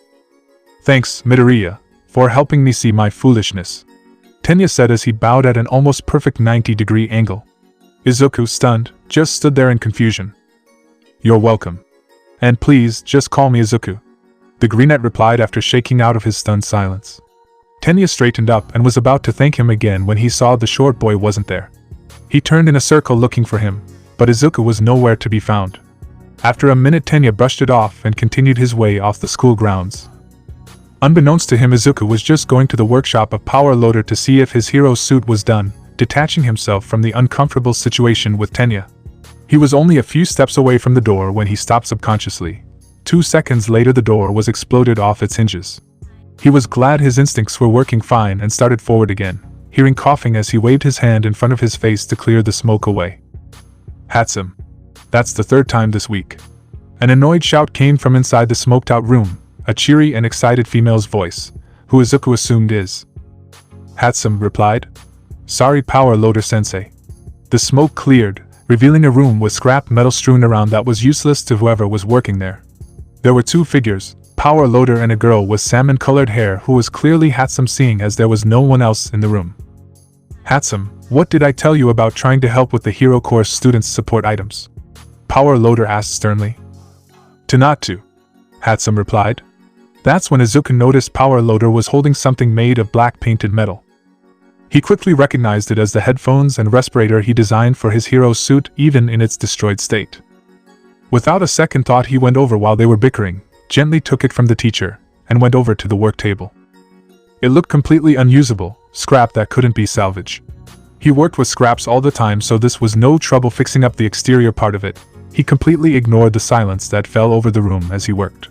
Thanks, Midoriya, for helping me see my foolishness, Tenya said as he bowed at an almost perfect 90-degree angle. Izuku, stunned, just stood there in confusion. You're welcome. And please, just call me Izuku, the greenette replied after shaking out of his stunned silence. Tenya straightened up and was about to thank him again when he saw the short boy wasn't there. He turned in a circle looking for him, but Izuku was nowhere to be found. After a minute Tenya brushed it off and continued his way off the school grounds. Unbeknownst to him, Izuku was just going to the workshop of Power Loader to see if his hero suit was done, detaching himself from the uncomfortable situation with Tenya. He was only a few steps away from the door when he stopped subconsciously. 2 seconds later the door was exploded off its hinges. He was glad his instincts were working fine and started forward again, hearing coughing as he waved his hand in front of his face to clear the smoke away. Hatsum. That's the 3rd time this week. An annoyed shout came from inside the smoked-out room, a cheery and excited female's voice, who Izuku assumed is. Hatsum replied. Sorry, Power Loader Sensei. The smoke cleared, revealing a room with scrap metal strewn around that was useless to whoever was working there. There were 2 figures, Power Loader and a girl with salmon-colored hair who was clearly Hatsum, seeing as there was no one else in the room. Hatsum, what did I tell you about trying to help with the Hero Course students' support items? Power Loader asked sternly. To not to, Hatsum replied. That's when Izuku noticed Power Loader was holding something made of black painted metal. He quickly recognized it as the headphones and respirator he designed for his hero's suit, even in its destroyed state. Without a second thought he went over while they were bickering, gently took it from the teacher, and went over to the work table. It looked completely unusable, scrap that couldn't be salvaged. He worked with scraps all the time, so this was no trouble fixing up the exterior part of it. He completely ignored the silence that fell over the room as he worked.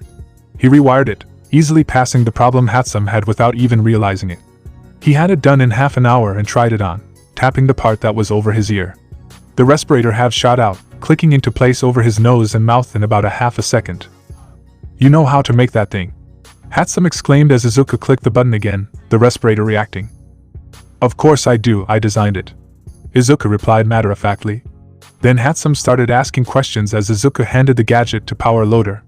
He rewired it, easily passing the problem Hatsum had without even realizing it. He had it done in half an hour and tried it on, tapping the part that was over his ear. The respirator half shot out, clicking into place over his nose and mouth in about a half a second. You know how to make that thing? Hatsum exclaimed as Izuku clicked the button again, the respirator reacting. Of course I do, I designed it. Izuku replied matter-of-factly. Then Hatsum started asking questions as Izuku handed the gadget to Power Loader.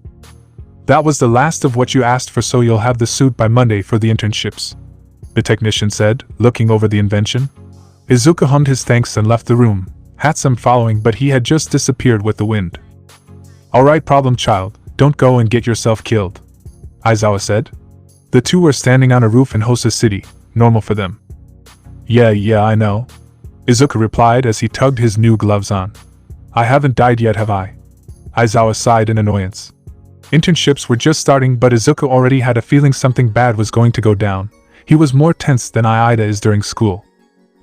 That was the last of what you asked for, so you'll have the suit by Monday for the internships, the technician said, looking over the invention. Izuku hummed his thanks and left the room, Hatsum following, but he had just disappeared with the wind. Alright, problem child, don't go and get yourself killed, Aizawa said. The two were standing on a roof in Hosa City, normal for them. Yeah, I know, Izuku replied as he tugged his new gloves on. I haven't died yet, have I? Aizawa sighed in annoyance. Internships were just starting, but Izuku already had a feeling something bad was going to go down. He was more tense than Aida is during school.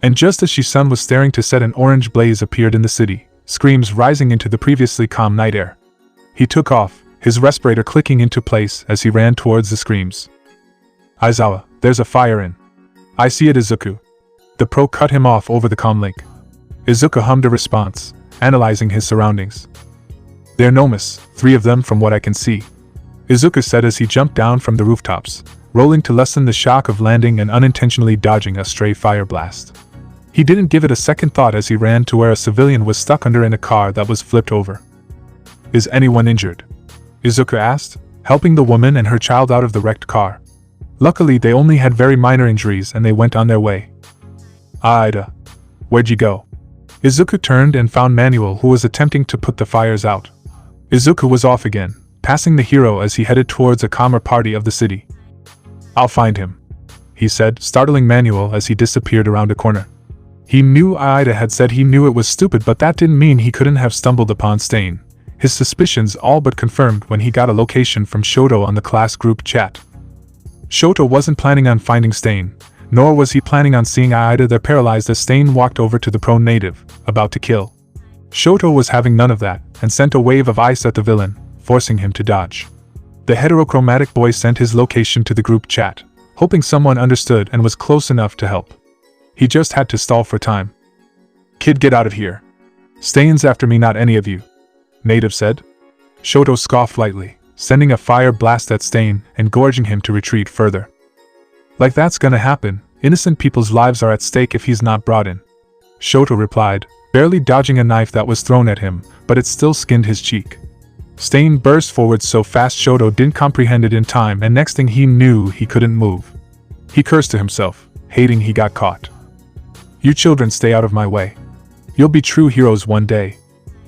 And just as Shisun was staring to set, an orange blaze appeared in the city, screams rising into the previously calm night air. He took off, his respirator clicking into place as he ran towards the screams. Aizawa, there's a fire in. I see it, Izuku. The pro cut him off over the comm link. Izuku hummed a response, analyzing his surroundings. They're Nomus, 3 of them from what I can see, Izuku said as he jumped down from the rooftops, rolling to lessen the shock of landing and unintentionally dodging a stray fire blast. He didn't give it a second thought as he ran to where a civilian was stuck under in a car that was flipped over. Is anyone injured? Izuku asked, helping the woman and her child out of the wrecked car. Luckily they only had very minor injuries and they went on their way. Aida, where'd you go? Izuku turned and found Manuel, who was attempting to put the fires out. Izuku was off again, passing the hero as he headed towards a calmer party of the city. I'll find him, he said, startling Manuel as he disappeared around a corner. He knew Aida had said he knew it was stupid, but that didn't mean he couldn't have stumbled upon Stain. His suspicions all but confirmed when he got a location from Shoto on the class group chat. Shoto wasn't planning on finding Stain, nor was he planning on seeing Aida there paralyzed as Stain walked over to the prone native, about to kill. Shoto was having none of that, and sent a wave of ice at the villain, forcing him to dodge. The heterochromatic boy sent his location to the group chat, hoping someone understood and was close enough to help. He just had to stall for time. Kid, get out of here. Stain's after me, not any of you, Native said. Shoto scoffed lightly, sending a fire blast at Stain and gorging him to retreat further. Like that's gonna happen, innocent people's lives are at stake if he's not brought in, Shoto replied, barely dodging a knife that was thrown at him, but it still skinned his cheek. Stain burst forward so fast Shoto didn't comprehend it in time, and next thing he knew he couldn't move. He cursed to himself, hating he got caught. You children stay out of my way. You'll be true heroes one day,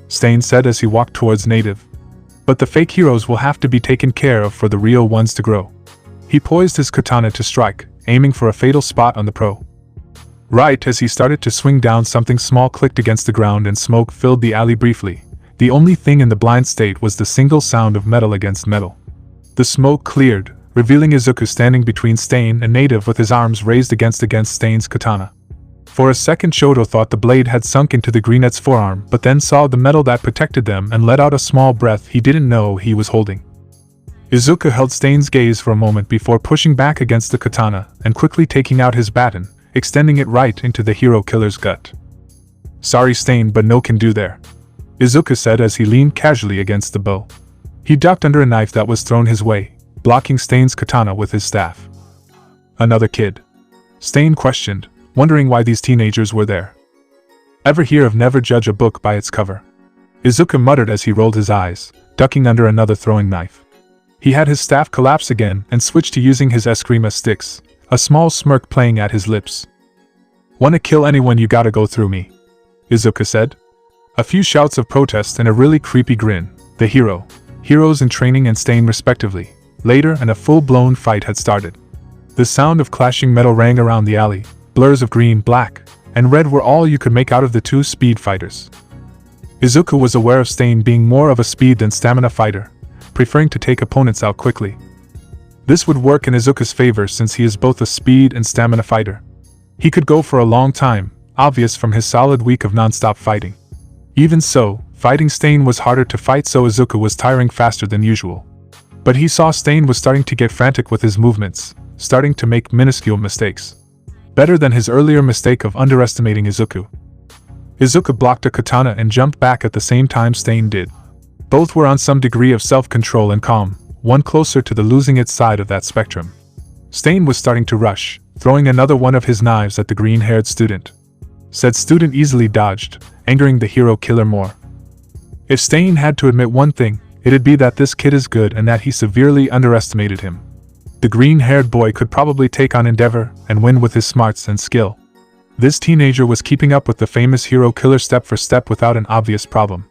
Stain said as he walked towards Native. But the fake heroes will have to be taken care of for the real ones to grow. He poised his katana to strike, aiming for a fatal spot on the pro. Right as he started to swing down, something small clicked against the ground and smoke filled the alley briefly. The only thing in the blind state was the single sound of metal against metal. The smoke cleared, revealing Izuku standing between Stain and Native with his arms raised against Stain's katana. For a second Shoto thought the blade had sunk into the greenette's forearm, but then saw the metal that protected them and let out a small breath he didn't know he was holding. Izuku held Stain's gaze for a moment before pushing back against the katana and quickly taking out his baton, extending it right into the hero killer's gut. Sorry Stain, but no can do there, Izuku said as he leaned casually against the bow. He ducked under a knife that was thrown his way, blocking Stain's katana with his staff. Another kid? Stain questioned, wondering why these teenagers were there. Ever hear of never judge a book by its cover? Izuku muttered as he rolled his eyes, ducking under another throwing knife. He had his staff collapse again and switched to using his eskrima sticks, a small smirk playing at his lips. Wanna kill anyone, you gotta go through me, Izuku said. A few shouts of protest and a really creepy grin. The heroes in training and Stain respectively. Later, and a full-blown fight had started. The sound of clashing metal rang around the alley. Blurs of green, black, and red were all you could make out of the two speed fighters. Izuku was aware of Stain being more of a speed than stamina fighter, preferring to take opponents out quickly. This would work in Izuku's favor since he is both a speed and stamina fighter. He could go for a long time, obvious from his solid week of non-stop fighting. Even so, fighting Stain was harder to fight, so Izuku was tiring faster than usual. But he saw Stain was starting to get frantic with his movements, starting to make minuscule mistakes. Better than his earlier mistake of underestimating Izuku. Izuku blocked a katana and jumped back at the same time Stain did. Both were on some degree of self-control and calm, one closer to the losing its side of that spectrum. Stain was starting to rush, throwing another one of his knives at the green-haired student. Said student easily dodged, angering the hero killer more. If Stain had to admit one thing, it'd be that this kid is good and that he severely underestimated him. The green-haired boy could probably take on Endeavor and win with his smarts and skill. This teenager was keeping up with the famous hero killer step for step without an obvious problem.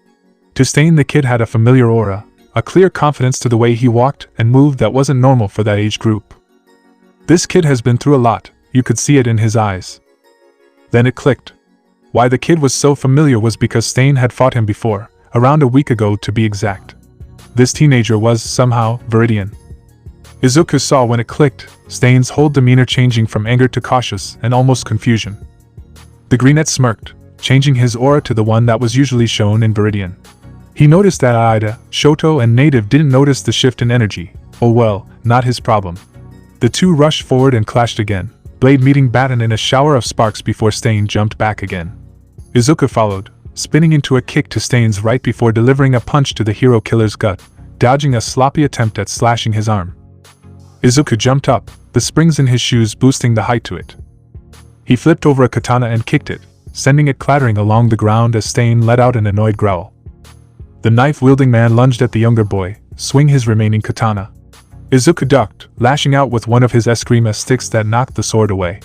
To Stain, the kid had a familiar aura, a clear confidence to the way he walked and moved that wasn't normal for that age group. This kid has been through a lot, you could see it in his eyes. Then it clicked. Why the kid was so familiar was because Stain had fought him before, around a week ago to be exact. This teenager was, somehow, Veridian. Izuku saw when it clicked, Stain's whole demeanor changing from anger to cautious and almost confusion. The greenette smirked, changing his aura to the one that was usually shown in Veridian. He noticed that Aida, Shoto and Native didn't notice the shift in energy. Oh well, not his problem. The two rushed forward and clashed again, blade meeting baton in a shower of sparks before Stain jumped back again. Izuku followed, spinning into a kick to Stain's right before delivering a punch to the hero killer's gut, dodging a sloppy attempt at slashing his arm. Izuku jumped up, the springs in his shoes boosting the height to it. He flipped over a katana and kicked it, sending it clattering along the ground as Stain let out an annoyed growl. The knife-wielding man lunged at the younger boy, swinging his remaining katana. Izuku ducked, lashing out with one of his eskrima sticks that knocked the sword away.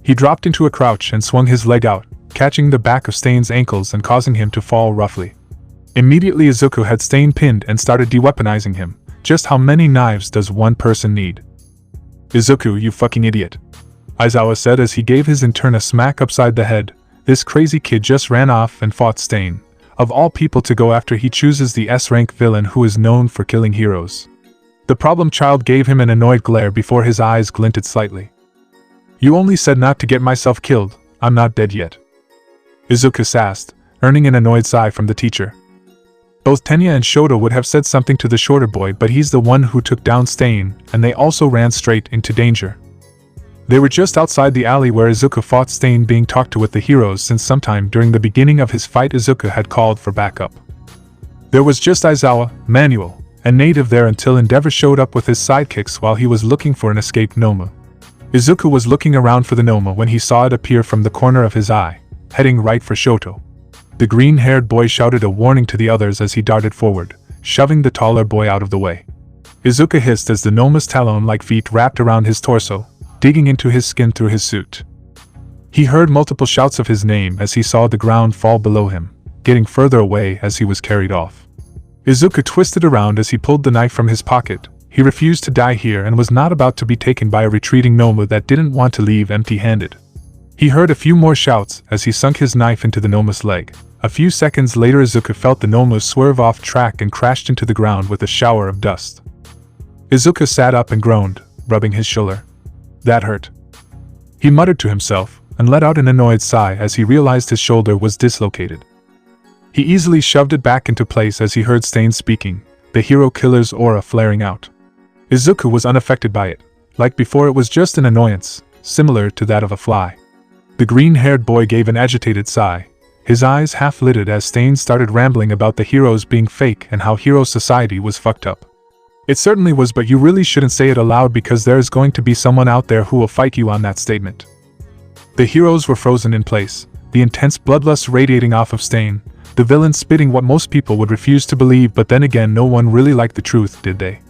He dropped into a crouch and swung his leg out, catching the back of Stain's ankles and causing him to fall roughly. Immediately Izuku had Stain pinned and started de-weaponizing him. Just how many knives does one person need? Izuku, you fucking idiot. Aizawa said as he gave his intern a smack upside the head. This crazy kid just ran off and fought Stain. Of all people to go after, he chooses the S-rank villain who is known for killing heroes. The problem child gave him an annoyed glare before his eyes glinted slightly. You only said not to get myself killed, I'm not dead yet. Izuku sassed, earning an annoyed sigh from the teacher. Both Tenya and Shoto would have said something to the shorter boy, but he's the one who took down Stain, and they also ran straight into danger. They were just outside the alley where Izuku fought Stain, being talked to with the heroes since sometime during the beginning of his fight Izuku had called for backup. There was just Aizawa, Manuel, and Native there until Endeavor showed up with his sidekicks while he was looking for an escaped Noma. Izuku was looking around for the Noma when he saw it appear from the corner of his eye, heading right for Shoto. The green-haired boy shouted a warning to the others as he darted forward, shoving the taller boy out of the way. Izuku hissed as the Noma's talon-like feet wrapped around his torso, digging into his skin through his suit. He heard multiple shouts of his name as he saw the ground fall below him, getting further away as he was carried off. Izuku twisted around as he pulled the knife from his pocket. He refused to die here and was not about to be taken by a retreating Noma that didn't want to leave empty-handed. He heard a few more shouts as he sunk his knife into the Noma's leg. A few seconds later Izuku felt the Noma swerve off track and crashed into the ground with a shower of dust. Izuku sat up and groaned, rubbing his shoulder. That hurt. He muttered to himself, and let out an annoyed sigh as he realized his shoulder was dislocated. He easily shoved it back into place as he heard Stain speaking, the hero killer's aura flaring out. Izuku was unaffected by it. Like before, it was just an annoyance, similar to that of a fly. The green-haired boy gave an agitated sigh, his eyes half-lidded as Stain started rambling about the heroes being fake and how hero society was fucked up. It certainly was, but you really shouldn't say it aloud because there is going to be someone out there who will fight you on that statement. The heroes were frozen in place, the intense bloodlust radiating off of Stain, the villain spitting what most people would refuse to believe, but then again no one really liked the truth, did they?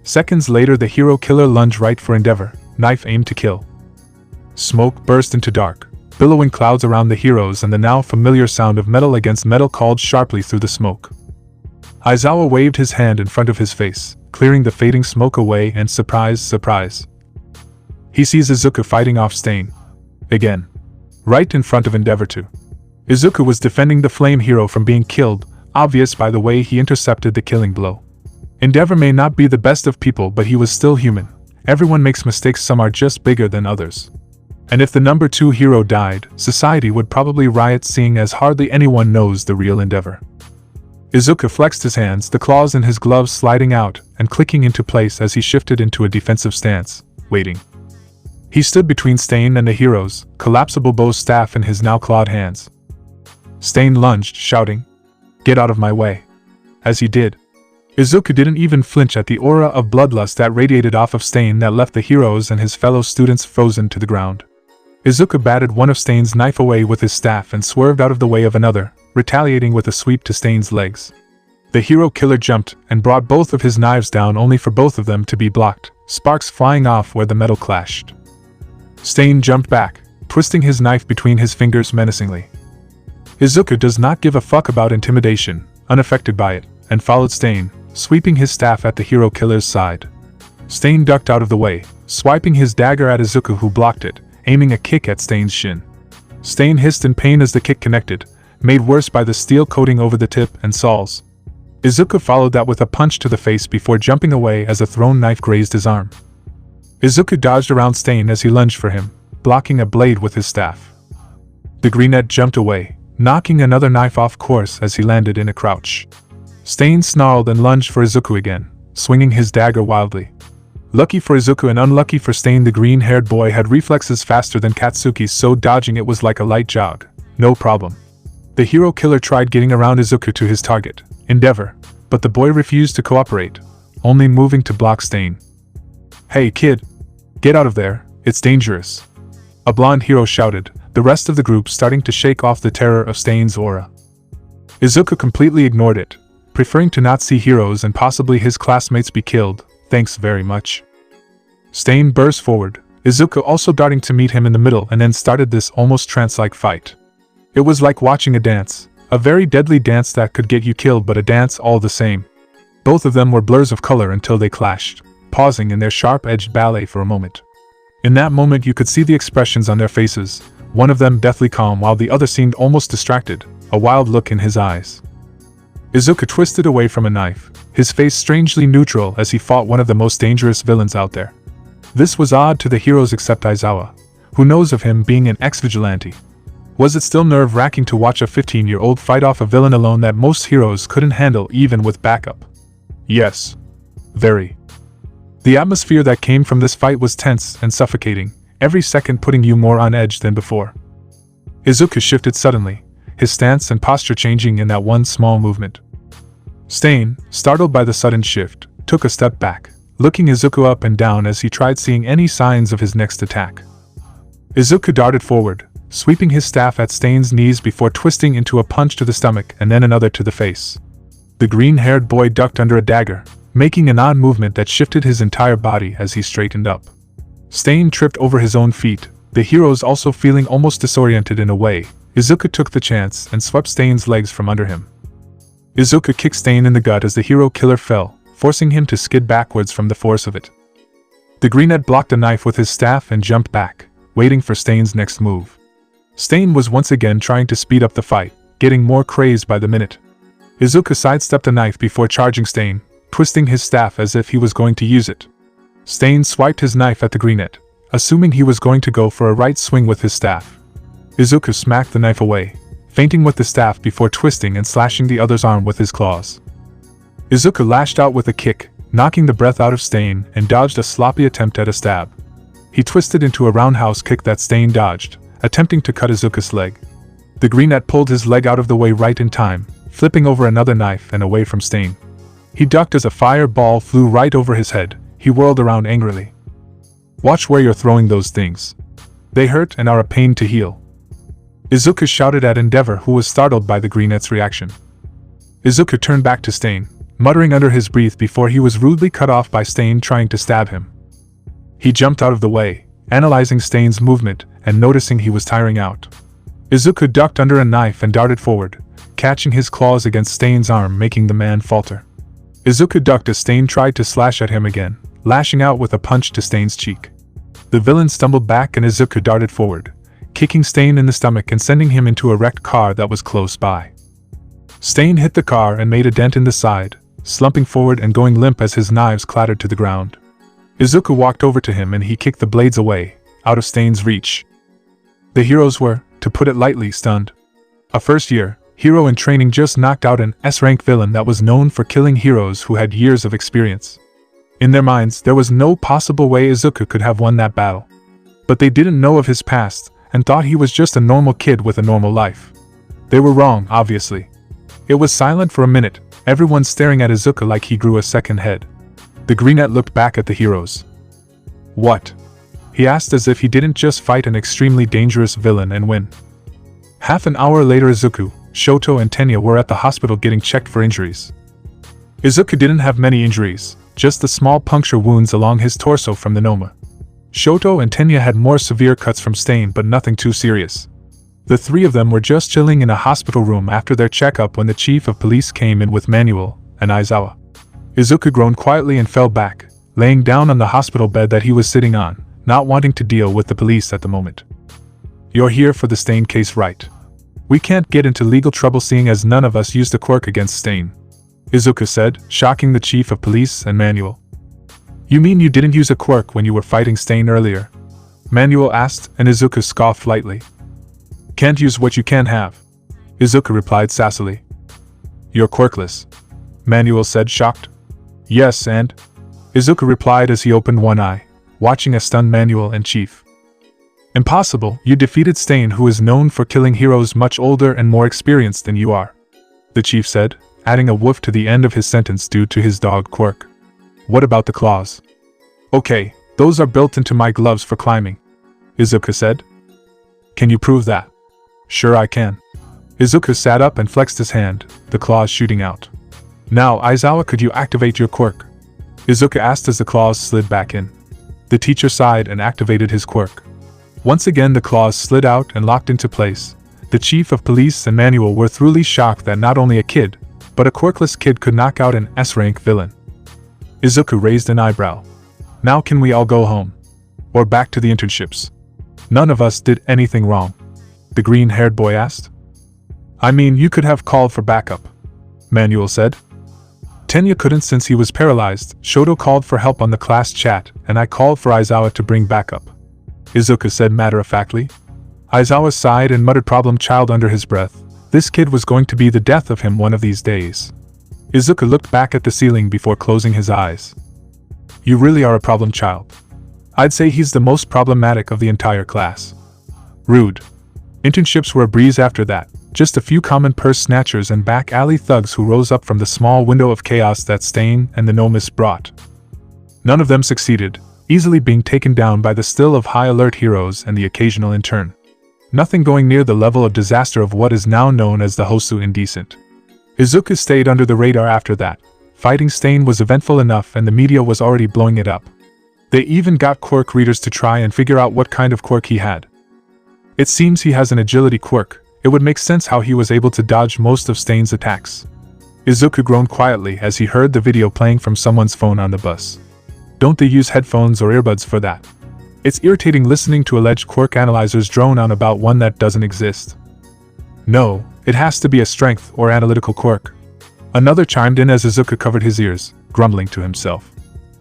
Seconds later the hero killer lunged right for Endeavor, knife aimed to kill. Smoke burst into dark, billowing clouds around the heroes, and the now familiar sound of metal against metal called sharply through the smoke. Aizawa waved his hand in front of his face, clearing the fading smoke away, and surprise. He sees Izuku fighting off Stain. Again. Right in front of Endeavor too. Izuku was defending the flame hero from being killed, obvious by the way he intercepted the killing blow. Endeavor may not be the best of people, but he was still human. Everyone makes mistakes, some are just bigger than others. And if the number 2 hero died, society would probably riot, seeing as hardly anyone knows the real Endeavor. Izuku flexed his hands, the claws in his gloves sliding out and clicking into place as he shifted into a defensive stance, waiting. He stood between Stain and the heroes, collapsible bow staff in his now clawed hands. Stain lunged, shouting, "Get out of my way." As he did, Izuku didn't even flinch at the aura of bloodlust that radiated off of Stain that left the heroes and his fellow students frozen to the ground. Izuku batted one of Stain's knife away with his staff and swerved out of the way of another, retaliating with a sweep to Stain's legs. The hero killer jumped and brought both of his knives down only for both of them to be blocked, sparks flying off where the metal clashed. Stain jumped back, twisting his knife between his fingers menacingly. Izuku does not give a fuck about intimidation, unaffected by it, and followed Stain, sweeping his staff at the hero killer's side. Stain ducked out of the way, swiping his dagger at Izuku who blocked it, aiming a kick at Stain's shin. Stain hissed in pain as the kick connected, made worse by the steel coating over the tip and soles. Izuku followed that with a punch to the face before jumping away as a thrown knife grazed his arm. Izuku dodged around Stain as he lunged for him, blocking a blade with his staff. The greenette jumped away, knocking another knife off course as he landed in a crouch. Stain snarled and lunged for Izuku again, swinging his dagger wildly. Lucky for Izuku and unlucky for Stain, the green-haired boy had reflexes faster than Katsuki's, so dodging it was like a light jog. No problem. The hero killer tried getting around Izuku to his target, Endeavor, but the boy refused to cooperate, only moving to block Stain. "Hey kid! Get out of there, it's dangerous!" A blonde hero shouted, the rest of the group starting to shake off the terror of Stain's aura. Izuku completely ignored it, preferring to not see heroes and possibly his classmates be killed. "Thanks very much." Stain burst forward, Izuku also darting to meet him in the middle, and then started this almost trance-like fight. It was like watching a dance, a very deadly dance that could get you killed, but a dance all the same. Both of them were blurs of color until they clashed, pausing in their sharp-edged ballet for a moment. In that moment you could see the expressions on their faces, one of them deathly calm while the other seemed almost distracted, a wild look in his eyes. Izuku twisted away from a knife, his face strangely neutral as he fought one of the most dangerous villains out there. This was odd to the heroes except Aizawa, who knows of him being an ex-vigilante. Was it still nerve-wracking to watch a 15-year-old fight off a villain alone that most heroes couldn't handle even with backup? Yes. Very. The atmosphere that came from this fight was tense and suffocating, every second putting you more on edge than before. Izuku shifted suddenly, his stance and posture changing in that one small movement. Stain, startled by the sudden shift, took a step back, looking Izuku up and down as he tried seeing any signs of his next attack. Izuku darted forward, sweeping his staff at Stain's knees before twisting into a punch to the stomach and then another to the face. The green-haired boy ducked under a dagger, making an odd movement that shifted his entire body as he straightened up. Stain tripped over his own feet, the heroes also feeling almost disoriented in a way. Izuku took the chance and swept Stain's legs from under him. Izuku kicked Stain in the gut as the hero killer fell, forcing him to skid backwards from the force of it. The greenette blocked a knife with his staff and jumped back, waiting for Stain's next move. Stain was once again trying to speed up the fight, getting more crazed by the minute. Izuku sidestepped a knife before charging Stain, twisting his staff as if he was going to use it. Stain swiped his knife at the greenette, assuming he was going to go for a right swing with his staff. Izuku smacked the knife away, feinting with the staff before twisting and slashing the other's arm with his claws. Izuku lashed out with a kick, knocking the breath out of Stain, and dodged a sloppy attempt at a stab. He twisted into a roundhouse kick that Stain dodged, attempting to cut Izuku's leg. The greenette pulled his leg out of the way right in time, flipping over another knife and away from Stain. He ducked as a fireball flew right over his head. He whirled around angrily. "Watch where you're throwing those things. They hurt and are a pain to heal." Izuku shouted at Endeavor, who was startled by the greenette's reaction. Izuku turned back to Stain, muttering under his breath before he was rudely cut off by Stain trying to stab him. He jumped out of the way, analyzing Stain's movement and noticing he was tiring out. Izuku ducked under a knife and darted forward, catching his claws against Stain's arm, making the man falter. Izuku ducked as Stain tried to slash at him again, lashing out with a punch to Stain's cheek. The villain stumbled back and Izuku darted forward, kicking Stain in the stomach and sending him into a wrecked car that was close by. Stain hit the car and made a dent in the side, slumping forward and going limp as his knives clattered to the ground. Izuku walked over to him and he kicked the blades away, out of Stain's reach. The heroes were, to put it lightly, stunned. A first-year hero in training just knocked out an S-rank villain that was known for killing heroes who had years of experience. In their minds, there was no possible way Izuku could have won that battle. But they didn't know of his past, and thought he was just a normal kid with a normal life. They were wrong, obviously. It was silent for a minute, everyone staring at Izuku like he grew a second head. The greenette looked back at the heroes. What? He asked as if he didn't just fight an extremely dangerous villain and win. Half an hour later, Izuku, Shoto and Tenya were at the hospital getting checked for injuries. Izuku didn't have many injuries, just the small puncture wounds along his torso from the Noma. Shoto and Tenya had more severe cuts from Stain but nothing too serious. The three of them were just chilling in a hospital room after their checkup when the chief of police came in with Manuel and Aizawa. Izuku groaned quietly and fell back, laying down on the hospital bed that he was sitting on, not wanting to deal with the police at the moment. You're here for the Stain case, right? We can't get into legal trouble seeing as none of us used a quirk against Stain, Izuku said, shocking the chief of police and Manuel. You mean you didn't use a quirk when you were fighting Stain earlier? Manuel asked, and Izuku scoffed lightly. Can't use what you can't have, Izuku replied sassily. You're quirkless, Manuel said, shocked. Yes, and? Izuku replied as he opened one eye, watching a stunned Manuel and Chief. Impossible, you defeated Stain, who is known for killing heroes much older and more experienced than you are, the chief said, adding a woof to the end of his sentence due to his dog quirk. What about the claws? Okay, those are built into my gloves for climbing, Izuku said. Can you prove that? Sure I can. Izuku sat up and flexed his hand, the claws shooting out. Now, Aizawa, could you activate your quirk? Izuku asked as the claws slid back in. The teacher sighed and activated his quirk. Once again the claws slid out and locked into place. The chief of police and Manuel were thoroughly shocked that not only a kid, but a quirkless kid could knock out an S-rank villain. Izuku raised an eyebrow. Now can we all go home? Or back to the internships? None of us did anything wrong, the green-haired boy asked. I mean, you could have called for backup, Manuel said. Tenya couldn't since he was paralyzed. Shoto called for help on the class chat, and I called for Aizawa to bring backup, Izuku said matter-of-factly. Aizawa sighed and muttered problem child under his breath. This kid was going to be the death of him one of these days. Izuku looked back at the ceiling before closing his eyes. You really are a problem child. I'd say he's the most problematic of the entire class. Rude. Internships were a breeze after that, just a few common purse snatchers and back alley thugs who rose up from the small window of chaos that Stain and the Nomis brought. None of them succeeded, easily being taken down by the still of high alert heroes and the occasional intern. Nothing going near the level of disaster of what is now known as the Hosu Indecent. Izuku stayed under the radar after that. Fighting Stain was eventful enough and the media was already blowing it up. They even got quirk readers to try and figure out what kind of quirk he had. It seems he has an agility quirk. It would make sense how he was able to dodge most of Stain's attacks. Izuku groaned quietly as he heard the video playing from someone's phone on the bus. Don't they use headphones or earbuds for that? It's irritating listening to alleged quirk analyzers drone on about one that doesn't exist. No, it has to be a strength or analytical quirk. Another chimed in as Izuku covered his ears, grumbling to himself.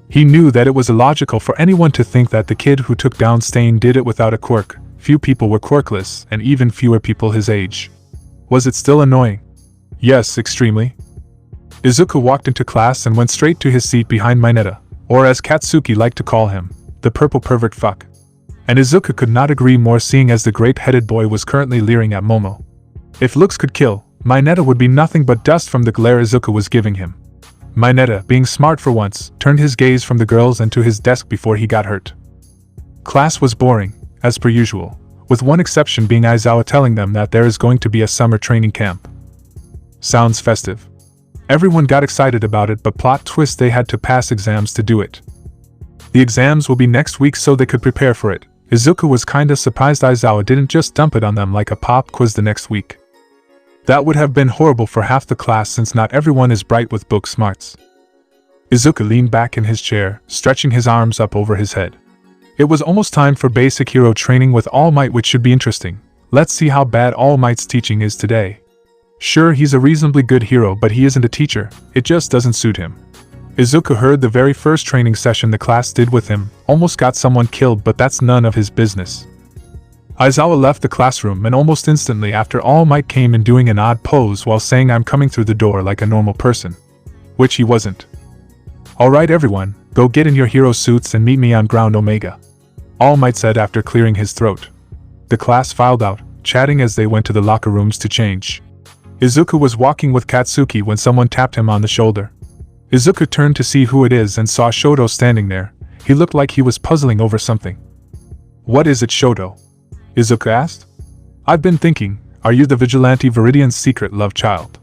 He knew that it was illogical for anyone to think that the kid who took down Stain did it without a quirk. Few people were quirkless, and even fewer people his age. Was it still annoying? Yes, extremely. Izuku walked into class and went straight to his seat behind Mineta, or as Katsuki liked to call him, the purple pervert fuck. And Izuku could not agree more seeing as the grape-headed boy was currently leering at Momo. If looks could kill, Mineta would be nothing but dust from the glare Izuku was giving him. Mineta, being smart for once, turned his gaze from the girls and to his desk before he got hurt. Class was boring, as per usual, with one exception being Aizawa telling them that there is going to be a summer training camp. Sounds festive. Everyone got excited about it, but plot twist, they had to pass exams to do it. The exams will be next week so they could prepare for it. Izuku was kinda surprised Aizawa didn't just dump it on them like a pop quiz the next week. That would have been horrible for half the class since not everyone is bright with book smarts. Izuku leaned back in his chair, stretching his arms up over his head. It was almost time for basic hero training with All Might, which should be interesting. Let's see how bad All Might's teaching is today. Sure, he's a reasonably good hero, but he isn't a teacher. It just doesn't suit him. Izuku heard the very first training session the class did with him, almost got someone killed, but that's none of his business. Aizawa left the classroom and almost instantly after All Might came in doing an odd pose while saying I'm coming through the door like a normal person. Which he wasn't. Alright everyone, go get in your hero suits and meet me on Ground Omega, All Might said after clearing his throat. The class filed out, chatting as they went to the locker rooms to change. Izuku was walking with Katsuki when someone tapped him on the shoulder. Izuku turned to see who it is and saw Shoto standing there. He looked like he was puzzling over something. "What is it, Shoto?" Izuku asked. "I've been thinking, are you the Vigilante Veridian's secret love child?"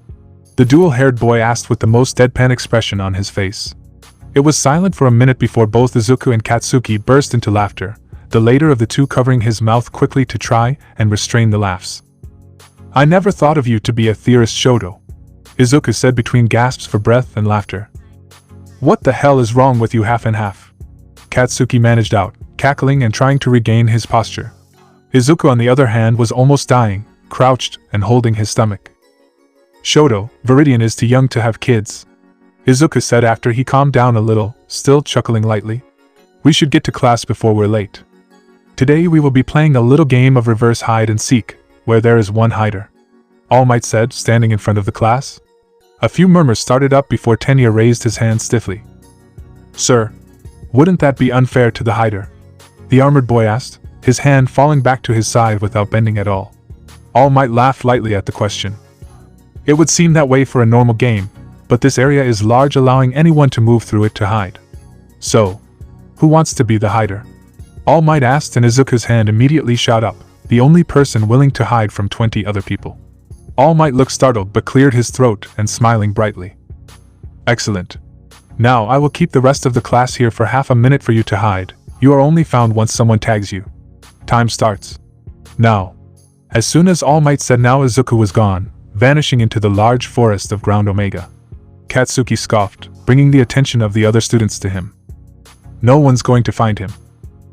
The dual-haired boy asked with the most deadpan expression on his face. It was silent for a minute before both Izuku and Katsuki burst into laughter, the later of the two covering his mouth quickly to try and restrain the laughs. "I never thought of you to be a theorist, Shoto," Izuku said between gasps for breath and laughter. "What the hell is wrong with you, half and half?" Katsuki managed out, cackling and trying to regain his posture. Izuku, on the other hand, was almost dying, crouched and holding his stomach. "Shoto, Veridian is too young to have kids," Izuku said after he calmed down a little, still chuckling lightly. "We should get to class before we're late. Today we will be playing a little game of reverse hide and seek, where there is one hider," All Might said, standing in front of the class. A few murmurs started up before Tenya raised his hand stiffly. "Sir, wouldn't that be unfair to the hider?" the armored boy asked, his hand falling back to his side without bending at all. All Might laughed lightly at the question. "It would seem that way for a normal game, but this area is large, allowing anyone to move through it to hide. So, who wants to be the hider?" All Might asked, and Izuku's hand immediately shot up, the only person willing to hide from 20 other people. All Might looked startled but cleared his throat and smiling brightly. "Excellent. Now I will keep the rest of the class here for half a minute for you to hide. You are only found once someone tags you. Time starts. Now." As soon as All Might said now, Izuku was gone, vanishing into the large forest of ground Omega. Katsuki scoffed, bringing the attention of the other students to him. "No one's going to find him,"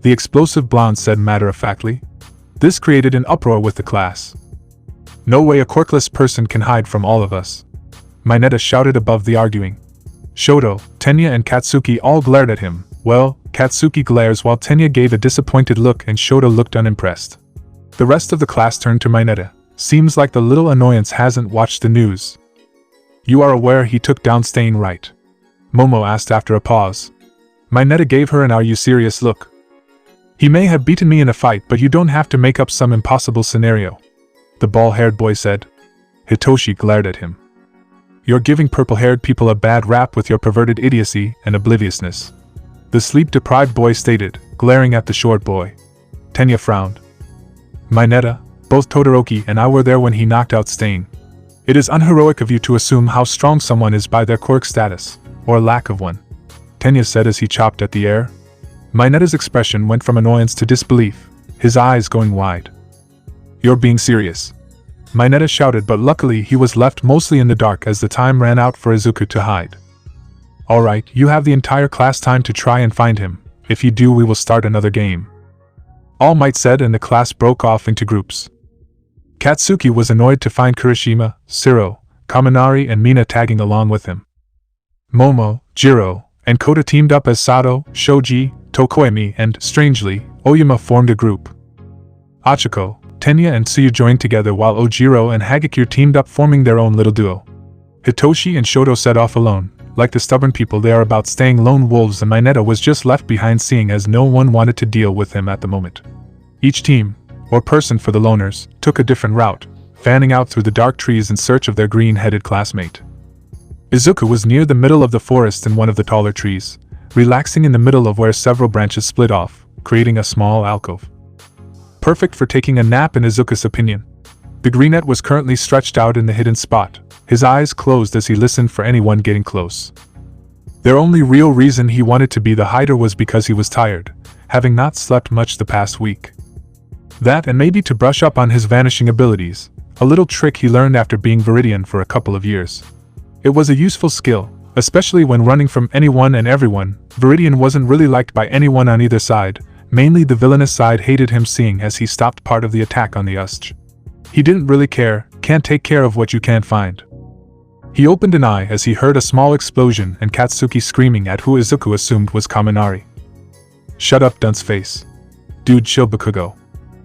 the explosive blonde said matter-of-factly. This created an uproar with the class. "No way a quirkless person can hide from all of us," Mineta shouted above the arguing. Shoto, Tenya and Katsuki all glared at him. Well, Katsuki glares while Tenya gave a disappointed look and Shoto looked unimpressed. The rest of the class turned to Mineta. Seems like the little annoyance hasn't watched the news. "You are aware he took down Stain, right?" Momo asked after a pause. Mineta gave her an "are you serious" look. "He may have beaten me in a fight, but you don't have to make up some impossible scenario," the bald-haired boy said. Hitoshi glared at him. "You're giving purple-haired people a bad rap with your perverted idiocy and obliviousness," the sleep-deprived boy stated, glaring at the short boy. Tenya frowned. "Mineta, both Todoroki and I were there when he knocked out Stain. It is unheroic of you to assume how strong someone is by their quirk status, or lack of one," Tenya said as he chopped at the air. Mineta's expression went from annoyance to disbelief, his eyes going wide. "You're being serious," Mineta shouted, but luckily he was left mostly in the dark as the time ran out for Izuku to hide. "Alright, you have the entire class time to try and find him. If you do, we will start another game," All Might said, and the class broke off into groups. Katsuki was annoyed to find Kirishima, Siro, Kaminari and Mina tagging along with him. Momo, Jiro, and Kota teamed up as Sato, Shoji, Tokoemi and, strangely, Oyama formed a group. Achiko, Tenya and Tsuyu joined together while Ojiro and Hagakure teamed up, forming their own little duo. Hitoshi and Shoto set off alone. Like the stubborn people they are about staying lone wolves, and Mineta was just left behind, seeing as no one wanted to deal with him at the moment. Each team, or person for the loners, took a different route, fanning out through the dark trees in search of their green-headed classmate. Izuku was near the middle of the forest in one of the taller trees, relaxing in the middle of where several branches split off, creating a small alcove. Perfect for taking a nap in Izuku's opinion. The greenette was currently stretched out in the hidden spot, his eyes closed as he listened for anyone getting close. Their only real reason he wanted to be the hider was because he was tired, having not slept much the past week. That, and maybe to brush up on his vanishing abilities, a little trick he learned after being Veridian for a couple of years. It was a useful skill, especially when running from anyone and everyone. Veridian wasn't really liked by anyone on either side, mainly the villainous side hated him, seeing as he stopped part of the attack on the Ustch. He didn't really care, can't take care of what you can't find. He opened an eye as he heard a small explosion and Katsuki screaming at who Izuku assumed was Kaminari. "Shut up, dunce face. Dude, chill Bakugo."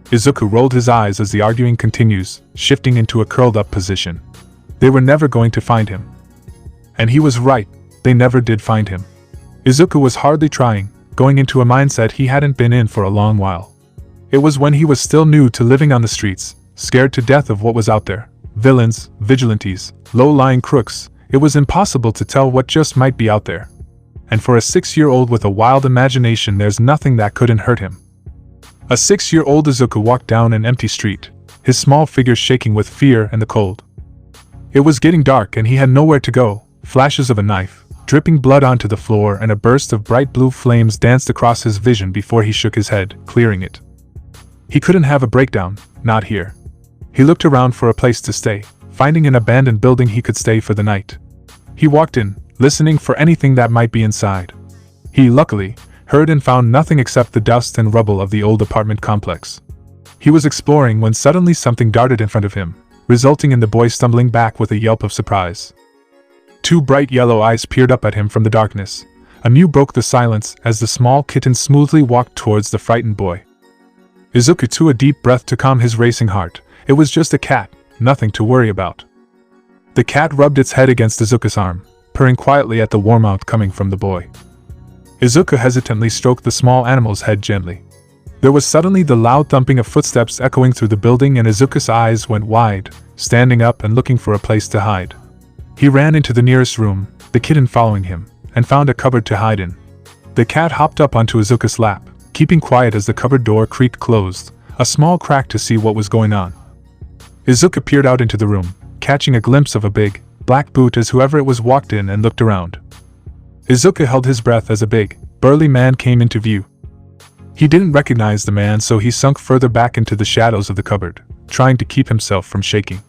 Izuku rolled his eyes as the arguing continues, shifting into a curled-up position. They were never going to find him. And he was right, they never did find him. Izuku was hardly trying, going into a mindset he hadn't been in for a long while. It was when he was still new to living on the streets, scared to death of what was out there, villains, vigilantes, low-lying crooks. It was impossible to tell what just might be out there. And for a 6-year-old with a wild imagination, there's nothing that couldn't hurt him. A 6-year-old Izuku walked down an empty street, his small figure shaking with fear and the cold. It was getting dark and he had nowhere to go. Flashes of a knife, dripping blood onto the floor, and a burst of bright blue flames danced across his vision before he shook his head, clearing it. He couldn't have a breakdown, not here. He looked around for a place to stay, finding an abandoned building he could stay for the night. He walked in, listening for anything that might be inside. He, luckily, heard and found nothing except the dust and rubble of the old apartment complex. He was exploring when suddenly something darted in front of him, resulting in the boy stumbling back with a yelp of surprise. 2 bright yellow eyes peered up at him from the darkness. A mew broke the silence as the small kitten smoothly walked towards the frightened boy. Izuku took a deep breath to calm his racing heart. It was just a cat, nothing to worry about. The cat rubbed its head against Izuku's arm, purring quietly at the warmth coming from the boy. Izuku hesitantly stroked the small animal's head gently. There was suddenly the loud thumping of footsteps echoing through the building, and Izuku's eyes went wide, standing up and looking for a place to hide. He ran into the nearest room, the kitten following him, and found a cupboard to hide in. The cat hopped up onto Izuku's lap, keeping quiet as the cupboard door creaked closed, a small crack to see what was going on. Izuku peered out into the room, catching a glimpse of a big, black boot as whoever it was walked in and looked around. Izuku held his breath as a big, burly man came into view. He didn't recognize the man, so he sunk further back into the shadows of the cupboard, trying to keep himself from shaking.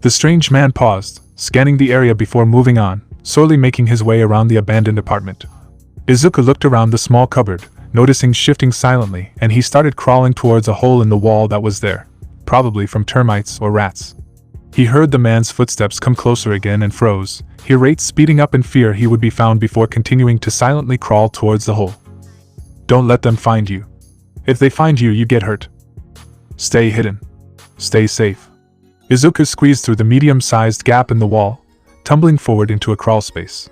The strange man paused, scanning the area before moving on, slowly making his way around the abandoned apartment. Izuku looked around the small cupboard, noticing shifting silently, and he started crawling towards a hole in the wall that was there, probably from termites or rats. He heard the man's footsteps come closer again and froze, his rate speeding up in fear he would be found before continuing to silently crawl towards the hole. Don't let them find you. If they find you, you get hurt. Stay hidden. Stay safe. Izuku squeezed through the medium-sized gap in the wall, tumbling forward into a crawl space.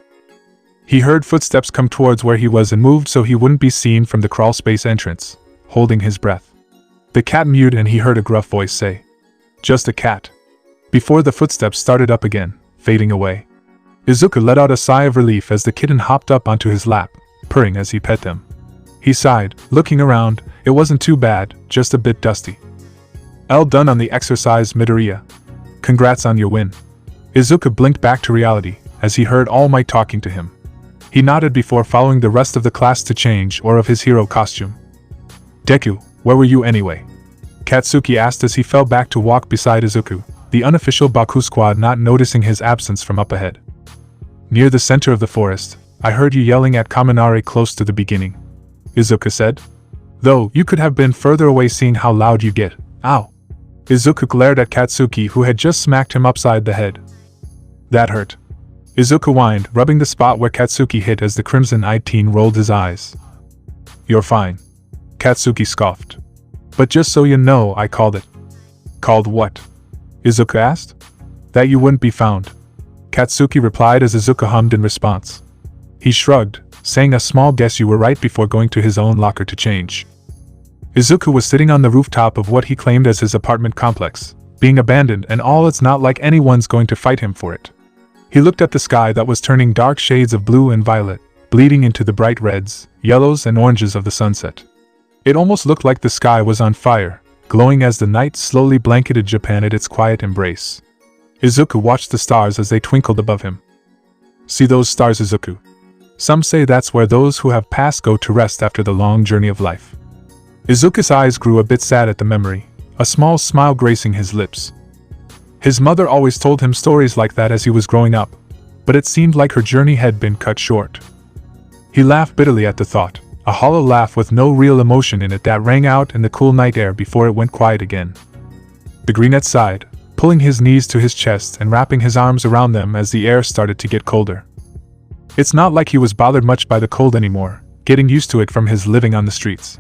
He heard footsteps come towards where he was and moved so he wouldn't be seen from the crawl space entrance, holding his breath. The cat mewed and he heard a gruff voice say, "Just a cat," before the footsteps started up again, fading away. Izuku let out a sigh of relief as the kitten hopped up onto his lap, purring as he pet them. He sighed, looking around. It wasn't too bad, just a bit dusty. "Well done on the exercise, Midoriya. Congrats on your win." Izuku blinked back to reality, as he heard All Might talking to him. He nodded before following the rest of the class to change or of his hero costume. "DEKU, where were you anyway?" Katsuki asked as he fell back to walk beside Izuku, the unofficial Baku squad not noticing his absence from up ahead. "Near the center of the forest. I heard you yelling at Kaminari close to the beginning," Izuku said. "Though, you could have been further away seeing how loud you get. Ow." Izuku glared at Katsuki, who had just smacked him upside the head. "That hurt." Izuku whined, rubbing the spot where Katsuki hit as the crimson-eyed teen rolled his eyes. "You're fine." Katsuki scoffed. "But just so you know, I called it." "Called what?" Izuku asked. "That you wouldn't be found," Katsuki replied as Izuku hummed in response. He shrugged, saying a small guess you were right before going to his own locker to change. Izuku was sitting on the rooftop of what he claimed as his apartment complex, being abandoned and all. It's not like anyone's going to fight him for it. He looked at the sky that was turning dark shades of blue and violet, bleeding into the bright reds, yellows and oranges of the sunset. It almost looked like the sky was on fire, glowing as the night slowly blanketed Japan in its quiet embrace. Izuku watched the stars as they twinkled above him. "See those stars, Izuku? Some say that's where those who have passed go to rest after the long journey of life." Izuku's eyes grew a bit sad at the memory, a small smile gracing his lips. His mother always told him stories like that as he was growing up, but it seemed like her journey had been cut short. He laughed bitterly at the thought, a hollow laugh with no real emotion in it that rang out in the cool night air before it went quiet again. The greenette sighed, pulling his knees to his chest and wrapping his arms around them as the air started to get colder. It's not like he was bothered much by the cold anymore, getting used to it from his living on the streets.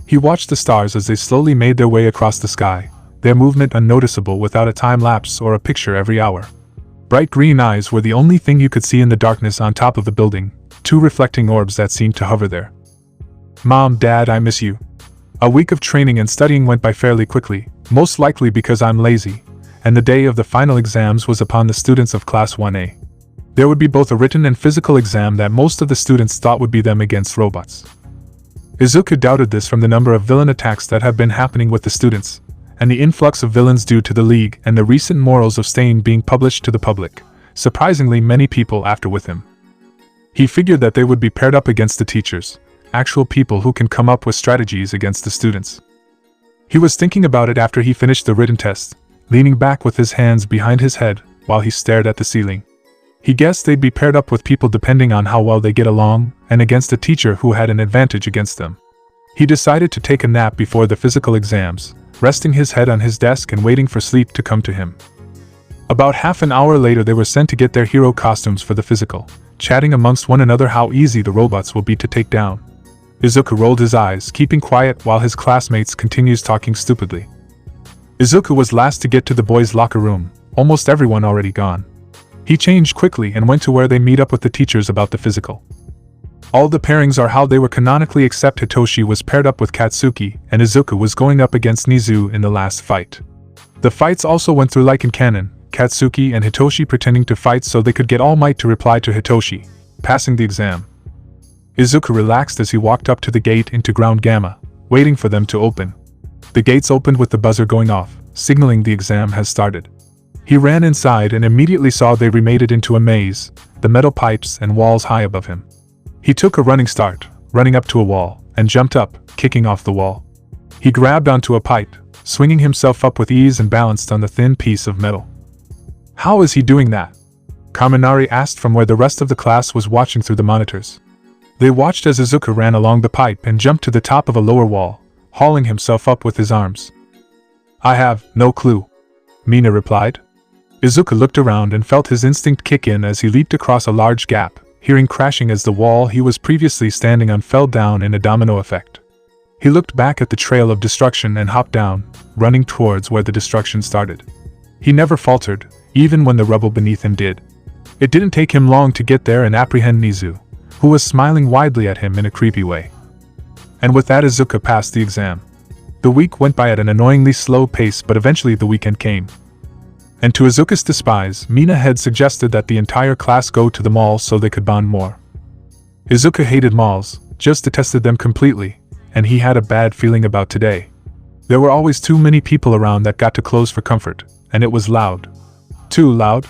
He watched the stars as they slowly made their way across the sky, their movement unnoticeable without a time lapse or a picture every hour. Bright green eyes were the only thing you could see in the darkness on top of the building, 2 reflecting orbs that seemed to hover there. "Mom, Dad, I miss you. A week of training and studying went by fairly quickly, most likely because I'm lazy, and the day of the final exams was upon the students of Class 1A. There would be both a written and physical exam that most of the students thought would be them against robots. Izuku doubted this from the number of villain attacks that have been happening with the students, and the influx of villains due to the League and the recent morals of Stain being published to the public, surprisingly many people after with him. He figured that they would be paired up against the teachers, actual people who can come up with strategies against the students. He was thinking about it after he finished the written test, leaning back with his hands behind his head while he stared at the ceiling. He guessed they'd be paired up with people depending on how well they get along, and against a teacher who had an advantage against them. He decided to take a nap before the physical exams, resting his head on his desk and waiting for sleep to come to him. About half an hour later they were sent to get their hero costumes for the physical, chatting amongst one another how easy the robots will be to take down. Izuku rolled his eyes, keeping quiet while his classmates continues talking stupidly. Izuku was last to get to the boys' locker room, almost everyone already gone. He changed quickly and went to where they meet up with the teachers about the physical. All the pairings are how they were canonically, except Hitoshi was paired up with Katsuki and Izuku was going up against Nizu in the last fight. The fights also went through like in canon, Katsuki and Hitoshi pretending to fight so they could get All Might to reply to Hitoshi, passing the exam. Izuku relaxed as he walked up to the gate into Ground Gamma, waiting for them to open. The gates opened with the buzzer going off, signaling the exam has started. He ran inside and immediately saw they remade it into a maze, the metal pipes and walls high above him. He took a running start, running up to a wall, and jumped up, kicking off the wall. He grabbed onto a pipe, swinging himself up with ease and balanced on the thin piece of metal. How is he doing that? Kaminari asked from where the rest of the class was watching through the monitors. They watched as Izuku ran along the pipe and jumped to the top of a lower wall, hauling himself up with his arms. I have no clue, Mina replied. Izuku looked around and felt his instinct kick in as he leaped across a large gap, hearing crashing as the wall he was previously standing on fell down in a domino effect. He looked back at the trail of destruction and hopped down, running towards where the destruction started. He never faltered, even when the rubble beneath him did. It didn't take him long to get there and apprehend Nizu, who was smiling widely at him in a creepy way. And with that Izuku passed the exam. The week went by at an annoyingly slow pace, but eventually the weekend came. And to Izuku's despise, Mina had suggested that the entire class go to the mall so they could bond more. Izuku hated malls, just detested them completely, and he had a bad feeling about today. There were always too many people around that got too close for comfort, and it was loud. Too loud?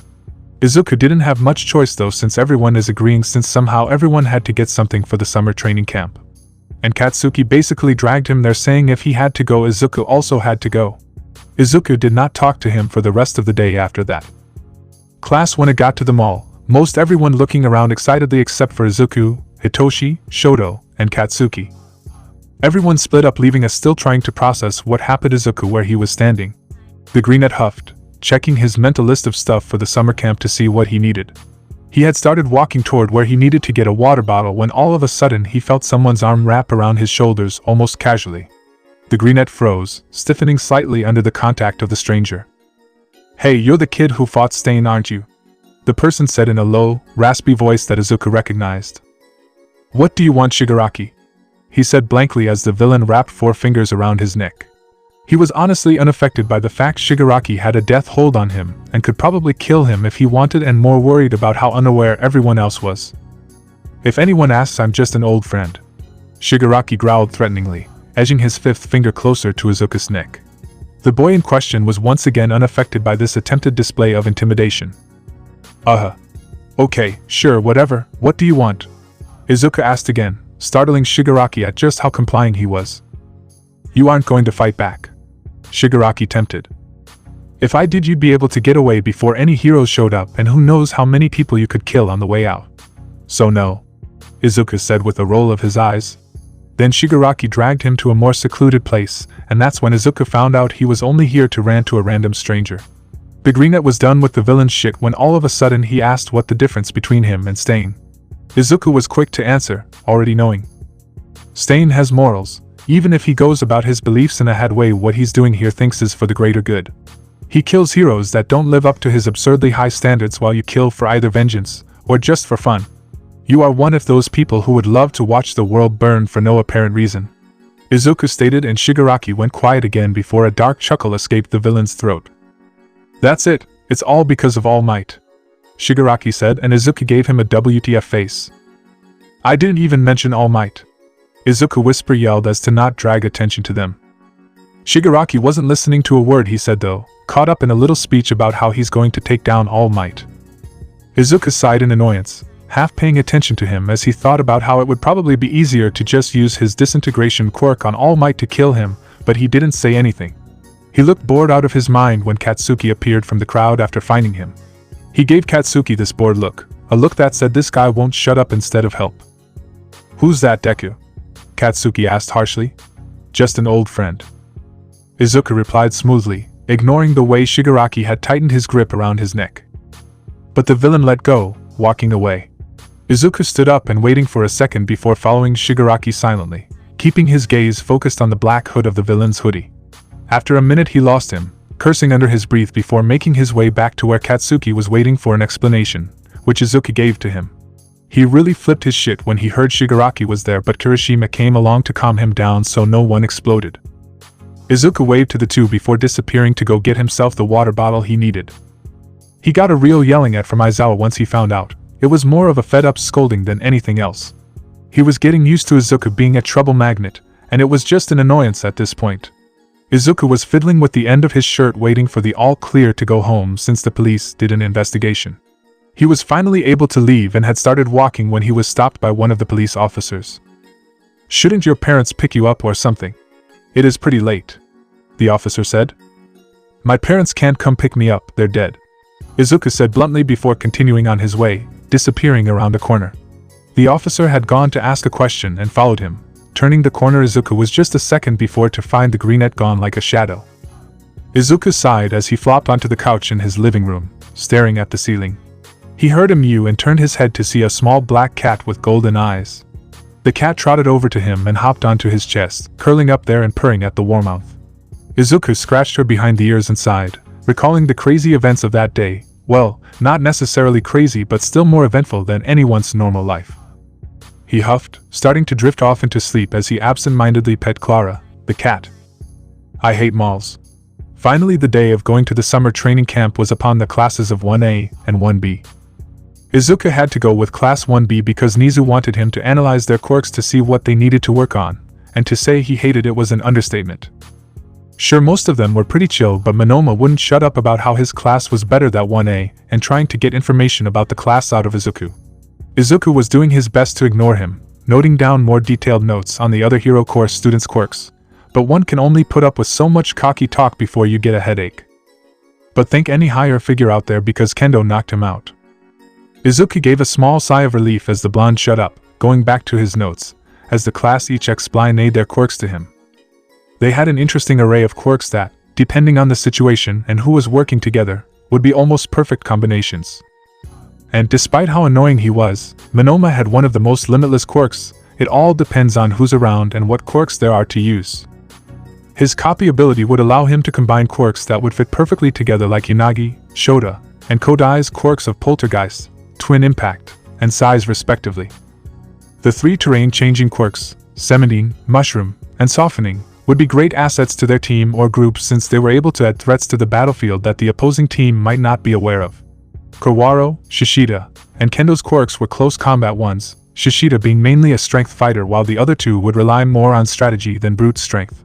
Izuku didn't have much choice though, since everyone is agreeing, since somehow everyone had to get something for the summer training camp. And Katsuki basically dragged him there, saying if he had to go, Izuku also had to go. Izuku did not talk to him for the rest of the day after that. Class when it got to the mall, most everyone looking around excitedly except for Izuku, Hitoshi, Shoto, and Katsuki. Everyone split up, leaving us still trying to process what happened to Izuku where he was standing. The greenette huffed, checking his mental list of stuff for the summer camp to see what he needed. He had started walking toward where he needed to get a water bottle when all of a sudden he felt someone's arm wrap around his shoulders almost casually. The greenette froze, stiffening slightly under the contact of the stranger. Hey, you're the kid who fought Stain, aren't you? The person said in a low, raspy voice that Izuku recognized. What do you want, Shigaraki? He said blankly as the villain wrapped 4 fingers around his neck. He was honestly unaffected by the fact Shigaraki had a death hold on him and could probably kill him if he wanted, and more worried about how unaware everyone else was. If anyone asks, I'm just an old friend. Shigaraki growled threateningly, edging his 5th finger closer to Izuku's neck. The boy in question was once again unaffected by this attempted display of intimidation. Okay, sure, whatever, what do you want? Izuku asked again, startling Shigaraki at just how complying he was. You aren't going to fight back? Shigaraki tempted. If I did, you'd be able to get away before any heroes showed up, and who knows how many people you could kill on the way out. So no, Izuku said with a roll of his eyes. Then Shigaraki dragged him to a more secluded place, and that's when Izuku found out he was only here to rant to a random stranger. The greenette was done with the villain's shit when all of a sudden he asked what the difference between him and Stain. Izuku was quick to answer, already knowing. Stain has morals. Even if he goes about his beliefs in a had way, what he's doing here thinks is for the greater good. He kills heroes that don't live up to his absurdly high standards, while you kill for either vengeance, or just for fun. You are one of those people who would love to watch the world burn for no apparent reason. Izuku stated, and Shigaraki went quiet again before a dark chuckle escaped the villain's throat. That's it, it's all because of All Might, Shigaraki said, and Izuku gave him a WTF face. I didn't even mention All Might, Izuku whisper yelled as to not drag attention to them. Shigaraki wasn't listening to a word he said though, caught up in a little speech about how he's going to take down All Might. Izuku sighed in annoyance, half paying attention to him as he thought about how it would probably be easier to just use his disintegration quirk on All Might to kill him, but he didn't say anything. He looked bored out of his mind when Katsuki appeared from the crowd after finding him. He gave Katsuki this bored look, a look that said this guy won't shut up instead of help. Who's that DEKU? Katsuki asked harshly. Just an old friend, Izuku replied smoothly, ignoring the way Shigaraki had tightened his grip around his neck. But the villain let go, walking away. Izuku stood up and waiting for a second before following Shigaraki silently, keeping his gaze focused on the black hood of the villain's hoodie. After a minute he lost him, cursing under his breath before making his way back to where Katsuki was waiting for an explanation, which Izuku gave to him. He really flipped his shit when he heard Shigaraki was there, but Kirishima came along to calm him down so no one exploded. Izuku waved to the two before disappearing to go get himself the water bottle he needed. He got a real yelling at from Aizawa once he found out. It was more of a fed-up scolding than anything else. He was getting used to Izuku being a trouble magnet, and it was just an annoyance at this point. Izuku was fiddling with the end of his shirt waiting for the all-clear to go home since the police did an investigation. He was finally able to leave and had started walking when he was stopped by one of the police officers. "Shouldn't your parents pick you up or something? It is pretty late," the officer said. "My parents can't come pick me up, they're dead," Izuku said bluntly before continuing on his way, disappearing around a corner. The officer had gone to ask a question and followed him. Turning the corner, Izuku was just a second before to find the greenette gone like a shadow. Izuku sighed as he flopped onto the couch in his living room, staring at the ceiling. He heard a mew and turned his head to see a small black cat with golden eyes. The cat trotted over to him and hopped onto his chest, curling up there and purring at the warmouth. Izuku scratched her behind the ears and sighed, recalling the crazy events of that day. Well, not necessarily crazy, but still more eventful than anyone's normal life. He huffed, starting to drift off into sleep as he absent-mindedly pet Clara, the cat. I hate malls. Finally, the day of going to the summer training camp was upon the classes of 1A and 1B. Izuku had to go with Class 1B because Nizu wanted him to analyze their quirks to see what they needed to work on, and to say he hated it was an understatement. Sure, most of them were pretty chill, but Monoma wouldn't shut up about how his class was better than 1A and trying to get information about the class out of Izuku. Izuku was doing his best to ignore him, noting down more detailed notes on the other Hero Course students' quirks, but one can only put up with so much cocky talk before you get a headache. But think any higher figure out there because Kendo knocked him out. Izuku gave a small sigh of relief as the blonde shut up, going back to his notes, as the class each explained their quirks to him. They had an interesting array of quirks that, depending on the situation and who was working together, would be almost perfect combinations. And despite how annoying he was, Monoma had one of the most limitless quirks. It all depends on who's around and what quirks there are to use. His copy ability would allow him to combine quirks that would fit perfectly together like Yanagi, Shota, and Kodai's quirks of Poltergeist, Twin Impact, and Size respectively. The three terrain-changing quirks, Cementine, Mushroom, and Softening, would be great assets to their team or group since they were able to add threats to the battlefield that the opposing team might not be aware of. Kawaro, Shishida, and Kendo's quirks were close combat ones, Shishida being mainly a strength fighter while the other two would rely more on strategy than brute strength.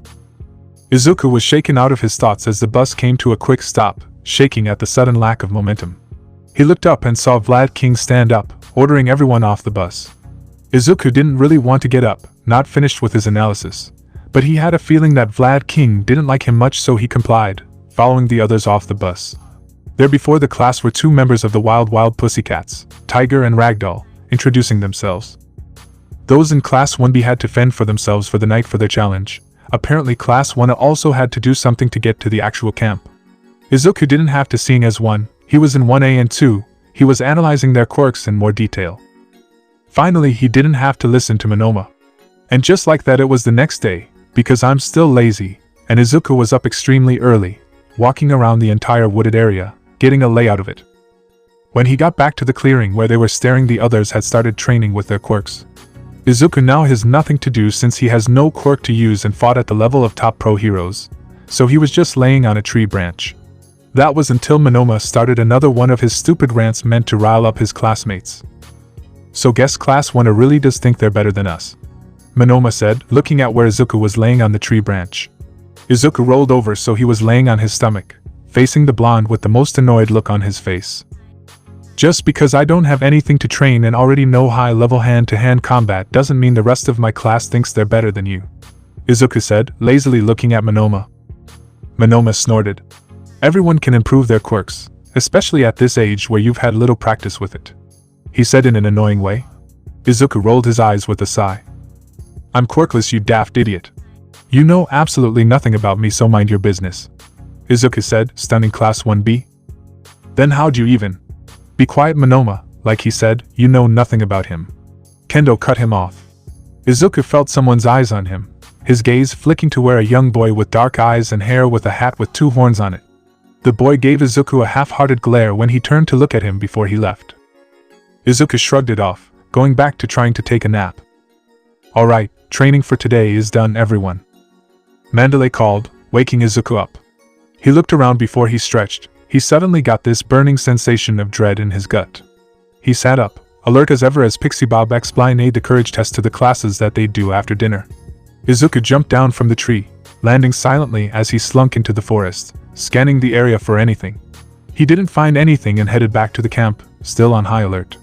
Izuku was shaken out of his thoughts as the bus came to a quick stop, shaking at the sudden lack of momentum. He looked up and saw Vlad King stand up, ordering everyone off the bus. Izuku didn't really want to get up, not finished with his analysis, but he had a feeling that Vlad King didn't like him much, so he complied, following the others off the bus. There before the class were two members of the Wild Pussycats, Tiger and Ragdoll, introducing themselves. Those in Class 1B had to fend for themselves for the night for their challenge. Apparently Class 1A also had to do something to get to the actual camp. Izuku didn't have to, seeing as he was in 1A and 2, he was analyzing their quirks in more detail. Finally, he didn't have to listen to Monoma. And just like that, it was the next day, because I'm still lazy, and Izuku was up extremely early, walking around the entire wooded area, getting a layout of it. When he got back to the clearing where they were staring, the others had started training with their quirks. Izuku now has nothing to do since he has no quirk to use and fought at the level of top pro heroes, so he was just laying on a tree branch. That was until Monoma started another one of his stupid rants meant to rile up his classmates. "So guess class 1 really does think they're better than us," Monoma said, looking at where Izuku was laying on the tree branch. Izuku rolled over so he was laying on his stomach, facing the blonde with the most annoyed look on his face. "Just because I don't have anything to train and already know high-level hand-to-hand combat doesn't mean the rest of my class thinks they're better than you," Izuku said, lazily looking at Monoma. Monoma snorted. "Everyone can improve their quirks, especially at this age where you've had little practice with it," he said in an annoying way. Izuku rolled his eyes with a sigh. "I'm quirkless, you daft idiot. You know absolutely nothing about me, so mind your business," Izuku said, stunning Class 1B. "Then how'd you even?" "Be quiet, Monoma, like he said, you know nothing about him." Kendo cut him off. Izuku felt someone's eyes on him, his gaze flicking to where a young boy with dark eyes and hair with a hat with 2 horns on it. The boy gave Izuku a half-hearted glare when he turned to look at him before he left. Izuku shrugged it off, going back to trying to take a nap. "Alright, training for today is done, everyone," Mandalay called, waking Izuku up. He looked around before he stretched. He suddenly got this burning sensation of dread in his gut. He sat up, alert as ever as Pixie Bob explained the courage test to the classes that they'd do after dinner. Izuku jumped down from the tree, landing silently as he slunk into the forest, scanning the area for anything. He didn't find anything and headed back to the camp, still on high alert.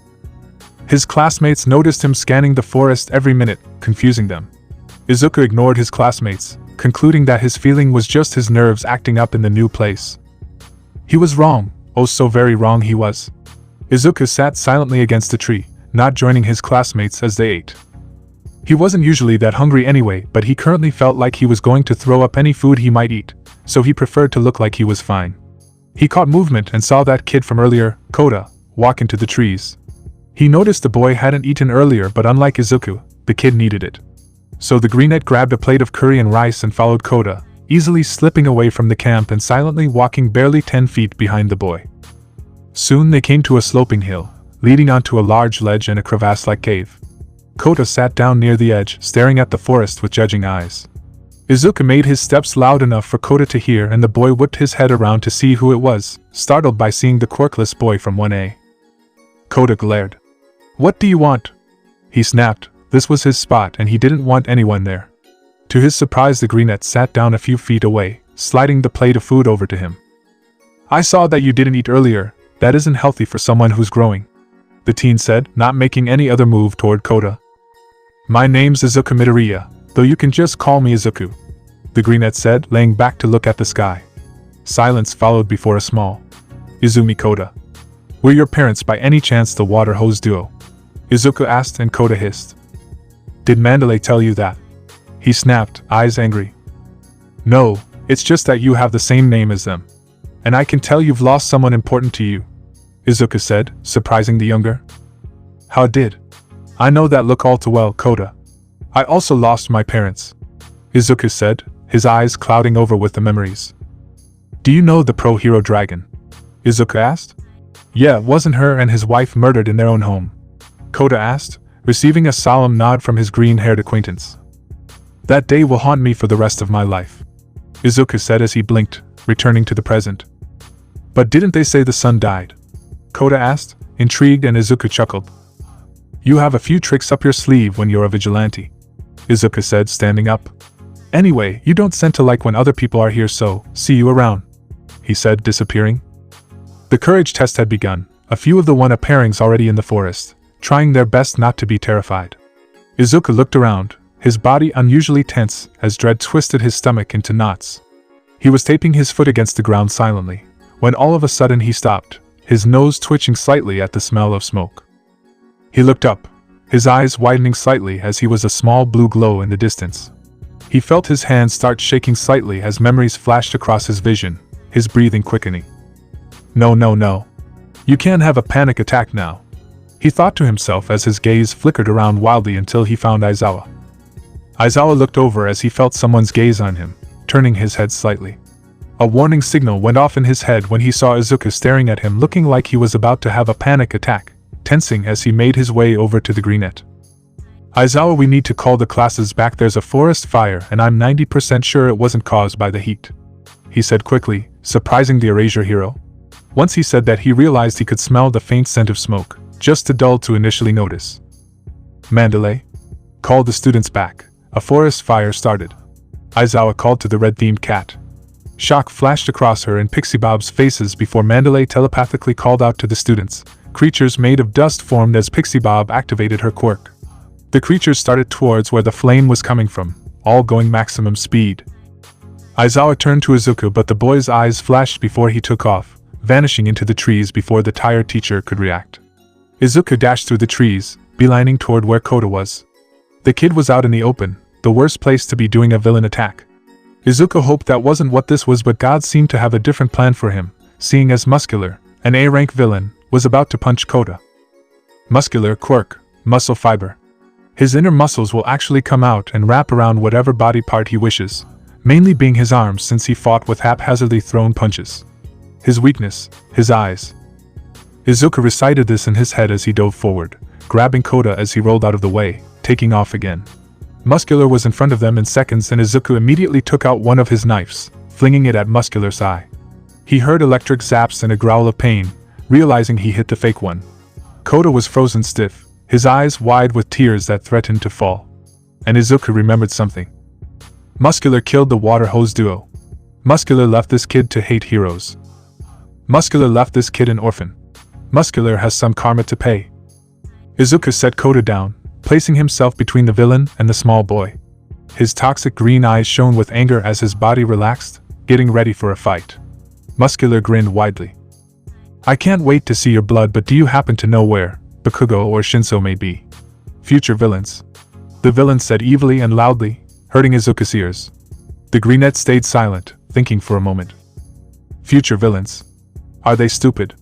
His classmates noticed him scanning the forest every minute, confusing them. Izuku ignored his classmates, concluding that his feeling was just his nerves acting up in the new place. He was wrong, oh so very wrong he was. Izuku sat silently against a tree, not joining his classmates as they ate. He wasn't usually that hungry anyway, but he currently felt like he was going to throw up any food he might eat, so he preferred to look like he was fine. He caught movement and saw that kid from earlier, Koda, walk into the trees. He noticed the boy hadn't eaten earlier, but unlike Izuku, the kid needed it. So the greenette grabbed a plate of curry and rice and followed Koda, easily slipping away from the camp and silently walking barely 10 feet behind the boy. Soon they came to a sloping hill, leading onto a large ledge and a crevasse-like cave. Koda sat down near the edge, staring at the forest with judging eyes. Izuku made his steps loud enough for Koda to hear, and the boy whipped his head around to see who it was, startled by seeing the quirkless boy from 1A. Koda glared. "What do you want?" he snapped. This was his spot and he didn't want anyone there. To his surprise, the greenette sat down a few feet away, sliding the plate of food over to him. "I saw that you didn't eat earlier. That isn't healthy for someone who's growing," the teen said, not making any other move toward Koda. "My name's Izuku Midoriya, though you can just call me Izuku," the greenette said, laying back to look at the sky. Silence followed before a small "Izumi Koda. Were your parents by any chance the water hose duo?" Izuku asked, and Koda hissed. "Did Mandalay tell you that?" he snapped, eyes angry. "No, it's just that you have the same name as them. And I can tell you've lost someone important to you," Izuku said, surprising the younger. "How did? I know that look all too well, Koda. I also lost my parents," Izuku said, his eyes clouding over with the memories. "Do you know the pro-hero dragon?" Izuku asked. "Yeah, wasn't her and his wife murdered in their own home?" Koda asked, receiving a solemn nod from his green-haired acquaintance. "That day will haunt me for the rest of my life," Izuku said as he blinked, returning to the present. "But didn't they say the son died?" Koda asked, intrigued, and Izuku chuckled. "You have a few tricks up your sleeve when you're a vigilante," Izuku said, standing up. "Anyway, you don't seem to like when other people are here, so see you around," he said, disappearing. The courage test had begun, a few of the 1A pairings already in the forest, trying their best not to be terrified. Izuku looked around, his body unusually tense as dread twisted his stomach into knots. He was taping his foot against the ground silently, when all of a sudden he stopped, his nose twitching slightly at the smell of smoke. He looked up, his eyes widening slightly as he was a small blue glow in the distance. He felt his hands start shaking slightly as memories flashed across his vision, his breathing quickening. No, you can't have a panic attack now," he thought to himself as his gaze flickered around wildly until he found Aizawa. Aizawa looked over as he felt someone's gaze on him, turning his head slightly. A warning signal went off in his head when he saw Izuku staring at him, looking like he was about to have a panic attack, tensing as he made his way over to the greenette. "Aizawa, we need to call the classes back. There's a forest fire and I'm 90% sure it wasn't caused by the heat," he said quickly, surprising the Erasure hero. Once he said that he realized he could smell the faint scent of smoke, just too dull to initially notice. Mandalay? Called the students back. A forest fire started. Aizawa called to the red-themed cat. Shock flashed across her and Pixie Bob's faces before Mandalay telepathically called out to the students. Creatures made of dust formed as Pixie Bob activated her quirk. The creatures started towards where the flame was coming from, all going maximum speed. Aizawa turned to Izuku, but the boy's eyes flashed before he took off, vanishing into the trees before the tired teacher could react. Izuku dashed through the trees, beelining toward where Kota was. The kid was out in the open, the worst place to be doing a villain attack. Izuku hoped that wasn't what this was, but God seemed to have a different plan for him, seeing as Muscular, an A-rank villain, was about to punch Kota. Muscular quirk, muscle fiber. His inner muscles will actually come out and wrap around whatever body part he wishes, mainly being his arms since he fought with haphazardly thrown punches. His weakness, his eyes. Izuku recited this in his head as he dove forward, grabbing Kota as he rolled out of the way, taking off again. Muscular was in front of them in seconds and Izuku immediately took out one of his knives, flinging it at Muscular's eye. He heard electric zaps and a growl of pain, realizing he hit the fake one. Kota was frozen stiff, his eyes wide with tears that threatened to fall. And Izuku remembered something. Muscular killed the water hose duo. Muscular left this kid to hate heroes. Muscular left this kid an orphan. Muscular has some karma to pay. Izuku set Kota down, placing himself between the villain and the small boy. His toxic green eyes shone with anger as his body relaxed, getting ready for a fight. Muscular grinned widely. I can't wait to see your blood, but do you happen to know where Bakugo or Shinso may be? Future villains. The villain said evilly and loudly, hurting Izuku's ears. The greenette stayed silent, thinking for a moment. Future villains. Are they stupid?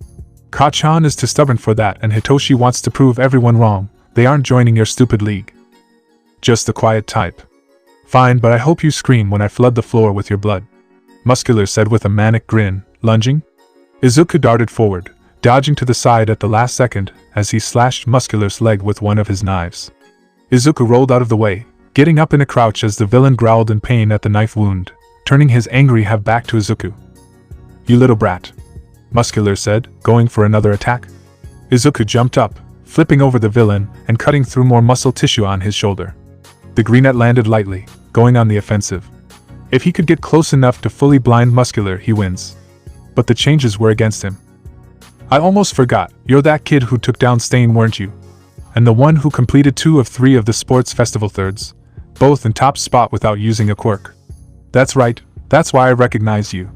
Kachan is too stubborn for that, and Hitoshi wants to prove everyone wrong. They aren't joining your stupid league. Just the quiet type. Fine, but I hope you scream when I flood the floor with your blood. Muscular said with a manic grin, lunging. Izuku darted forward, dodging to the side at the last second as he slashed Muscular's leg with one of his knives. Izuku rolled out of the way, getting up in a crouch as the villain growled in pain at the knife wound, turning his angry have back to Izuku. You little brat. Muscular said, going for another attack. Izuku jumped up, flipping over the villain and cutting through more muscle tissue on his shoulder. The greenette landed lightly, going on the offensive. If he could get close enough to fully blind Muscular, he wins. But the changes were against him. I almost forgot, you're that kid who took down Stain, weren't you? And the one who completed 2 of 3 of the sports festival thirds, both in top spot without using a quirk. That's right, that's why I recognize you.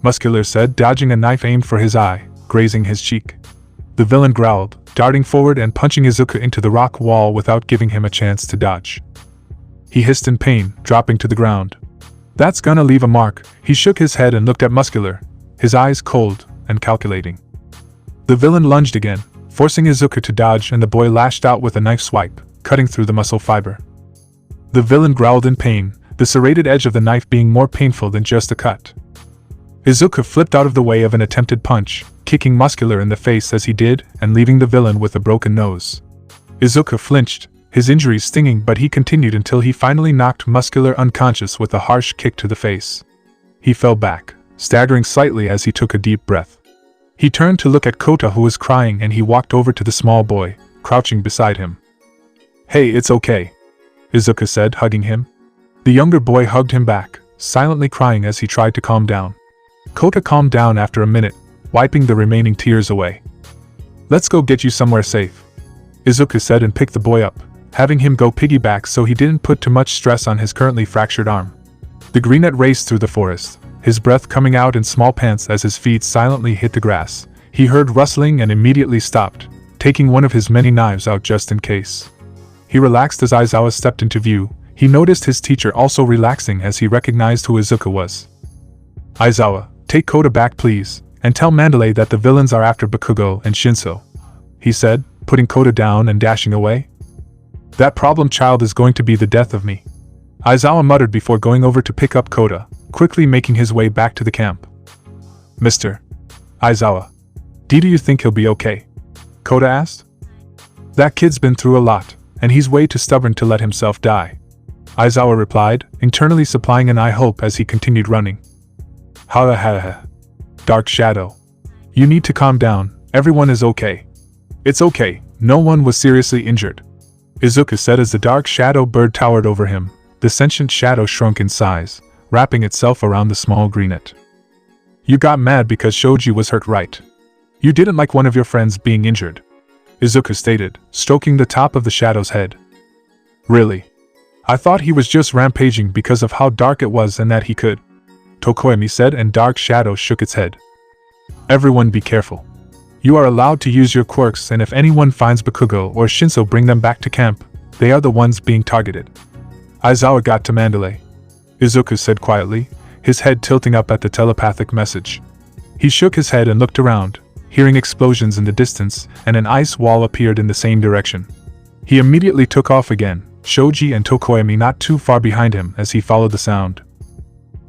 Muscular said, dodging a knife aimed for his eye, grazing his cheek. The villain growled, darting forward and punching Izuku into the rock wall without giving him a chance to dodge. He hissed in pain, dropping to the ground. That's gonna leave a mark. He shook his head and looked at Muscular, his eyes cold and calculating. The villain lunged again, forcing Izuku to dodge, and the boy lashed out with a knife swipe, cutting through the muscle fiber. The villain growled in pain, the serrated edge of the knife being more painful than just a cut. Izuku flipped out of the way of an attempted punch, kicking Muscular in the face as he did and leaving the villain with a broken nose. Izuku flinched, his injuries stinging, but he continued until he finally knocked Muscular unconscious with a harsh kick to the face. He fell back, staggering slightly as he took a deep breath. He turned to look at Kota, who was crying, and he walked over to the small boy, crouching beside him. Hey, it's okay, Izuku said, hugging him. The younger boy hugged him back, silently crying as he tried to calm down. Kota calmed down after a minute, wiping the remaining tears away. Let's go get you somewhere safe, Izuku said, and picked the boy up, having him go piggyback so he didn't put too much stress on his currently fractured arm. The greenette raced through the forest, his breath coming out in small pants as his feet silently hit the grass. He heard rustling and immediately stopped, taking one of his many knives out just in case. He relaxed as Aizawa stepped into view. He noticed his teacher also relaxing as he recognized who Izuku was. Aizawa, take Kota back please, and tell Mandalay that the villains are after Bakugo and Shinso, he said, putting Kota down and dashing away. That problem child is going to be the death of me, Aizawa muttered before going over to pick up Kota, quickly making his way back to the camp. Mr. Aizawa, do you think he'll be okay? Kota asked. That kid's been through a lot, and he's way too stubborn to let himself die, Aizawa replied, internally supplying an I hope as he continued running. Ha ha ha. Dark Shadow. You need to calm down, everyone is okay. It's okay, no one was seriously injured. Izuku said as the dark shadow bird towered over him. The sentient shadow shrunk in size, wrapping itself around the small greenet. You got mad because Shoji was hurt, right? You didn't like one of your friends being injured, Izuku stated, stroking the top of the shadow's head. Really? I thought he was just rampaging because of how dark it was and that he could, Tokoemi said, and Dark Shadow shook its head. Everyone be careful. You are allowed to use your quirks, and if anyone finds Bakugo or Shinso, bring them back to camp. They are the ones being targeted. Aizawa got to Mandalay, Izuku said quietly, his head tilting up at the telepathic message. He shook his head and looked around, hearing explosions in the distance, and an ice wall appeared in the same direction. He immediately took off again, Shoji and Tokoemi not too far behind him as he followed the sound.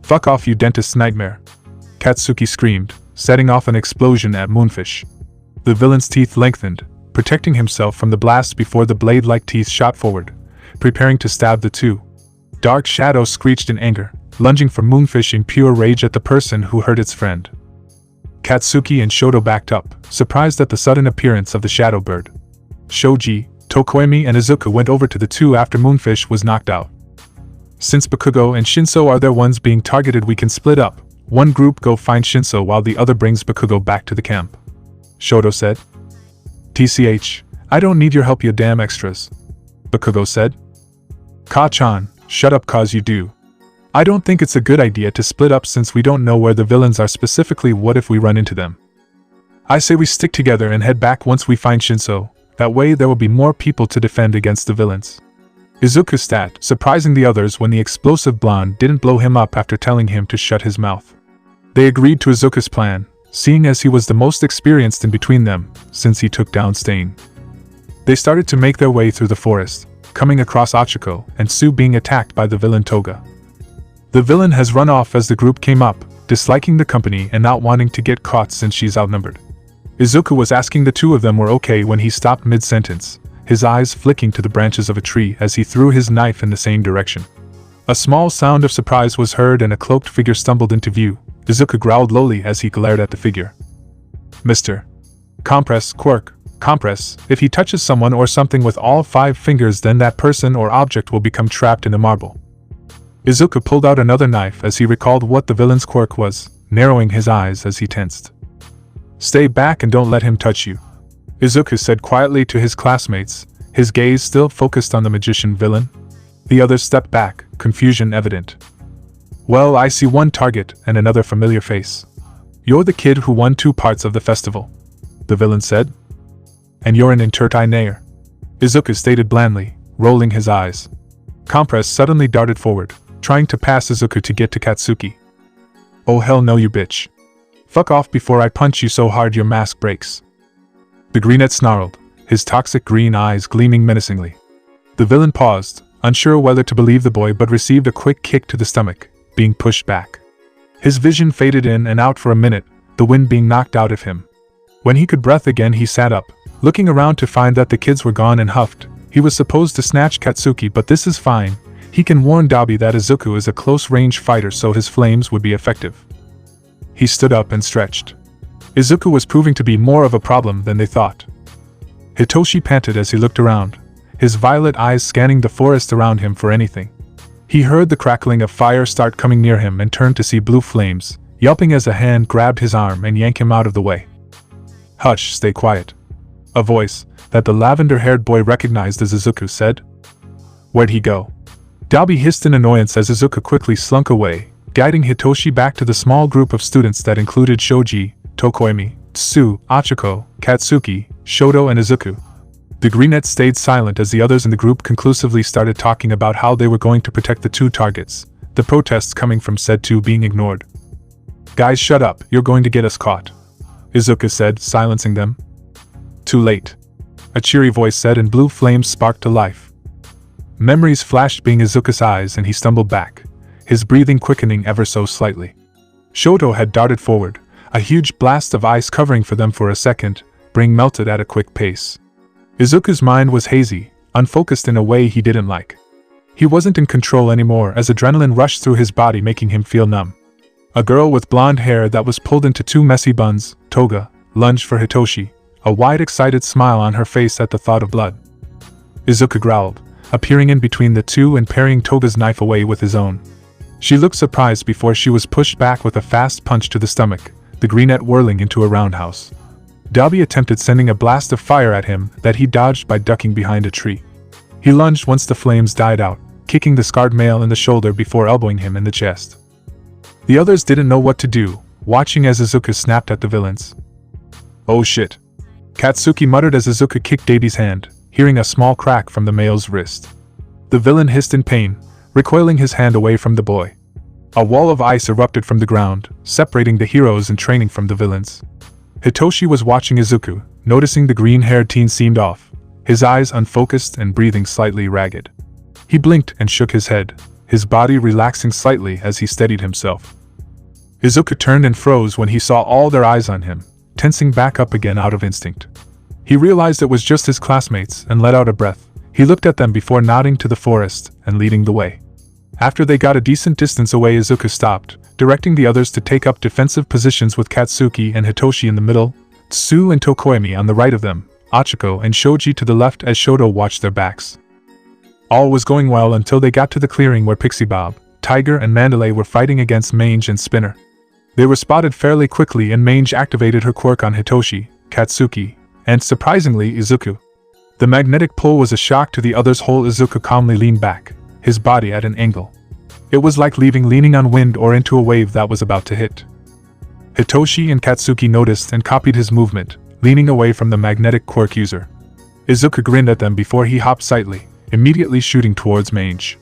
Fuck off, you dentist's nightmare, Katsuki screamed, setting off an explosion at Moonfish. The villain's teeth lengthened, protecting himself from the blast before the blade-like teeth shot forward, preparing to stab the two. Dark Shadow screeched in anger, lunging for Moonfish in pure rage at the person who hurt its friend. Katsuki and Shoto backed up, surprised at the sudden appearance of the Shadow Bird. Shoji, Tokoemi and Izuku went over to the two after Moonfish was knocked out. Since Bakugo and Shinso are the ones being targeted, we can split up. One group go find Shinso while the other brings Bakugo back to the camp, Shoto said. TCH, I don't need your help, you damn extras, Bakugo said. Ka-chan, shut up cause you do. I don't think it's a good idea to split up since we don't know where the villains are specifically. What if we run into them? I say we stick together and head back once we find Shinso, that way there will be more people to defend against the villains. Izuku stat, surprising the others when the explosive blonde didn't blow him up after telling him to shut his mouth. They agreed to Izuku's plan, seeing as he was the most experienced in between them, since he took down Stain. They started to make their way through the forest, coming across Ochako and Sue being attacked by the villain Toga. The villain has run off as the group came up, disliking the company and not wanting to get caught since she's outnumbered. Izuku was asking the two of them were okay when he stopped mid-sentence, his eyes flicking to the branches of a tree as he threw his knife in the same direction. A small sound of surprise was heard and a cloaked figure stumbled into view. Izuku growled lowly as he glared at the figure. Mr. Compress, quirk, compress, if he touches someone or something with all 5 fingers, then that person or object will become trapped in a marble. Izuku pulled out another knife as he recalled what the villain's quirk was, narrowing his eyes as he tensed. Stay back and don't let him touch you, Izuku said quietly to his classmates, his gaze still focused on the magician villain. The others stepped back, confusion evident. Well, I see one target and another familiar face. You're the kid who won 2 parts of the festival, the villain said. And you're an entertainer, Izuku stated blandly, rolling his eyes. Compress suddenly darted forward, trying to pass Izuku to get to Katsuki. Oh hell no, you bitch. Fuck off before I punch you so hard your mask breaks. The greenet snarled, his toxic green eyes gleaming menacingly. The villain paused, unsure whether to believe the boy, but received a quick kick to the stomach, being pushed back. His vision faded in and out for a minute, the wind being knocked out of him. When he could breathe again, he sat up, looking around to find that the kids were gone, and huffed. He was supposed to snatch Katsuki, but this is fine. He can warn Dabi that Izuku is a close-range fighter, so his flames would be effective. He stood up and stretched. Izuku was proving to be more of a problem than they thought. Hitoshi panted as he looked around, his violet eyes scanning the forest around him for anything. He heard the crackling of fire start coming near him and turned to see blue flames, yelping as a hand grabbed his arm and yanked him out of the way. Hush, stay quiet. A voice, that the lavender-haired boy recognized as Izuku, said. Where'd he go? Dabi hissed in annoyance as Izuku quickly slunk away, guiding Hitoshi back to the small group of students that included Shoji, Tokoemi, Tsu, Ochako, Katsuki, Shoto and Izuku. The greenet stayed silent as the others in the group conclusively started talking about how they were going to protect the 2 targets, the protests coming from said 2 being ignored. Guys, shut up, you're going to get us caught, Izuku said, silencing them. Too late, a cheery voice said, and blue flames sparked to life. Memories flashed being Izuku's eyes and he stumbled back, his breathing quickening ever so slightly. Shoto had darted forward, a huge blast of ice covering for them for a second, being melted at a quick pace. Izuku's mind was hazy, unfocused in a way he didn't like. He wasn't in control anymore as adrenaline rushed through his body, making him feel numb. A girl with blonde hair that was pulled into two messy buns, toga, lunged for Hitoshi, a wide excited smile on her face at the thought of blood. Izuku growled, appearing in between the two and parrying Toga's knife away with his own. She looked surprised before she was pushed back with a fast punch to the stomach, the greenette whirling into a roundhouse. Dabi attempted sending a blast of fire at him that he dodged by ducking behind a tree. He lunged once the flames died out, kicking the scarred male in the shoulder before elbowing him in the chest. The others didn't know what to do, watching as Izuku snapped at the villains. "Oh shit," Katsuki muttered as Izuku kicked Dabi's hand, hearing a small crack from the male's wrist. The villain hissed in pain, recoiling his hand away from the boy. A wall of ice erupted from the ground, separating the heroes in training from the villains. Hitoshi was watching Izuku, noticing the green-haired teen seemed off, his eyes unfocused and breathing slightly ragged. He blinked and shook his head, his body relaxing slightly as he steadied himself. Izuku turned and froze when he saw all their eyes on him, tensing back up again out of instinct. He realized it was just his classmates and let out a breath. He looked at them before nodding to the forest and leading the way. After they got a decent distance away, Izuku stopped, directing the others to take up defensive positions with Katsuki and Hitoshi in the middle, Tsu and Tokoemi on the right of them, Achiko and Shoji to the left as Shoto watched their backs. All was going well until they got to the clearing where Pixie Bob, Tiger and Mandalay were fighting against Mange and Spinner. They were spotted fairly quickly and Mange activated her quirk on Hitoshi, Katsuki, and surprisingly Izuku. The magnetic pull was a shock to the others. Whole Izuku calmly leaned back, his body at an angle. It was like leaning on wind or into a wave that was about to hit. Hitoshi and Katsuki noticed and copied his movement, leaning away from the magnetic quirk user. Izuku grinned at them before he hopped slightly, immediately shooting towards Mange.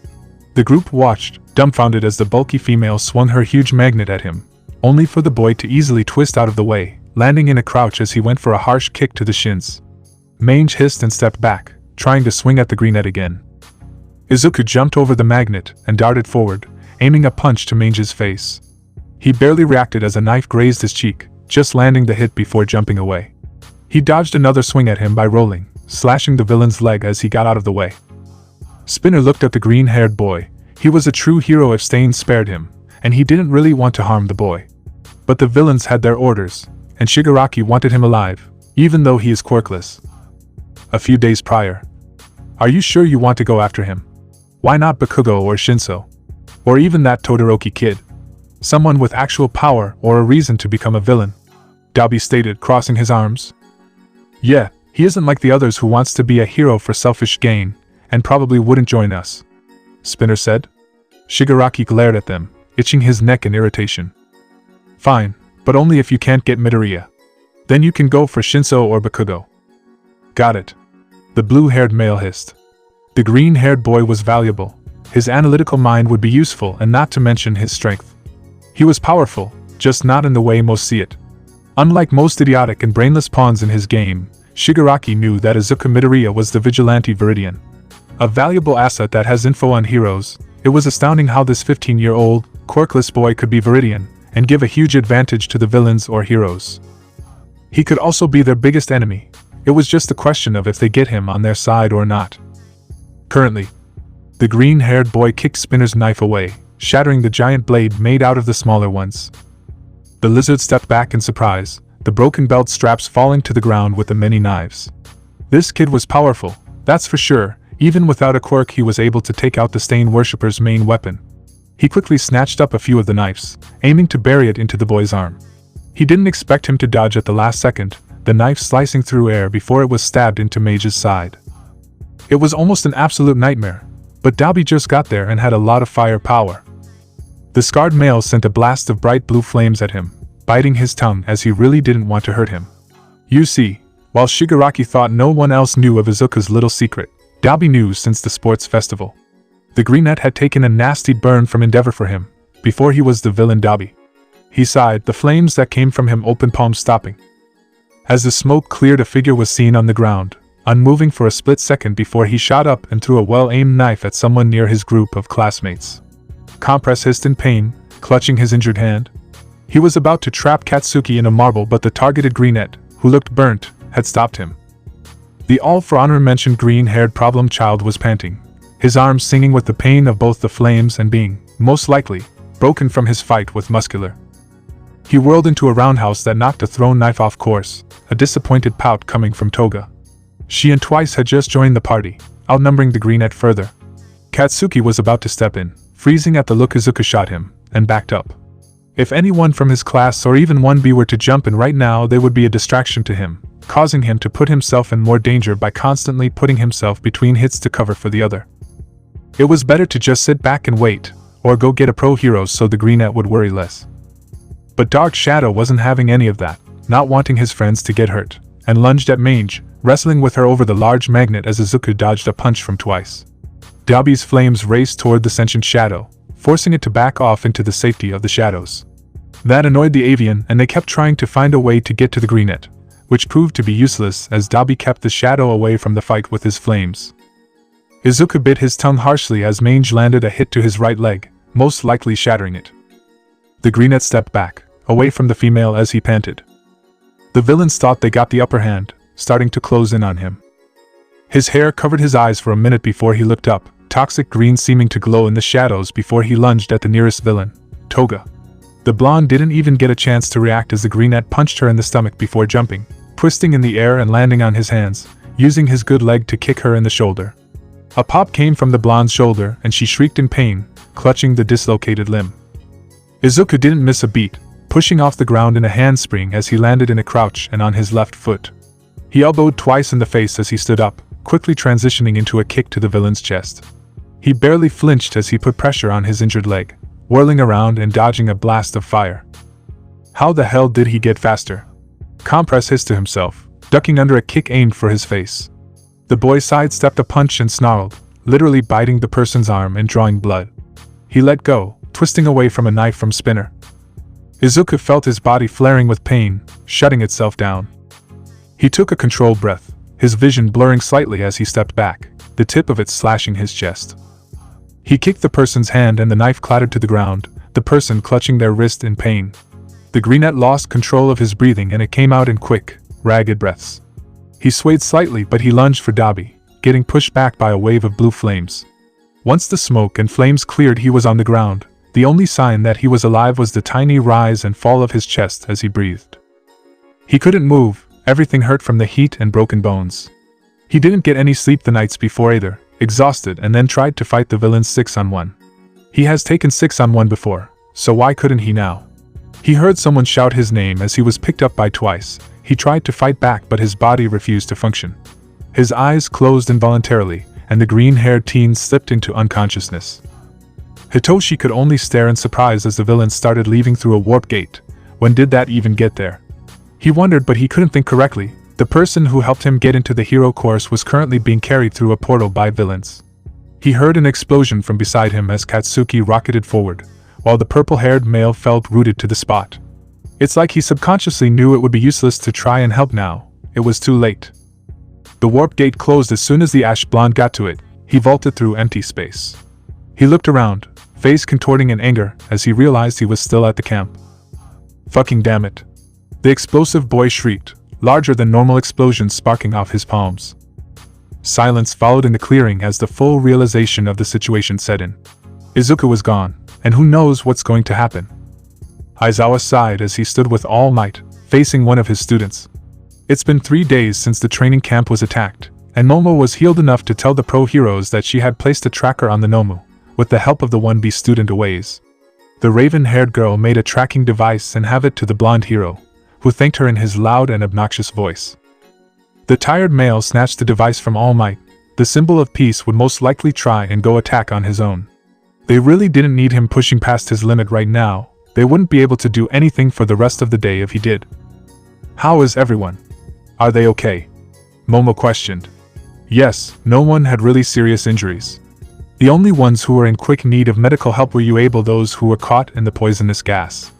The group watched, dumbfounded as the bulky female swung her huge magnet at him, only for the boy to easily twist out of the way, landing in a crouch as he went for a harsh kick to the shins. Mange hissed and stepped back, trying to swing at the greenette again. Izuku jumped over the magnet and darted forward, aiming a punch to Mange's face. He barely reacted as a knife grazed his cheek, just landing the hit before jumping away. He dodged another swing at him by rolling, slashing the villain's leg as he got out of the way. Spinner looked at the green-haired boy. He was a true hero if Stain spared him, and he didn't really want to harm the boy. But the villains had their orders, and Shigaraki wanted him alive, even though he is quirkless. A few days prior. "Are you sure you want to go after him? Why not Bakugo or Shinso? Or even that Todoroki kid? Someone with actual power or a reason to become a villain," Dabi stated, crossing his arms. "Yeah, he isn't like the others who wants to be a hero for selfish gain, and probably wouldn't join us," Spinner said. Shigaraki glared at them, itching his neck in irritation. "Fine, but only if you can't get Midoriya. Then you can go for Shinso or Bakugo." "Got it," the blue-haired male hissed. The green-haired boy was valuable. His analytical mind would be useful, and not to mention his strength. He was powerful, just not in the way most see it. Unlike most idiotic and brainless pawns in his game, Shigaraki knew that Izuku Midoriya was the Vigilante Veridian. A valuable asset that has info on heroes. It was astounding how this 15-year-old, quirkless boy could be Veridian, and give a huge advantage to the villains or heroes. He could also be their biggest enemy. It was just a question of if they get him on their side or not. Currently, the green-haired boy kicked Spinner's knife away, shattering the giant blade made out of the smaller ones. The lizard stepped back in surprise, the broken belt straps falling to the ground with the many knives. This kid was powerful, that's for sure. Even without a quirk, he was able to take out the Stain worshipper's main weapon. He quickly snatched up a few of the knives, aiming to bury it into the boy's arm. He didn't expect him to dodge at the last second, the knife slicing through air before it was stabbed into Mage's side. It was almost an absolute nightmare, but Dabi just got there and had a lot of firepower. The scarred male sent a blast of bright blue flames at him, biting his tongue as he really didn't want to hurt him. You see, while Shigaraki thought no one else knew of Izuku's little secret, Dabi knew since the sports festival. The greenette had taken a nasty burn from Endeavor for him, before he was the villain Dabi. He sighed, the flames that came from him open palm stopping. As the smoke cleared, a figure was seen on the ground, unmoving for a split second before he shot up and threw a well-aimed knife at someone near his group of classmates. Compress hissed in pain, clutching his injured hand. He was about to trap Katsuki in a marble, but the targeted greenette, who looked burnt, had stopped him. The all-for-honor-mentioned green-haired problem child was panting, his arms singing with the pain of both the flames and being, most likely, broken from his fight with Muscular. He whirled into a roundhouse that knocked a thrown knife off course, a disappointed pout coming from Toga. She and Twice had just joined the party, outnumbering the greenette further. Katsuki was about to step in, freezing at the look Izuku shot him, and backed up. If anyone from his class or even 1B were to jump in right now, they would be a distraction to him, causing him to put himself in more danger by constantly putting himself between hits to cover for the other. It was better to just sit back and wait, or go get a pro hero so the greenette would worry less. But Dark Shadow wasn't having any of that, not wanting his friends to get hurt, and lunged at Mange, wrestling with her over the large magnet as Izuku dodged a punch from Twice. Dabi's flames raced toward the sentient shadow, forcing it to back off into the safety of the shadows. That annoyed the avian, and they kept trying to find a way to get to the greenette, which proved to be useless as Dabi kept the shadow away from the fight with his flames. Izuku bit his tongue harshly as Mange landed a hit to his right leg, most likely shattering it. The greenette stepped back, away from the female as he panted. The villains thought they got the upper hand, starting to close in on him. His hair covered his eyes for a minute before he looked up, toxic green seeming to glow in the shadows before he lunged at the nearest villain, Toga. The blonde didn't even get a chance to react as the greenette punched her in the stomach before jumping, twisting in the air and landing on his hands, using his good leg to kick her in the shoulder. A pop came from the blonde's shoulder and she shrieked in pain, clutching the dislocated limb. Izuku didn't miss a beat, pushing off the ground in a handspring as he landed in a crouch and on his left foot. He elbowed Twice in the face as he stood up, quickly transitioning into a kick to the villain's chest. He barely flinched as he put pressure on his injured leg, whirling around and dodging a blast of fire. How the hell did he get faster? Compress hissed to himself, ducking under a kick aimed for his face. The boy sidestepped a punch and snarled, literally biting the person's arm and drawing blood. He let go, twisting away from a knife from Spinner. Izuku felt his body flaring with pain, shutting itself down. He took a controlled breath, his vision blurring slightly as he stepped back, the tip of it slashing his chest. He kicked the person's hand and the knife clattered to the ground, the person clutching their wrist in pain. The greenette lost control of his breathing and it came out in quick, ragged breaths. He swayed slightly but he lunged for Dabi, getting pushed back by a wave of blue flames. Once the smoke and flames cleared, he was on the ground. The only sign that he was alive was the tiny rise and fall of his chest as he breathed. He couldn't move, everything hurt from the heat and broken bones. He didn't get any sleep the nights before either, exhausted, and then tried to fight the villains 6-on-1. He has taken 6-on-1 before, so why couldn't he now? He heard someone shout his name as he was picked up by Twice. He tried to fight back but his body refused to function. His eyes closed involuntarily, and the green-haired teen slipped into unconsciousness. Hitoshi could only stare in surprise as the villains started leaving through a warp gate. When did that even get there? He wondered but he couldn't think correctly. The person who helped him get into the hero course was currently being carried through a portal by villains. He heard an explosion from beside him as Katsuki rocketed forward, while the purple-haired male felt rooted to the spot. It's like he subconsciously knew it would be useless to try and help now. It was too late. The warp gate closed as soon as the ash blonde got to it. He vaulted through empty space. He looked around, face contorting in anger as he realized he was still at the camp. Fucking damn it. The explosive boy shrieked, larger than normal explosions sparking off his palms. Silence followed in the clearing as the full realization of the situation set in. Izuku was gone, and who knows what's going to happen. Aizawa sighed as he stood with all might, facing one of his students. It's been 3 days since the training camp was attacked, and Momo was healed enough to tell the pro heroes that she had placed a tracker on the Nomu, with the help of the 1B student Aways. The raven-haired girl made a tracking device and have it to the blonde hero, who thanked her in his loud and obnoxious voice. The tired male snatched the device from All Might. The symbol of peace would most likely try and go attack on his own. They really didn't need him pushing past his limit right now. They wouldn't be able to do anything for the rest of the day if he did. How is everyone? Are they okay? Momo questioned. Yes, no one had really serious injuries. The only ones who were in quick need of medical help were those who were caught in the poisonous gas.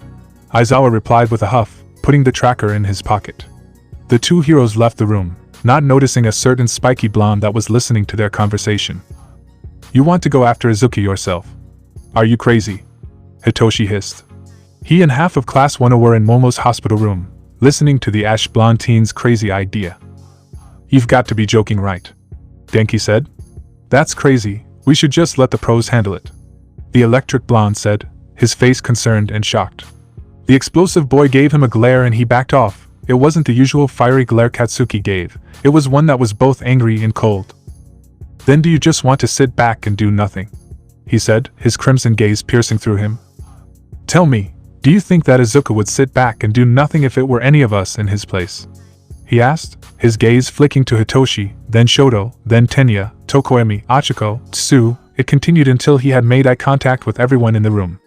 Aizawa replied with a huff, putting the tracker in his pocket. The two heroes left the room, not noticing a certain spiky blonde that was listening to their conversation. You want to go after Izuku yourself? Are you crazy? Hitoshi hissed. He and half of Class 1 were in Momo's hospital room, listening to the ash blonde teen's crazy idea. You've got to be joking, right? Denki said. That's crazy, we should just let the pros handle it. The electric blonde said, his face concerned and shocked. The explosive boy gave him a glare and he backed off. It wasn't the usual fiery glare Katsuki gave, it was one that was both angry and cold. "Then do you just want to sit back and do nothing?" he said, his crimson gaze piercing through him. "Tell me, do you think that Izuku would sit back and do nothing if it were any of us in his place?" he asked, his gaze flicking to Hitoshi, then Shoto, then Tenya, Tokoemi, Achiko, Tsu. It continued until he had made eye contact with everyone in the room.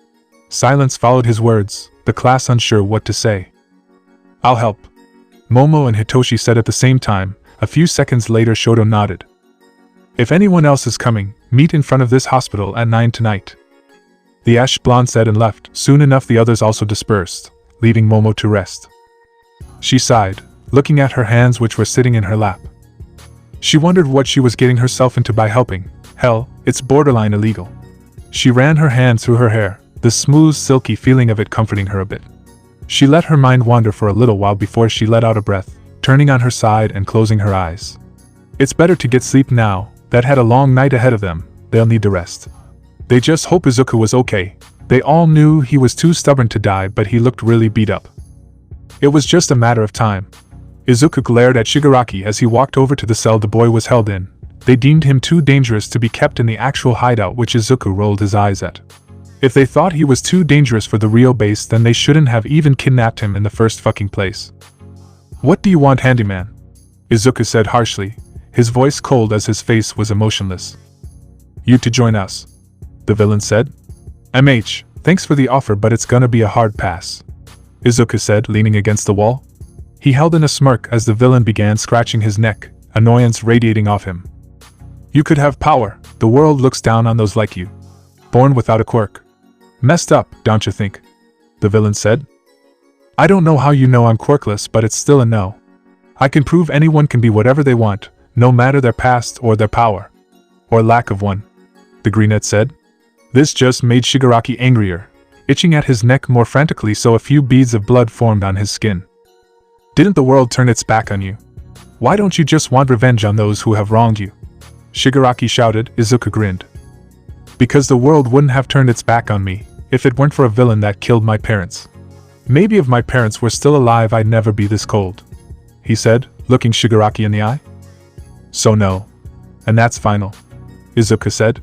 Silence followed his words, the class unsure what to say. "I'll help," Momo and Hitoshi said at the same time. A few seconds later Shoto nodded. "If anyone else is coming, meet in front of this hospital at 9 tonight." The ash blonde said and left. Soon enough the others also dispersed, leaving Momo to rest. She sighed, looking at her hands which were sitting in her lap. She wondered what she was getting herself into by helping. Hell, it's borderline illegal. She ran her hand through her hair, the smooth, silky feeling of it comforting her a bit. She let her mind wander for a little while before she let out a breath, turning on her side and closing her eyes. It's better to get sleep now, that had a long night ahead of them, they'll need to rest. They just hope Izuku was okay. They all knew he was too stubborn to die, but he looked really beat up. It was just a matter of time. Izuku glared at Shigaraki as he walked over to the cell the boy was held in. They deemed him too dangerous to be kept in the actual hideout, which Izuku rolled his eyes at. If they thought he was too dangerous for the real base, then they shouldn't have even kidnapped him in the first fucking place. "What do you want, handyman?" Izuku said harshly, his voice cold as his face was emotionless. "You to join us," the villain said. Thanks for the offer, but it's gonna be a hard pass," Izuku said, leaning against the wall. He held in a smirk as the villain began scratching his neck, annoyance radiating off him. "You could have power, the world looks down on those like you. Born without a quirk. Messed up, don't you think?" the villain said. "I don't know how you know I'm quirkless, but it's still a no. I can prove anyone can be whatever they want, no matter their past or their power. Or lack of one," the greenette said. This just made Shigaraki angrier, itching at his neck more frantically so a few beads of blood formed on his skin. "Didn't the world turn its back on you? Why don't you just want revenge on those who have wronged you?" Shigaraki shouted. Izuku grinned. "Because the world wouldn't have turned its back on me, if it weren't for a villain that killed my parents. Maybe if my parents were still alive I'd never be this cold," he said, looking Shigaraki in the eye. "So no. And that's final," Izuku said.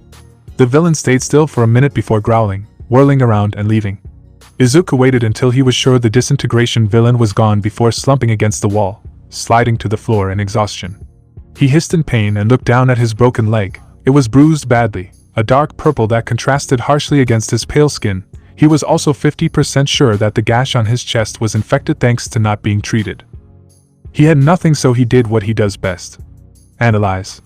The villain stayed still for a minute before growling, whirling around and leaving. Izuku waited until he was sure the disintegration villain was gone before slumping against the wall, sliding to the floor in exhaustion. He hissed in pain and looked down at his broken leg. It was bruised badly, a dark purple that contrasted harshly against his pale skin. He was also 50% sure that the gash on his chest was infected thanks to not being treated. He had nothing, so he did what he does best. Analyze.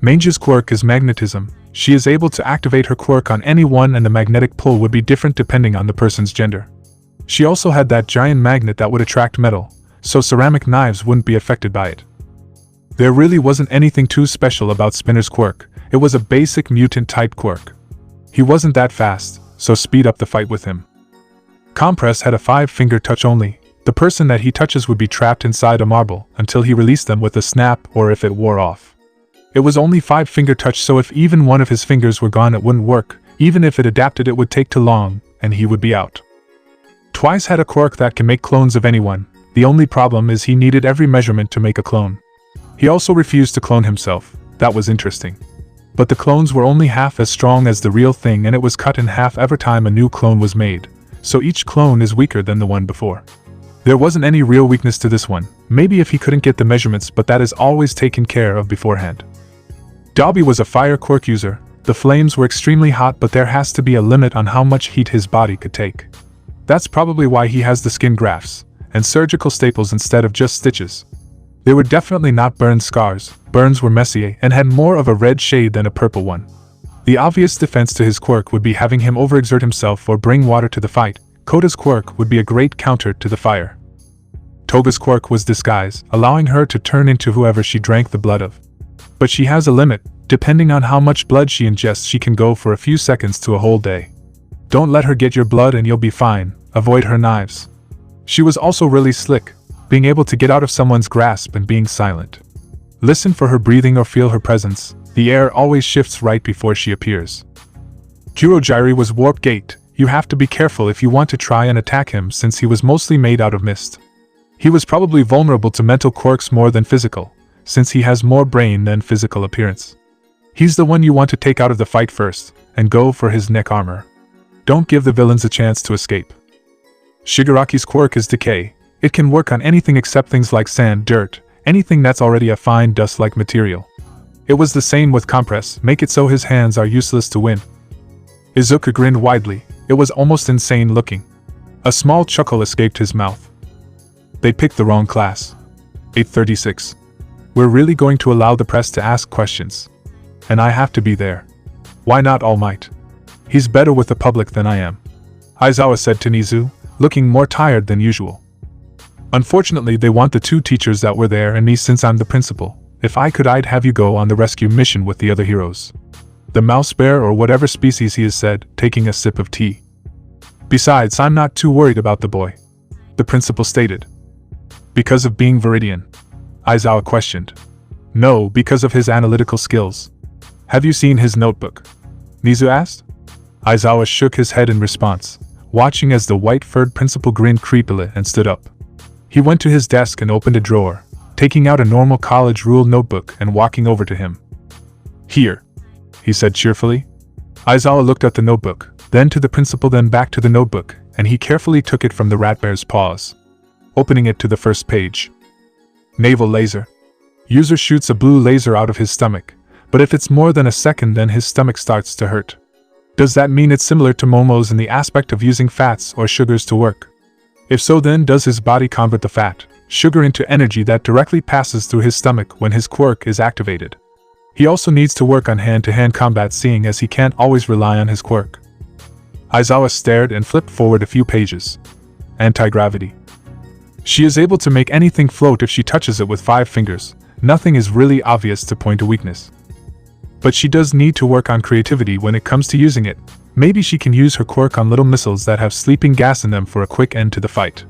Mange's quirk is magnetism. She is able to activate her quirk on anyone, and the magnetic pull would be different depending on the person's gender. She also had that giant magnet that would attract metal, so ceramic knives wouldn't be affected by it. There really wasn't anything too special about Spinner's quirk. It was a basic mutant-type quirk. He wasn't that fast, so speed up the fight with him. Compress had a 5-finger touch only. The person that he touches would be trapped inside a marble until he released them with a snap or if it wore off. It was only 5-finger touch, so if even one of his fingers were gone it wouldn't work. Even if it adapted it would take too long, and he would be out. Twice had a quirk that can make clones of anyone. The only problem is he needed every measurement to make a clone. He also refused to clone himself. That was interesting. But the clones were only half as strong as the real thing, and it was cut in half every time a new clone was made, so each clone is weaker than the one before. There wasn't any real weakness to this one, maybe if he couldn't get the measurements, but that is always taken care of beforehand. Dobby was a fire quirk user. The flames were extremely hot, but there has to be a limit on how much heat his body could take. That's probably why he has the skin grafts and surgical staples instead of just stitches. They were definitely not burn scars. Burns were messy and had more of a red shade than a purple one. The obvious defense to his quirk would be having him overexert himself or bring water to the fight. Koda's quirk would be a great counter to the fire. Toga's quirk was disguise, allowing her to turn into whoever she drank the blood of. But she has a limit. Depending on how much blood she ingests, she can go for a few seconds to a whole day. Don't let her get your blood and you'll be fine. Avoid her knives. She was also really slick, being able to get out of someone's grasp and being silent. Listen for her breathing or feel her presence. The air always shifts right before she appears. Kurogiri was warp gate. You have to be careful if you want to try and attack him since he was mostly made out of mist. He was probably vulnerable to mental quirks more than physical, since he has more brain than physical appearance. He's the one you want to take out of the fight first, and go for his neck armor. Don't give the villains a chance to escape. Shigaraki's quirk is decay. It can work on anything except things like sand, dirt, anything that's already a fine dust-like material. It was the same with compress, make it so his hands are useless to win. Izuku grinned widely. It was almost insane looking. A small chuckle escaped his mouth. They picked the wrong class. 836. We're really going to allow the press to ask questions. And I have to be there. Why not All Might? He's better with the public than I am. Aizawa said to Nizu, looking more tired than usual. Unfortunately, they want the two teachers that were there and me since I'm the principal. If I could, I'd have you go on the rescue mission with the other heroes. The mouse bear or whatever species he is, said, taking a sip of tea. Besides, I'm not too worried about the boy, the principal stated. Because of being Veridian? Aizawa questioned. No, because of his analytical skills. Have you seen his notebook? Nizu asked. Aizawa shook his head in response, watching as the white-furred principal grinned creepily and stood up. He went to his desk and opened a drawer, taking out a normal college rule notebook and walking over to him. Here, he said cheerfully. Aizawa looked at the notebook, then to the principal, then back to the notebook, and he carefully took it from the rat bear's paws, opening it to the first page. Naval laser. User shoots a blue laser out of his stomach, but if it's more than a second then his stomach starts to hurt. Does that mean it's similar to Momo's in the aspect of using fats or sugars to work? If so, then does his body convert the fat, sugar into energy that directly passes through his stomach when his quirk is activated? He also needs to work on hand-to-hand combat, seeing as he can't always rely on his quirk. Aizawa stared and flipped forward a few pages. Anti-gravity. She is able to make anything float if she touches it with 5 fingers. Nothing is really obvious to point a weakness. But she does need to work on creativity when it comes to using it. Maybe she can use her quirk on little missiles that have sleeping gas in them for a quick end to the fight.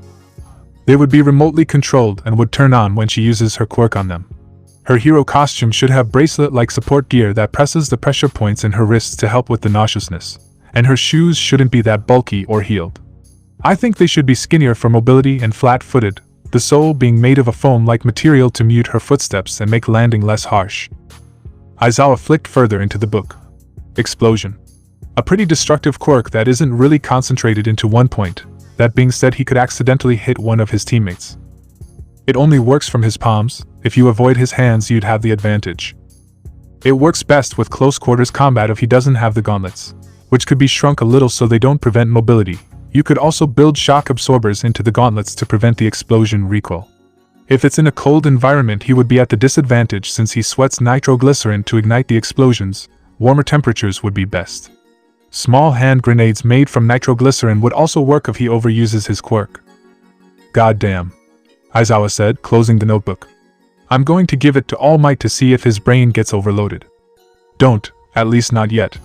They would be remotely controlled and would turn on when she uses her quirk on them. Her hero costume should have bracelet-like support gear that presses the pressure points in her wrists to help with the nauseousness, and her shoes shouldn't be that bulky or heeled. I think they should be skinnier for mobility and flat-footed, the sole being made of a foam-like material to mute her footsteps and make landing less harsh. Aizawa flicked further into the book. Explosion. A pretty destructive quirk that isn't really concentrated into one point. That being said, he could accidentally hit one of his teammates. It only works from his palms. If you avoid his hands, you'd have the advantage. It works best with close quarters combat if he doesn't have the gauntlets, which could be shrunk a little so they don't prevent mobility. You could also build shock absorbers into the gauntlets to prevent the explosion recoil. If it's in a cold environment, he would be at the disadvantage since he sweats nitroglycerin to ignite the explosions. Warmer temperatures would be best. Small hand grenades made from nitroglycerin would also work if he overuses his quirk. Goddamn, Aizawa said, closing the notebook. I'm going to give it to All Might to see if his brain gets overloaded. Don't, at least not yet,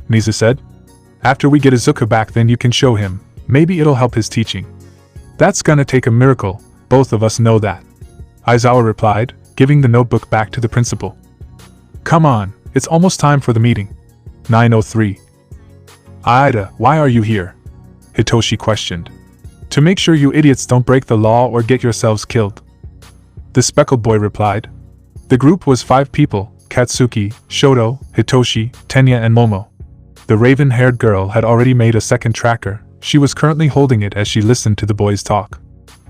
Nizu said. After we get Izuku back, then you can show him. Maybe it'll help his teaching. That's gonna take a miracle, both of us know that, Aizawa replied, giving the notebook back to the principal. Come on, it's almost time for the meeting. 9:03. Aida, why are you here? Hitoshi questioned. To make sure you idiots don't break the law or get yourselves killed, the speckled boy replied. The group was 5 people: Katsuki, Shoto, Hitoshi, Tenya and Momo. The raven-haired girl had already made a second tracker. She was currently holding it as she listened to the boys talk.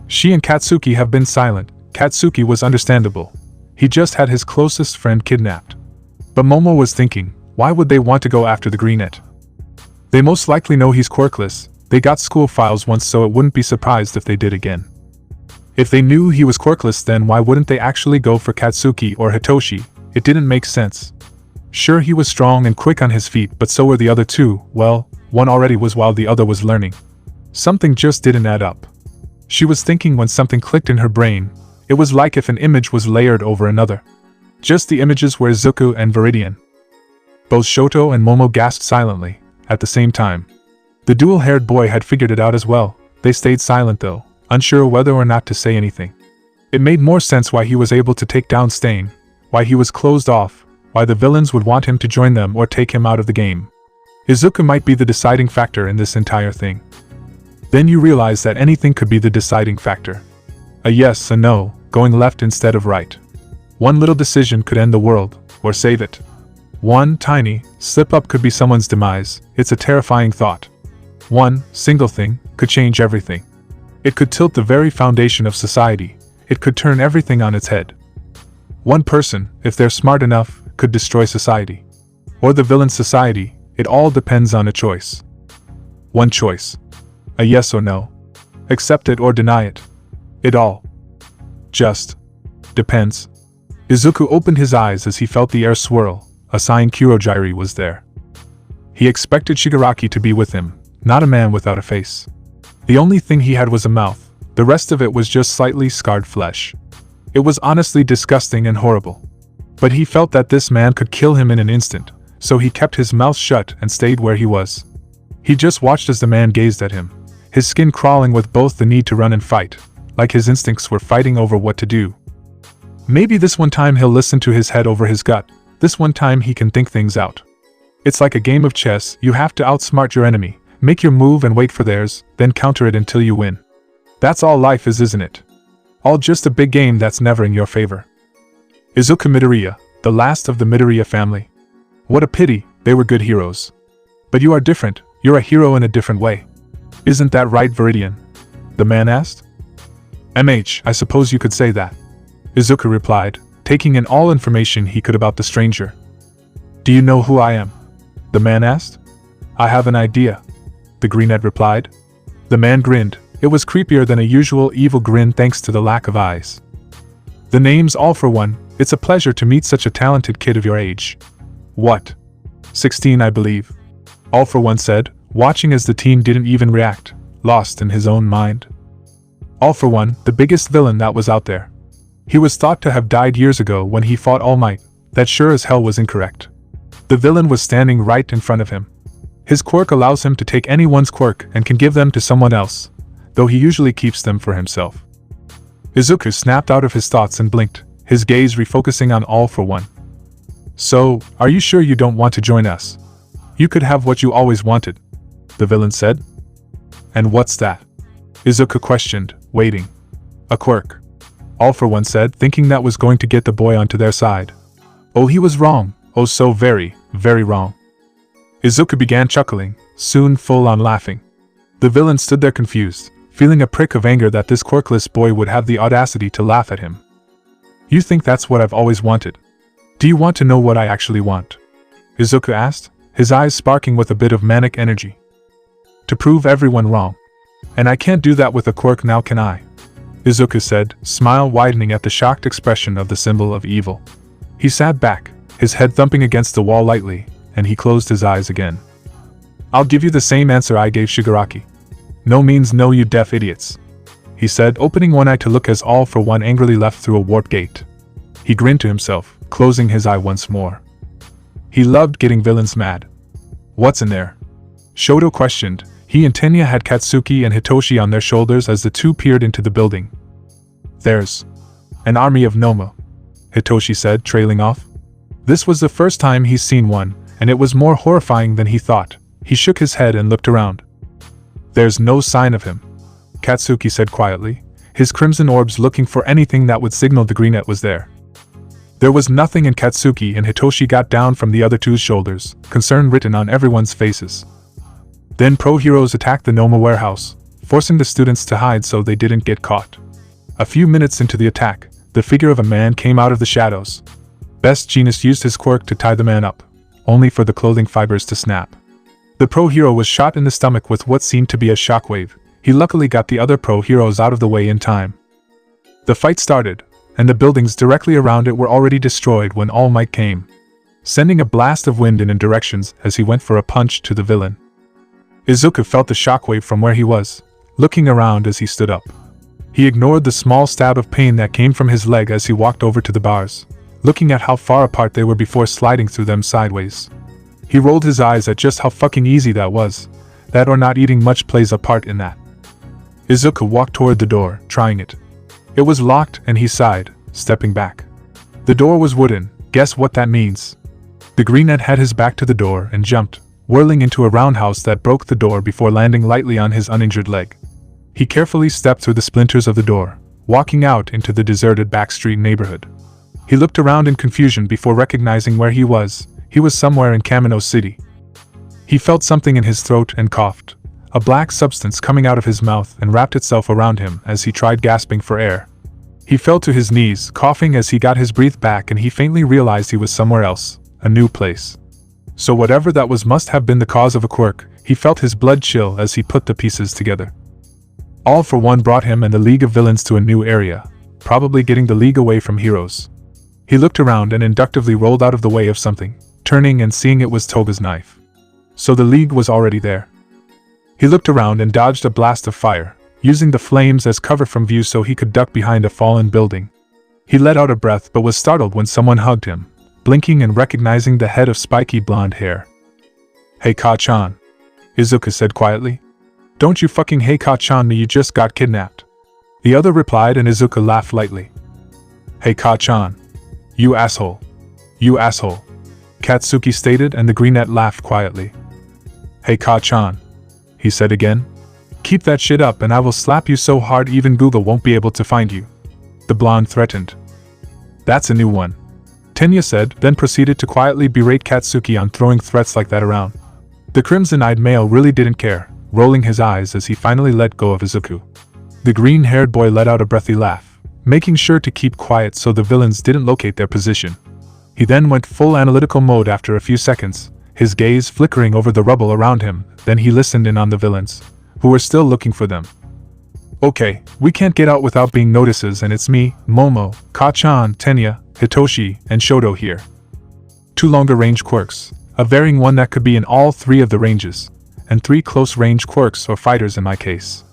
She and Katsuki have been silent. Katsuki was understandable. He just had his closest friend kidnapped. But Momo was thinking, why would they want to go after the greenette? They most likely know he's quirkless. They got school files once, so it wouldn't be surprised if they did again. If they knew he was quirkless, then why wouldn't they actually go for Katsuki or Hitoshi? It didn't make sense. Sure, he was strong and quick on his feet, but so were the other 2. Well, one already was while the other was learning. Something just didn't add up. She was thinking when something clicked in her brain. It was like if an image was layered over another. Just the images were Izuku and Veridian. Both Shoto and Momo gasped silently, at the same time. The dual-haired boy had figured it out as well. They stayed silent though, unsure whether or not to say anything. It made more sense why he was able to take down Stain, why he was closed off, why the villains would want him to join them or take him out of the game. Izuku might be the deciding factor in this entire thing. Then you realize that anything could be the deciding factor. A yes, a no, going left instead of right. One little decision could end the world, or save it. One tiny slip-up could be someone's demise. It's a terrifying thought. One single thing could change everything. It could tilt the very foundation of society. It could turn everything on its head. One person, if they're smart enough, could destroy society. Or the villain society. It all depends on a choice. One choice. A yes or no. Accept it or deny it. It all just depends. Izuku opened his eyes as he felt the air swirl. A sighing Kurogiri was there. He expected Shigaraki to be with him, not a man without a face. The only thing he had was a mouth. The rest of it was just slightly scarred flesh. It was honestly disgusting and horrible. But he felt that this man could kill him in an instant, so he kept his mouth shut and stayed where he was. He just watched as the man gazed at him, his skin crawling with both the need to run and fight, like his instincts were fighting over what to do. Maybe this one time he'll listen to his head over his gut. This one time he can think things out. It's like a game of chess. You have to outsmart your enemy, make your move and wait for theirs, then counter it until you win. That's all life is, isn't it? All just a big game that's never in your favor. Izuku Midoriya, the last of the Midoriya family. What a pity, they were good heroes. But you are different, you're a hero in a different way. Isn't that right, Veridian? The man asked. I suppose you could say that. Izuku replied, taking in all information he could about the stranger. Do you know who I am? The man asked. I have an idea. The greenhead replied. The man grinned. It was creepier than a usual evil grin thanks to the lack of eyes. The name's All For One. It's a pleasure to meet such a talented kid of your age. What? 16, I believe. All For One said, watching as the teen didn't even react, lost in his own mind. All For One, the biggest villain that was out there. He was thought to have died years ago when he fought All Might. That sure as hell was incorrect. The villain was standing right in front of him. His quirk allows him to take anyone's quirk and can give them to someone else, though he usually keeps them for himself. Izuku snapped out of his thoughts and blinked, his gaze refocusing on All For One. So, are you sure you don't want to join us? You could have what you always wanted, the villain said. And what's that? Izuku questioned, waiting. A quirk. All For One said, thinking that was going to get the boy onto their side. Oh, he was wrong. Oh, so very, very wrong. Izuku began chuckling, soon full on laughing. The villain stood there confused, feeling a prick of anger that this quirkless boy would have the audacity to laugh at him. You think that's what I've always wanted? Do you want to know what I actually want? Izuku asked, his eyes sparking with a bit of manic energy. To prove everyone wrong. And I can't do that with a quirk now, can I? Izuku said, smile widening at the shocked expression of the symbol of evil. He sat back, his head thumping against the wall lightly, and he closed his eyes again. I'll give you the same answer I gave Shigaraki. No means no, you deaf idiots. He said, opening one eye to look as All For One angrily left through a warp gate. He grinned to himself, closing his eye once more. He loved getting villains mad. What's in there? Shoto questioned. He and Tenya had Katsuki and Hitoshi on their shoulders as the two peered into the building. There's an army of Nomo, Hitoshi said, trailing off. This was the first time he's seen one, and it was more horrifying than he thought. He shook his head and looked around. There's no sign of him, Katsuki said quietly, his crimson orbs looking for anything that would signal the greenette was there. There was nothing, and Katsuki and Hitoshi got down from the other two's shoulders, concern written on everyone's faces. Then pro-heroes attacked the Noma warehouse, forcing the students to hide so they didn't get caught. A few minutes into the attack, the figure of a man came out of the shadows. Best Genius used his quirk to tie the man up, only for the clothing fibers to snap. The pro-hero was shot in the stomach with what seemed to be a shockwave. He luckily got the other pro-heroes out of the way in time. The fight started, and the buildings directly around it were already destroyed when All Might came, sending a blast of wind in directions as he went for a punch to the villain. Izuku felt the shockwave from where he was, looking around as he stood up. He ignored the small stab of pain that came from his leg as he walked over to the bars, looking at how far apart they were before sliding through them sideways. He rolled his eyes at just how fucking easy that was. That or not eating much plays a part in that. Izuku walked toward the door, trying it. It was locked and he sighed, stepping back. The door was wooden. Guess what that means? The greenhead had his back to the door and jumped, whirling into a roundhouse that broke the door before landing lightly on his uninjured leg. He carefully stepped through the splinters of the door, walking out into the deserted backstreet neighborhood. He looked around in confusion before recognizing where he was. He was somewhere in Kamino City. He felt something in his throat and coughed, a black substance coming out of his mouth and wrapped itself around him as he tried gasping for air. He fell to his knees, coughing as he got his breath back, and he faintly realized he was somewhere else, a new place. So whatever that was must have been the cause of a quirk. He felt his blood chill as he put the pieces together. All for One brought him and the League of Villains to a new area, probably getting the League away from heroes. He looked around and inductively rolled out of the way of something, turning and seeing it was Toga's knife. So the League was already there. He looked around and dodged a blast of fire, using the flames as cover from view so he could duck behind a fallen building. He let out a breath but was startled when someone hugged him, blinking and recognizing the head of spiky blonde hair. "Hey Ka-chan," Izuku said quietly. "Don't you fucking hey Ka-chan me, you just got kidnapped." The other replied and Izuku laughed lightly. "Hey Ka-chan. You asshole. You asshole," Katsuki stated and the greenette laughed quietly. "Hey Ka-chan," he said again. "Keep that shit up and I will slap you so hard even Google won't be able to find you," the blonde threatened. "That's a new one," Tenya said, then proceeded to quietly berate Katsuki on throwing threats like that around. The crimson-eyed male really didn't care, rolling his eyes as he finally let go of Izuku. The green-haired boy let out a breathy laugh, making sure to keep quiet so the villains didn't locate their position. He then went full analytical mode after a few seconds, his gaze flickering over the rubble around him. Then he listened in on the villains, who were still looking for them. "Okay, we can't get out without being notices, and it's me, Momo, Ka-chan, Tenya, Hitoshi, and Shoto here. 2 longer-range quirks, a varying one that could be in all 3 of the ranges, and 3 close-range quirks or fighters in my case.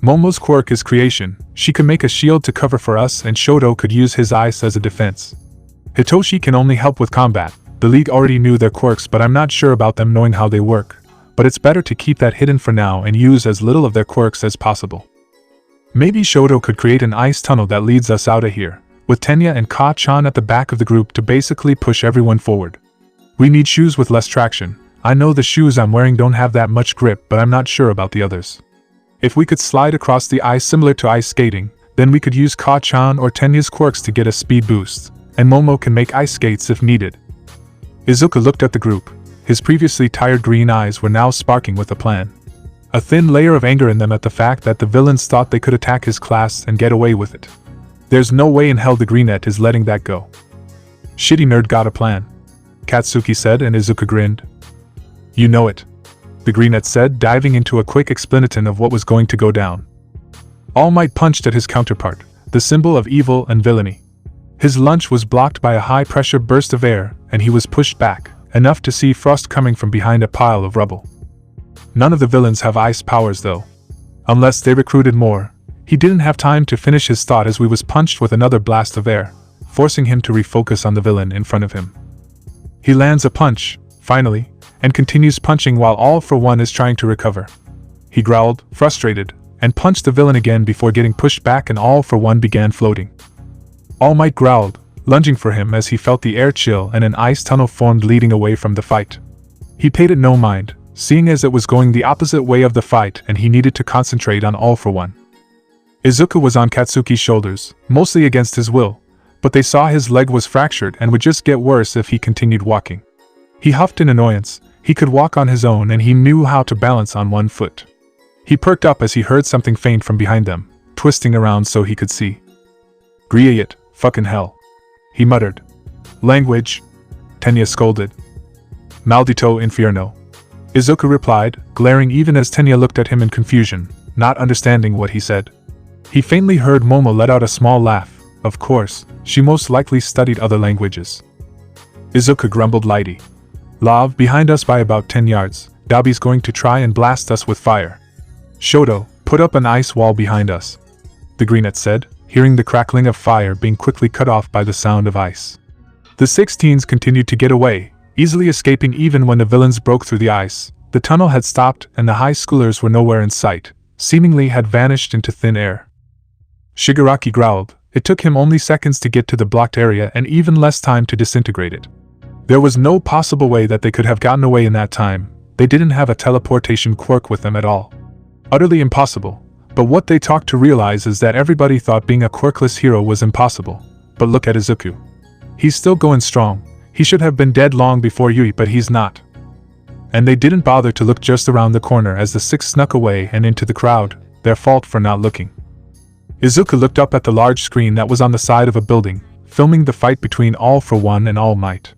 Momo's quirk is creation. She could make a shield to cover for us, and Shoto could use his ice as a defense. Hitoshi can only help with combat. The League already knew their quirks, but I'm not sure about them knowing how they work. But it's better to keep that hidden for now and use as little of their quirks as possible. Maybe Shoto could create an ice tunnel that leads us out of here, with Tenya and Ka-chan at the back of the group to basically push everyone forward. We need shoes with less traction. I know the shoes I'm wearing don't have that much grip, but I'm not sure about the others. If we could slide across the ice similar to ice skating, then we could use Ka-chan or Tenya's quirks to get a speed boost, and Momo can make ice skates if needed." Izuku looked at the group. His previously tired green eyes were now sparking with a plan. A thin layer of anger in them at the fact that the villains thought they could attack his class and get away with it. There's no way in hell the greenette is letting that go. "Shitty nerd got a plan," Katsuki said, and Izuku grinned. "You know it," the greenette said, diving into a quick explanation of what was going to go down. All Might punched at his counterpart, the symbol of evil and villainy. His lunge was blocked by a high-pressure burst of air, and he was pushed back, enough to see frost coming from behind a pile of rubble. None of the villains have ice powers though. Unless they recruited more. He didn't have time to finish his thought as we was punched with another blast of air, forcing him to refocus on the villain in front of him. He lands a punch, finally, and continues punching while All for One is trying to recover. He growled, frustrated, and punched the villain again before getting pushed back, and All for One began floating. All Might growled, lunging for him as he felt the air chill and an ice tunnel formed leading away from the fight. He paid it no mind, seeing as it was going the opposite way of the fight and he needed to concentrate on All for One. Izuku was on Katsuki's shoulders, mostly against his will, but they saw his leg was fractured and would just get worse if he continued walking. He huffed in annoyance. He could walk on his own and he knew how to balance on one foot. He perked up as he heard something faint from behind them, twisting around so he could see. "Griat, fucking hell," he muttered. "Language," Tenya scolded. "Maldito infierno," Izuku replied, glaring even as Tenya looked at him in confusion, not understanding what he said. He faintly heard Momo let out a small laugh. Of course, she most likely studied other languages. Izuku grumbled lightly. "Lav, behind us by about 10 yards, Dabi's going to try and blast us with fire. Shoto, put up an ice wall behind us," the greenette said, hearing the crackling of fire being quickly cut off by the sound of ice. The 16s continued to get away, easily escaping even when the villains broke through the ice. The tunnel had stopped and the high schoolers were nowhere in sight, seemingly had vanished into thin air. Shigaraki growled. It took him only seconds to get to the blocked area and even less time to disintegrate it. There was no possible way that they could have gotten away in that time, They didn't have a teleportation quirk with them at all. Utterly impossible. But what they talked to realize is that everybody thought being a quirkless hero was impossible. But look at Izuku. He's still going strong. He should have been dead long before Yui, but he's not. And they didn't bother to look just around the corner as the six snuck away and into the crowd, their fault for not looking. Izuku looked up at the large screen that was on the side of a building, filming the fight between All for One and All Might.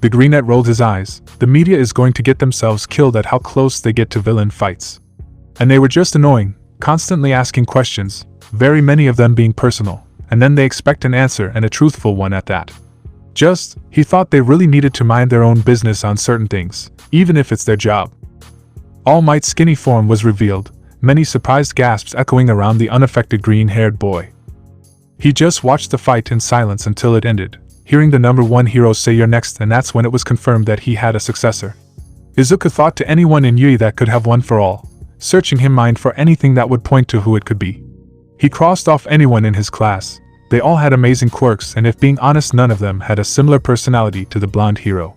The greenette rolled his eyes. The media is going to get themselves killed at how close they get to villain fights. And they were just annoying, constantly asking questions, very many of them being personal, and then they expect an answer and a truthful one at that. He thought they really needed to mind their own business on certain things, even if it's their job. All Might's skinny form was revealed, many surprised gasps echoing around the unaffected green-haired boy. He just watched the fight in silence until it ended, hearing the number one hero say "You're next," and that's when it was confirmed that he had a successor. Izuku thought to anyone in Yui that could have one for all, searching his mind for anything that would point to who it could be. He crossed off anyone in his class. They all had amazing quirks, and if being honest, none of them had a similar personality to the blonde hero.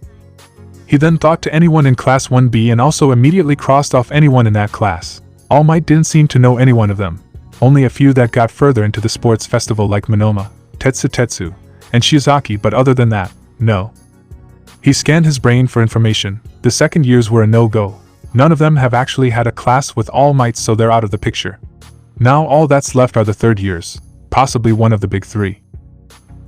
He then thought to anyone in Class 1B and also immediately crossed off anyone in that class. All Might didn't seem to know any one of them, only a few that got further into the sports festival like Monoma, Tetsu, and Shizaki, but other than that, no. He scanned his brain for information. The second years were a no-go. None of them have actually had a class with All Might, so they're out of the picture. Now all that's left are the third years, possibly one of the big three.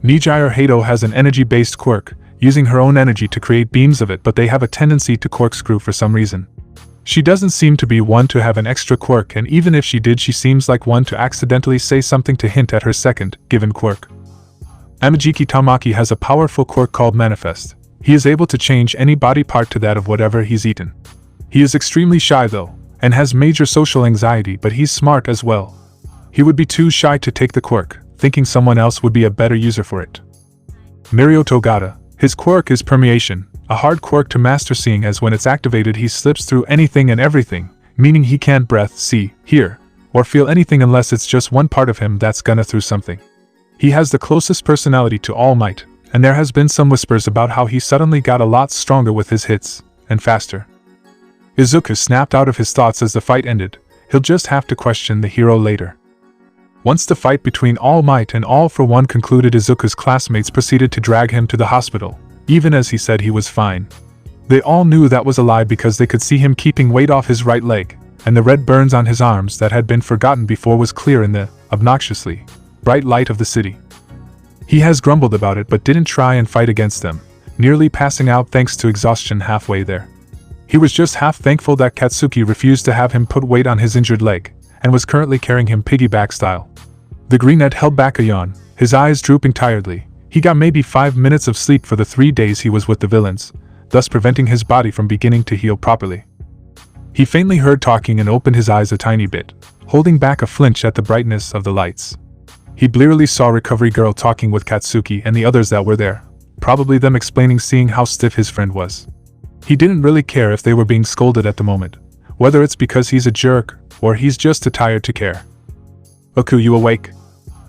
Nijire Hato has an energy-based quirk, using her own energy to create beams of it, but they have a tendency to corkscrew for some reason. She doesn't seem to be one to have an extra quirk, and even if she did, she seems like one to accidentally say something to hint at her second, given quirk. Amajiki Tamaki has a powerful quirk called Manifest. He is able to change any body part to that of whatever he's eaten. He is extremely shy though, and has major social anxiety, but he's smart as well. He would be too shy to take the quirk, thinking someone else would be a better user for it. Mirio Togata. His quirk is Permeation, a hard quirk to master, seeing as when it's activated he slips through anything and everything, meaning he can't breathe, see, hear, or feel anything unless it's just one part of him that's gonna through something. He has the closest personality to All Might, and there has been some whispers about how he suddenly got a lot stronger with his hits, and faster. Izuku snapped out of his thoughts as the fight ended. He'll just have to question the hero later. Once the fight between All Might and All for One concluded, Izuku's classmates proceeded to drag him to the hospital, even as he said he was fine. They all knew that was a lie because they could see him keeping weight off his right leg, and the red burns on his arms that had been forgotten before was clear in the, obnoxiously, bright light of the city. He has grumbled about it but didn't try and fight against them, nearly passing out thanks to exhaustion halfway there. He was just half thankful that Katsuki refused to have him put weight on his injured leg, and was currently carrying him piggyback style. The greenette held back a yawn, his eyes drooping tiredly. He got maybe 5 minutes of sleep for the 3 days he was with the villains, thus preventing his body from beginning to heal properly. He faintly heard talking and opened his eyes a tiny bit, holding back a flinch at the brightness of the lights. He blearily saw Recovery Girl talking with Katsuki and the others that were there, probably them explaining seeing how stiff his friend was. He didn't really care if they were being scolded at the moment, whether it's because he's a jerk, or he's just too tired to care. "Oku, you awake?"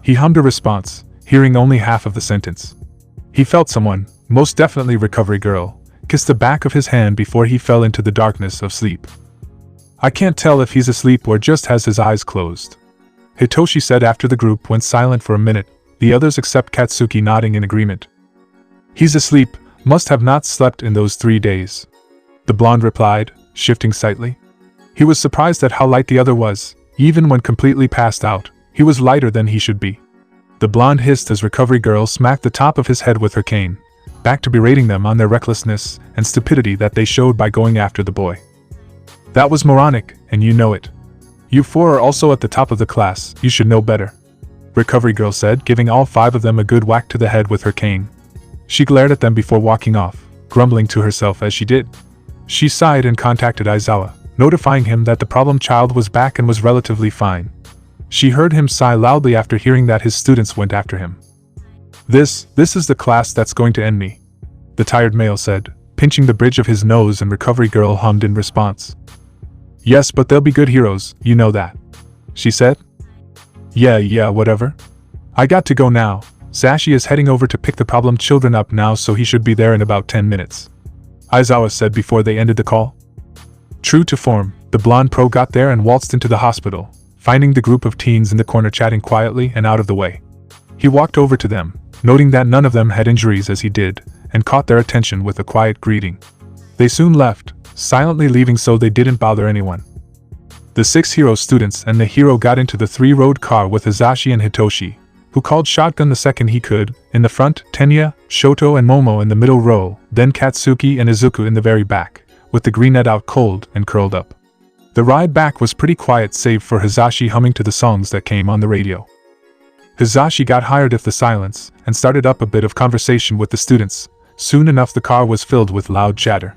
He hummed a response, hearing only half of the sentence. He felt someone, most definitely Recovery Girl, kiss the back of his hand before he fell into the darkness of sleep. "I can't tell if he's asleep or just has his eyes closed," Hitoshi said after the group went silent for a minute, the others except Katsuki nodding in agreement. "He's asleep, must have not slept in those 3 days," the blonde replied, shifting slightly. He was surprised at how light the other was. Even when completely passed out, he was lighter than he should be. The blonde hissed as Recovery Girl smacked the top of his head with her cane, back to berating them on their recklessness and stupidity that they showed by going after the boy. "That was moronic, and you know it. You 4 are also at the top of the class, you should know better," Recovery Girl said, giving all 5 of them a good whack to the head with her cane. She glared at them before walking off, grumbling to herself as she did. She sighed and contacted Aizawa, notifying him that the problem child was back and was relatively fine. She heard him sigh loudly after hearing that his students went after him. This is the class that's going to end me," the tired male said, pinching the bridge of his nose, and Recovery Girl hummed in response. "Yes, but they'll be good heroes, you know that," she said. Yeah, whatever. I got to go now. Sashi is heading over to pick the problem children up now, so he should be there in about 10 minutes. Aizawa said before they ended the call. True to form, the blonde pro got there and waltzed into the hospital, finding the group of teens in the corner chatting quietly and out of the way. He walked over to them, noting that none of them had injuries as he did, and caught their attention with a quiet greeting. They soon left, silently leaving so they didn't bother anyone. The 6 hero students and the hero got into the 3-road car with Hisashi and Hitoshi, who called shotgun the second he could, in the front, Tenya, Shoto and Momo in the middle row, then Katsuki and Izuku in the very back, with the greenette out cold and curled up. The ride back was pretty quiet save for Hisashi humming to the songs that came on the radio. Hisashi got hired of the silence, and started up a bit of conversation with the students. Soon enough the car was filled with loud chatter.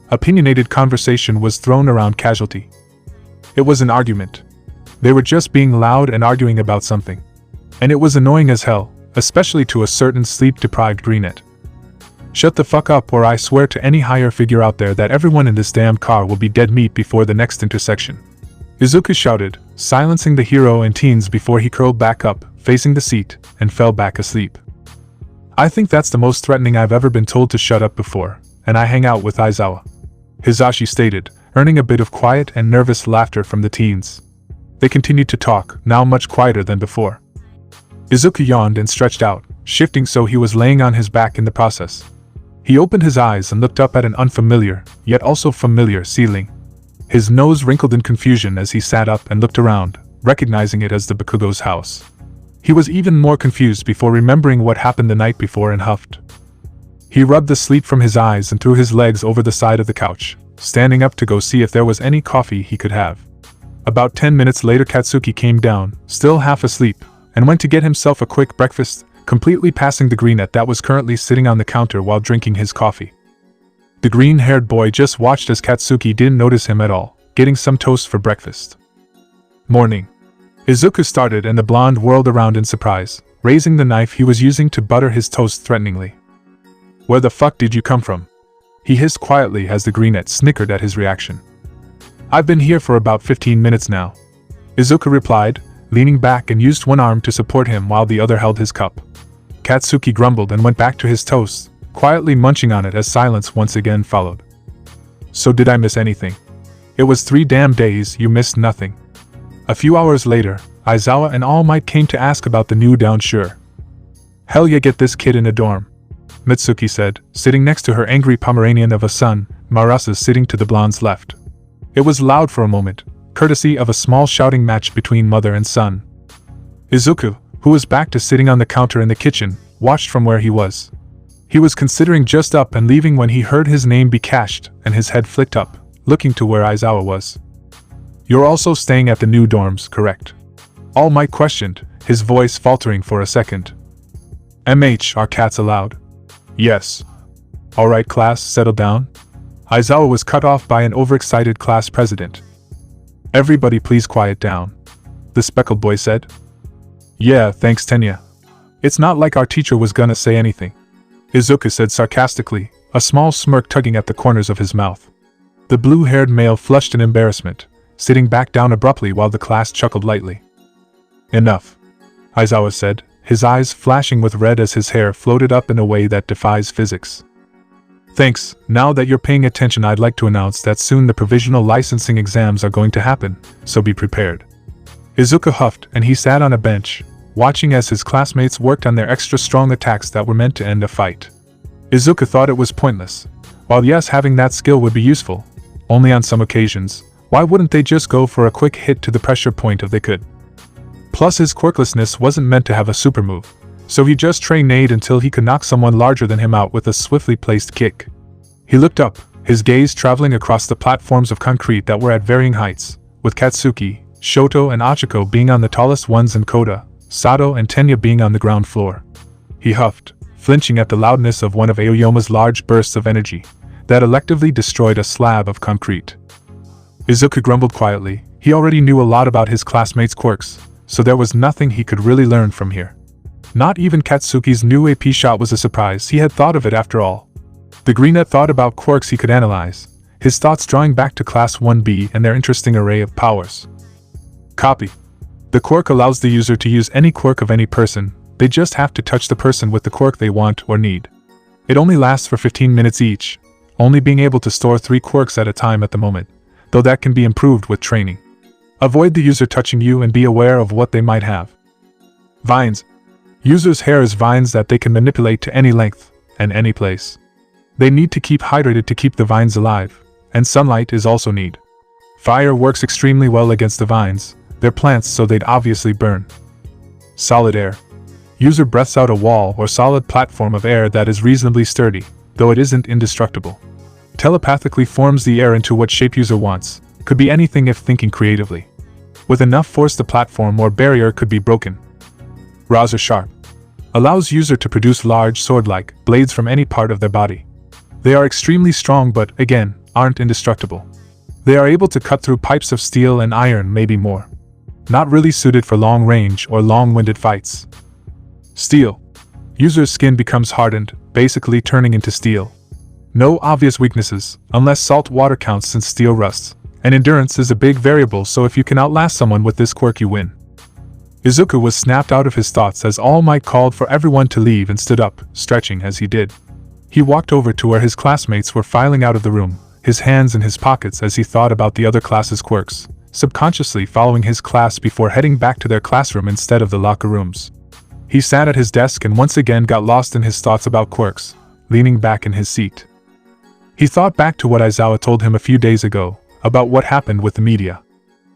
Opinionated conversation was thrown around casualty. It was an argument. They were just being loud and arguing about something. And it was annoying as hell, especially to a certain sleep-deprived greenette. Shut the fuck up or I swear to any higher figure out there that everyone in this damn car will be dead meat before the next intersection. Izuku shouted, silencing the hero and teens before he curled back up, facing the seat, and fell back asleep. I think that's the most threatening I've ever been told to shut up before, and I hang out with Aizawa. Hisashi stated, earning a bit of quiet and nervous laughter from the teens. They continued to talk, now much quieter than before. Izuku yawned and stretched out, shifting so he was laying on his back in the process. He opened his eyes and looked up at an unfamiliar, yet also familiar ceiling. His nose wrinkled in confusion as he sat up and looked around, recognizing it as the Bakugo's house. He was even more confused before remembering what happened the night before and huffed. He rubbed the sleep from his eyes and threw his legs over the side of the couch, standing up to go see if there was any coffee he could have. About 10 minutes later Katsuki came down, still half asleep, and went to get himself a quick breakfast, completely passing the greenette that was currently sitting on the counter while drinking his coffee. The green-haired boy just watched as Katsuki didn't notice him at all, getting some toast for breakfast. Morning. Izuku started and the blonde whirled around in surprise, raising the knife he was using to butter his toast threateningly. Where the fuck did you come from? He hissed quietly as the greenette snickered at his reaction. I've been here for about 15 minutes now. Izuku replied, leaning back and used one arm to support him while the other held his cup. Katsuki grumbled and went back to his toast, quietly munching on it as silence once again followed. So did I miss anything? It was 3 damn days, you missed nothing. A few hours later, Aizawa and All Might came to ask about the new down sure. Hell yeah, get this kid in a dorm, Mitsuki said, sitting next to her angry Pomeranian of a son, Marasa sitting to the blonde's left. It was loud for a moment, courtesy of a small shouting match between mother and son. Izuku, who was back to sitting on the counter in the kitchen, watched from where he was. He was considering just up and leaving when he heard his name be cashed, and his head flicked up, looking to where Aizawa was. You're also staying at the new dorms, correct? All Might questioned, his voice faltering for a second. Are cats allowed? Yes. Alright class, settle down. Aizawa was cut off by an overexcited class president. Everybody please quiet down, the speckled boy said. Yeah, thanks Tenya. It's not like our teacher was gonna say anything, Izuku said sarcastically, a small smirk tugging at the corners of his mouth. The blue-haired male flushed in embarrassment, sitting back down abruptly while the class chuckled lightly. Enough, Aizawa said, his eyes flashing with red as his hair floated up in a way that defies physics. Thanks, now that you're paying attention I'd like to announce that soon the provisional licensing exams are going to happen, so be prepared. Izuku huffed and he sat on a bench, watching as his classmates worked on their extra strong attacks that were meant to end a fight. Izuku thought it was pointless. While yes, having that skill would be useful, only on some occasions, why wouldn't they just go for a quick hit to the pressure point if they could? Plus his quirklessness wasn't meant to have a super move, so he just trained until he could knock someone larger than him out with a swiftly placed kick. He looked up, his gaze traveling across the platforms of concrete that were at varying heights, with Katsuki, Shoto and Achiko being on the tallest ones and Koda, Sato and Tenya being on the ground floor. He huffed, flinching at the loudness of one of Aoyoma's large bursts of energy, that electively destroyed a slab of concrete. Izuku grumbled quietly, he already knew a lot about his classmates' quirks, so there was nothing he could really learn from here. Not even Katsuki's new AP shot was a surprise, he had thought of it after all. The greenette thought about quirks he could analyze, his thoughts drawing back to Class 1B and their interesting array of powers. Copy. The quirk allows the user to use any quirk of any person, they just have to touch the person with the quirk they want or need. It only lasts for 15 minutes each, only being able to store 3 quirks at a time at the moment. though that can be improved with training. Avoid the user touching you and be aware of what they might have. Vines. Users' hair is vines that they can manipulate to any length and any place. They need to keep hydrated to keep the vines alive, and sunlight is also need. Fire works extremely well against the vines. They're plants, so they'd obviously burn. Solid air. User breathes out a wall or solid platform of air that is reasonably sturdy, though it isn't indestructible. Telepathically forms the air into what shape user wants. Could be anything if thinking creatively. With enough force, the platform or barrier could be broken. Razor sharp. Allows user to produce large sword-like blades from any part of their body. They are extremely strong but, again, aren't indestructible. They are able to cut through pipes of steel and iron, maybe more. Not really suited for long range or long-winded fights. Steel. User's skin becomes hardened, basically turning into steel. No obvious weaknesses, unless salt water counts since steel rusts, and endurance is a big variable, so if you can outlast someone with this quirk you win. Izuku was snapped out of his thoughts as All Might called for everyone to leave and stood up, stretching as he did. He walked over to where his classmates were filing out of the room, his hands in his pockets as he thought about the other class's quirks, subconsciously following his class before heading back to their classroom instead of the locker rooms. He sat at his desk and once again got lost in his thoughts about quirks, leaning back in his seat. He thought back to what Aizawa told him a few days ago, about what happened with the media.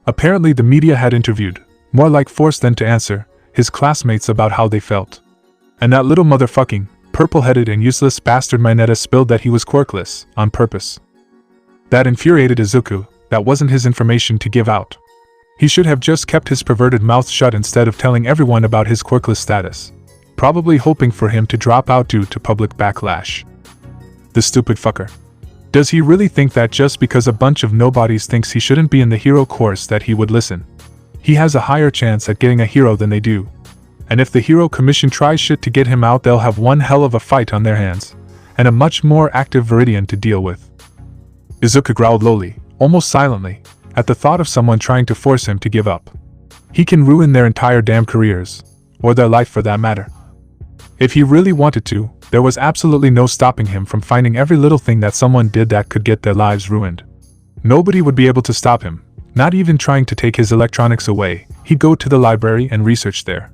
Apparently the media had interviewed, more like forced than to answer, his classmates about how they felt. And that little motherfucking, purple-headed and useless bastard Mineta spilled that he was quirkless, on purpose. That infuriated Izuku. That wasn't his information to give out. He should have just kept his perverted mouth shut instead of telling everyone about his quirkless status, probably hoping for him to drop out due to public backlash. The stupid fucker. Does he really think that just because a bunch of nobodies thinks he shouldn't be in the hero course that he would listen? He has a higher chance at getting a hero than they do. And if the hero commission tries shit to get him out, they'll have one hell of a fight on their hands, and a much more active Veridian to deal with. Izuku growled lowly, almost silently, at the thought of someone trying to force him to give up. He can ruin their entire damn careers, or their life for that matter. If he really wanted to, there was absolutely no stopping him from finding every little thing that someone did that could get their lives ruined. Nobody would be able to stop him, not even trying to take his electronics away. He'd go to the library and research there.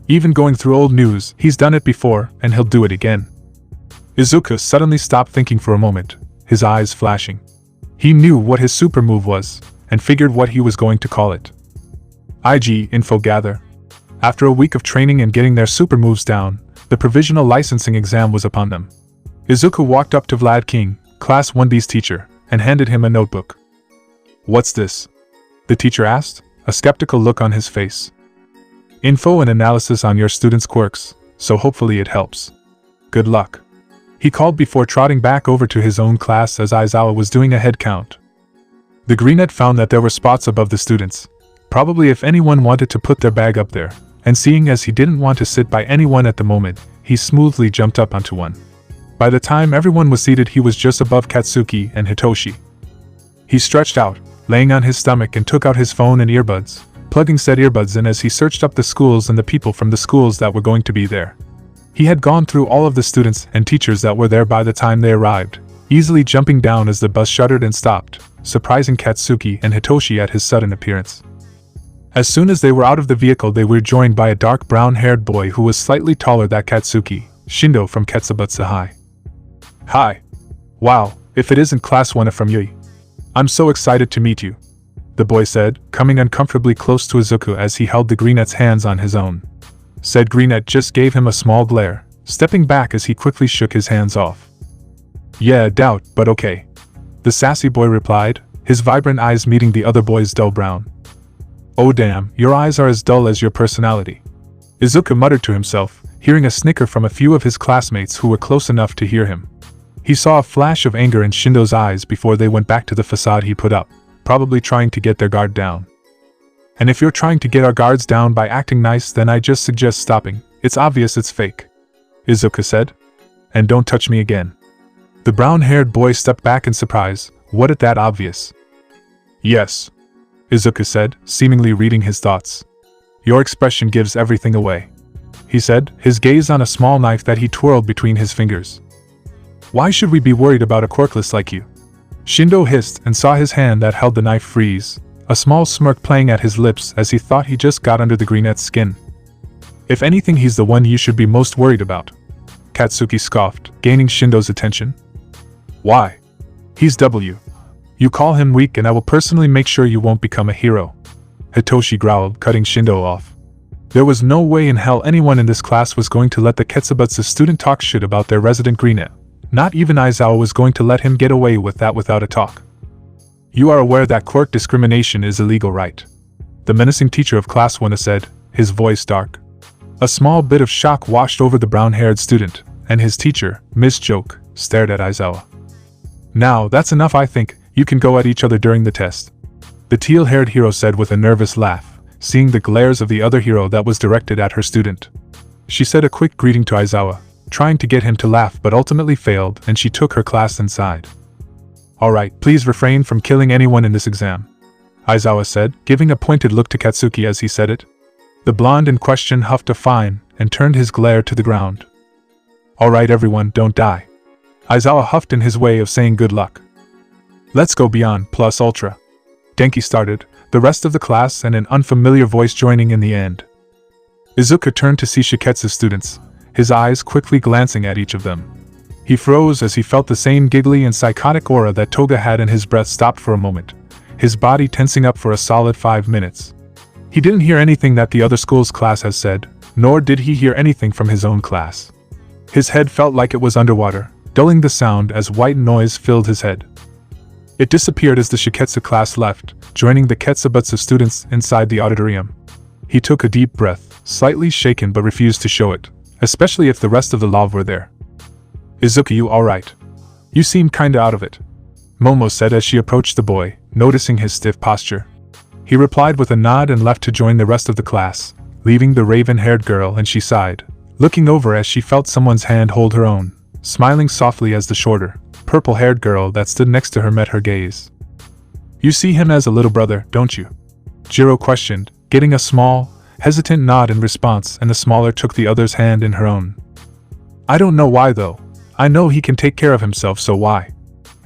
Even going through old news, he's done it before, and he'll do it again. Izuku suddenly stopped thinking for a moment, his eyes flashing. He knew what his super move was, and figured what he was going to call it. IG Info Gather. After a week of training and getting their super moves down, the provisional licensing exam was upon them. Izuku walked up to Vlad King, Class 1B's teacher, and handed him a notebook. "What's this?" the teacher asked, a skeptical look on his face. "Info and analysis on your students' quirks, so hopefully it helps. Good luck," he called before trotting back over to his own class as Aizawa was doing a head count. The greenette found that there were spots above the students, probably if anyone wanted to put their bag up there, and seeing as he didn't want to sit by anyone at the moment, he smoothly jumped up onto one. By the time everyone was seated, he was just above Katsuki and Hitoshi. He stretched out, laying on his stomach, and took out his phone and earbuds, plugging said earbuds in as he searched up the schools and the people from the schools that were going to be there. He had gone through all of the students and teachers that were there by the time they arrived, easily jumping down as the bus shuddered and stopped, surprising Katsuki and Hitoshi at his sudden appearance. As soon as they were out of the vehicle, they were joined by a dark brown-haired boy who was slightly taller than Katsuki, Shindo from Ketsubutsu High. "Hi. Wow, if it isn't Class 1 from Yui. I'm so excited to meet you," the boy said, coming uncomfortably close to Izuku as he held the greenette's hands on his own. Said greenette just gave him a small glare, stepping back as he quickly shook his hands off. "Yeah, doubt, but okay," the sassy boy replied, his vibrant eyes meeting the other boy's dull brown. "Oh damn, your eyes are as dull as your personality," Izuku muttered to himself, hearing a snicker from a few of his classmates who were close enough to hear him. He saw a flash of anger in Shindo's eyes before they went back to the facade he put up, probably trying to get their guard down. "And if you're trying to get our guards down by acting nice, then I just suggest stopping. It's obvious it's fake," Izuku said. "And don't touch me again." The brown-haired boy stepped back in surprise. "What is that obvious?" "Yes," Izuku said, seemingly reading his thoughts. "Your expression gives everything away," he said, his gaze on a small knife that he twirled between his fingers. "Why should we be worried about a quirkless like you?" Shindo hissed and saw his hand that held the knife freeze, a small smirk playing at his lips as he thought he just got under the greenette's skin. If anything, he's the one you should be most worried about, Katsuki scoffed, gaining Shindo's attention. Why? He's W. You call him weak and I will personally make sure you won't become a hero, Hitoshi growled, cutting Shindo off. There was no way in hell anyone in this class was going to let the Ketsubutsu student talk shit about their resident greenette. Not even Aizawa was going to let him get away with that without a talk. You are aware that quirk discrimination is illegal, right? The menacing teacher of Class 1 said, his voice dark. A small bit of shock washed over the brown-haired student, and his teacher, Miss Joke, stared at Aizawa. Now, that's enough. I think you can go at each other during the test, the teal-haired hero said with a nervous laugh, seeing the glares of the other hero that was directed at her student. She said a quick greeting to Aizawa, trying to get him to laugh but ultimately failed, and she took her class inside. Alright, please refrain from killing anyone in this exam, Aizawa said, giving a pointed look to Katsuki as he said it. The blonde in question huffed a fine and turned his glare to the ground. Alright everyone, don't die, Aizawa huffed in his way of saying good luck. Let's go beyond plus ultra, Denki started, the rest of the class and an unfamiliar voice joining in the end. Izuku turned to see Shiketsu's students, his eyes quickly glancing at each of them. He froze as he felt the same giggly and psychotic aura that Toga had, and his breath stopped for a moment, his body tensing up for a solid 5 minutes. He didn't hear anything that the other school's class has said, nor did he hear anything from his own class. His head felt like it was underwater, dulling the sound as white noise filled his head. It disappeared as the Shiketsu class left, joining the Ketsubutsu students inside the auditorium. He took a deep breath, slightly shaken but refused to show it, especially if the rest of the LOV were there. Izuku, you alright? You seem kinda out of it, Momo said as she approached the boy, noticing his stiff posture. He replied with a nod and left to join the rest of the class, leaving the raven-haired girl, and she sighed, looking over as she felt someone's hand hold her own, smiling softly as the shorter, purple-haired girl that stood next to her met her gaze. You see him as a little brother, don't you? Jiro questioned, getting a small, hesitant nod in response, and the smaller took the other's hand in her own. I don't know why though. I know he can take care of himself, so why?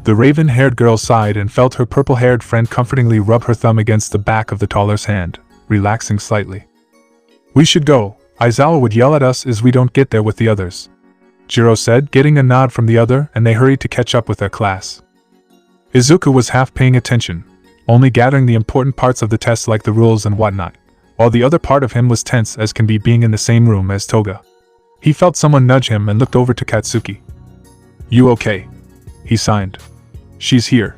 The raven-haired girl sighed and felt her purple-haired friend comfortingly rub her thumb against the back of the taller's hand, relaxing slightly. We should go. Aizawa would yell at us as we don't get there with the others, Jiro said, getting a nod from the other, and they hurried to catch up with their class. Izuku was half paying attention, only gathering the important parts of the test like the rules and whatnot, while the other part of him was tense as can be, being in the same room as Toga. He felt someone nudge him and looked over to Katsuki. You okay? He signed. She's here,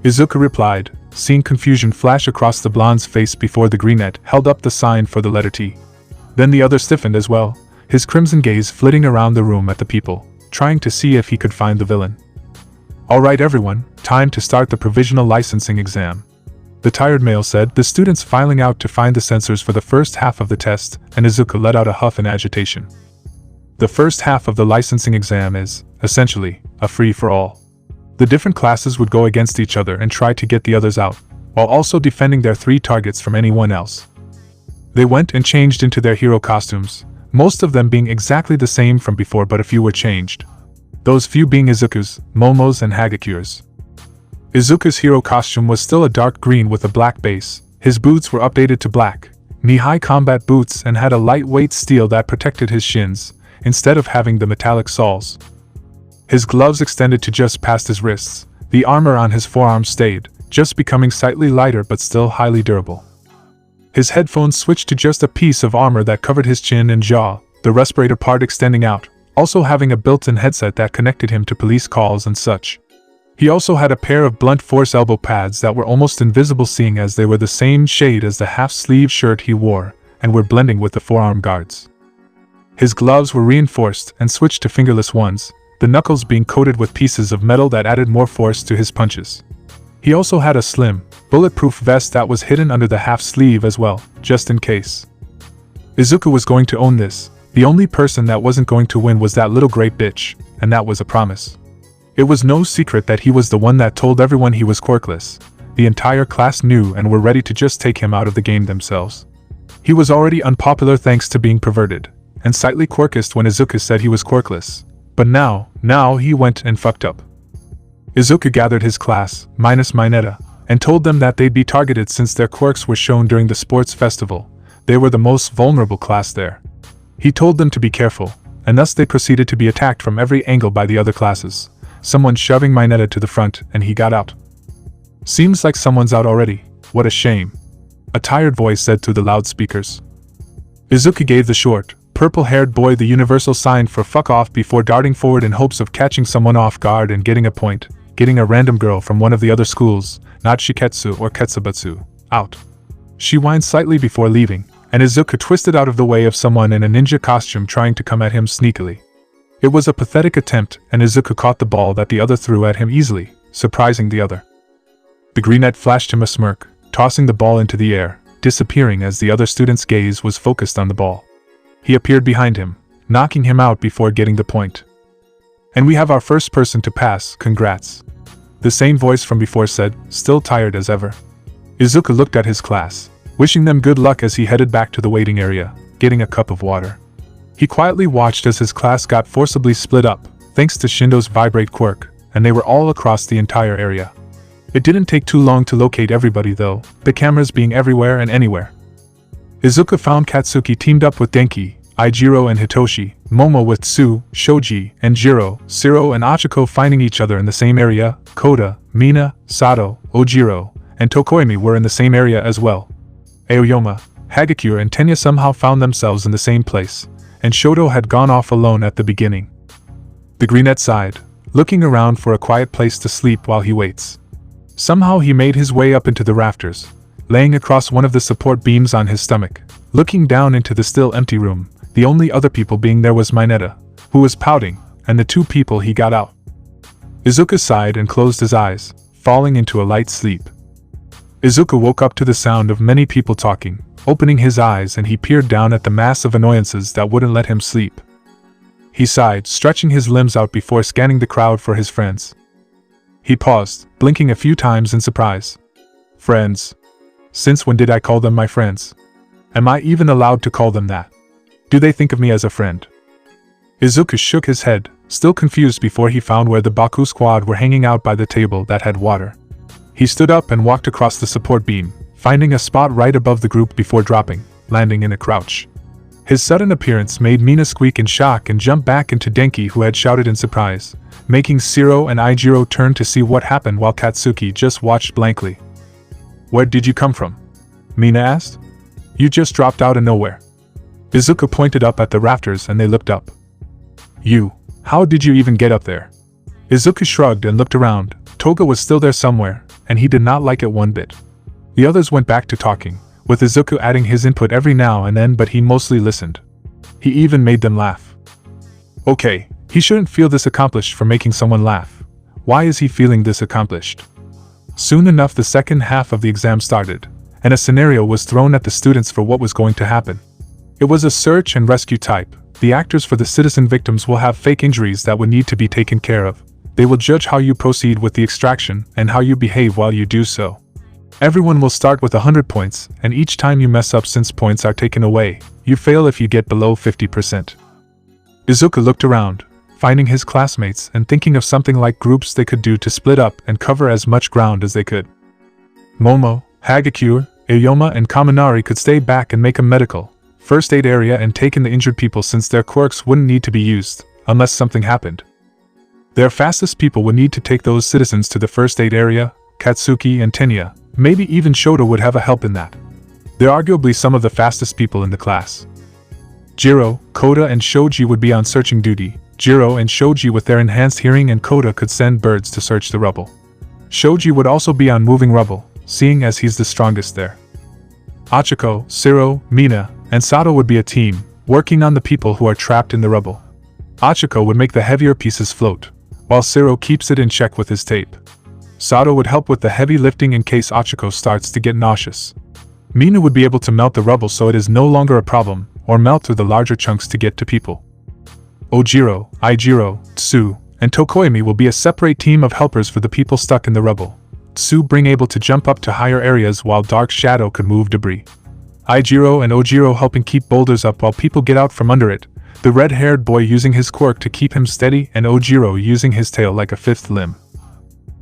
Izuku replied, seeing confusion flash across the blonde's face before the greenette held up the sign for the letter T. Then the other stiffened as well, his crimson gaze flitting around the room at the people, trying to see if he could find the villain. Alright everyone, time to start the provisional licensing exam, the tired male said, the students filing out to find the censors for the first half of the test, and Izuku let out a huff in agitation. The first half of the licensing exam is, essentially, a free-for-all. The different classes would go against each other and try to get the others out, while also defending their 3 targets from anyone else. They went and changed into their hero costumes, most of them being exactly the same from before, but a few were changed. Those few being Izuku's, Momo's and Hagakure's. Izuku's hero costume was still a dark green with a black base, his boots were updated to black, knee-high combat boots, and had a lightweight steel that protected his shins, instead of having the metallic soles. His gloves extended to just past his wrists, the armor on his forearms stayed, just becoming slightly lighter but still highly durable. His headphones switched to just a piece of armor that covered his chin and jaw, the respirator part extending out, also having a built-in headset that connected him to police calls and such. He also had a pair of blunt force elbow pads that were almost invisible, seeing as they were the same shade as the half-sleeve shirt he wore, and were blending with the forearm guards. His gloves were reinforced and switched to fingerless ones, the knuckles being coated with pieces of metal that added more force to his punches. He also had a slim, bulletproof vest that was hidden under the half-sleeve as well, just in case. Izuku was going to own this. The only person that wasn't going to win was that little great bitch, and that was a promise. It was no secret that he was the one that told everyone he was quirkless. The entire class knew and were ready to just take him out of the game themselves. He was already unpopular thanks to being perverted, and slightly quirkist when Izuku said he was quirkless. But now he went and fucked up. Izuku gathered his class, minus Mineta, and told them that they'd be targeted since their quirks were shown during the sports festival. They were the most vulnerable class there. He told them to be careful, and thus they proceeded to be attacked from every angle by the other classes, someone shoving Mineta to the front, and he got out. "Seems like someone's out already. What a shame," a tired voice said through the loudspeakers. Izuku gave the short, purple-haired boy the universal sign for fuck off before darting forward in hopes of catching someone off guard and getting a point, getting a random girl from one of the other schools, not Shiketsu or Ketsubatsu, out. She whined slightly before leaving, and Izuku twisted out of the way of someone in a ninja costume trying to come at him sneakily. It was a pathetic attempt, and Izuku caught the ball that the other threw at him easily, surprising the other. The greenette flashed him a smirk, tossing the ball into the air, disappearing as the other student's gaze was focused on the ball. He appeared behind him, knocking him out before getting the point. "And we have our first person to pass, congrats," the same voice from before said, still tired as ever. Izuku looked at his class, wishing them good luck as he headed back to the waiting area, getting a cup of water. He quietly watched as his class got forcibly split up, thanks to Shindo's vibrate quirk, and they were all across the entire area. It didn't take too long to locate everybody though, the cameras being everywhere and anywhere. Izuku found Katsuki teamed up with Denki, Aijiro and Hitoshi, Momo with Tsu, Shoji, and Jiro, Siro and Achiko finding each other in the same area. Koda, Mina, Sato, Ojiro, and Tokoimi were in the same area as well. Aoyama, Hagakure and Tenya somehow found themselves in the same place, and Shoto had gone off alone at the beginning. The greenette sighed, looking around for a quiet place to sleep while he waits. Somehow he made his way up into the rafters, laying across one of the support beams on his stomach, looking down into the still empty room, the only other people being there was Mineta, who was pouting, and the two people he got out. Izuku sighed and closed his eyes, falling into a light sleep. Izuku woke up to the sound of many people talking, opening his eyes, and he peered down at the mass of annoyances that wouldn't let him sleep. He sighed, stretching his limbs out before scanning the crowd for his friends. He paused, blinking a few times in surprise. Friends? Since when did I call them my friends? Am I even allowed to call them that? Do they think of me as a friend? Izuku shook his head, still confused before he found where the Baku squad were hanging out by the table that had water. He stood up and walked across the support beam, finding a spot right above the group before dropping, landing in a crouch. His sudden appearance made Mina squeak in shock and jump back into Denki, who had shouted in surprise, making Siro and Aijiro turn to see what happened while Katsuki just watched blankly. "Where did you come from?" Mina asked. "You just dropped out of nowhere." Izuku pointed up at the rafters and they looked up. "You, how did you even get up there?" Izuku shrugged and looked around. Toga was still there somewhere, and he did not like it one bit. The others went back to talking, with Izuku adding his input every now and then, but he mostly listened. He even made them laugh. Okay, he shouldn't feel this accomplished for making someone laugh. Why is he feeling this accomplished? Soon enough the second half of the exam started, and a scenario was thrown at the students for what was going to happen. It was a search and rescue type. The actors for the citizen victims will have fake injuries that would need to be taken care of. They will judge how you proceed with the extraction and how you behave while you do so. Everyone will start with 100 points, and each time you mess up, since points are taken away, you fail if you get below 50%. Izuku looked around, finding his classmates and thinking of something like groups they could do to split up and cover as much ground as they could. Momo, Hagakure, Aoyama and Kaminari could stay back and make a medical, first aid area and take in the injured people, since their quirks wouldn't need to be used, unless something happened. Their fastest people would need to take those citizens to the first aid area. Katsuki and Tenya, maybe even Shoto would have a help in that. They're arguably some of the fastest people in the class. Jiro, Koda and Shoji would be on searching duty. Jiro and Shoji with their enhanced hearing, and Koda could send birds to search the rubble. Shoji would also be on moving rubble, seeing as he's the strongest there. Achiko, Siro, Mina, and Sato would be a team, working on the people who are trapped in the rubble. Achiko would make the heavier pieces float, while Siro keeps it in check with his tape. Sato would help with the heavy lifting in case Achiko starts to get nauseous. Mina would be able to melt the rubble so it is no longer a problem, or melt through the larger chunks to get to people. Ojiro, Aijiro, Tsu, and Tokoimi will be a separate team of helpers for the people stuck in the rubble. Tsu being able to jump up to higher areas while Dark Shadow could move debris. Aijiro and Ojiro helping keep boulders up while people get out from under it, the red-haired boy using his quirk to keep him steady and Ojiro using his tail like a fifth limb.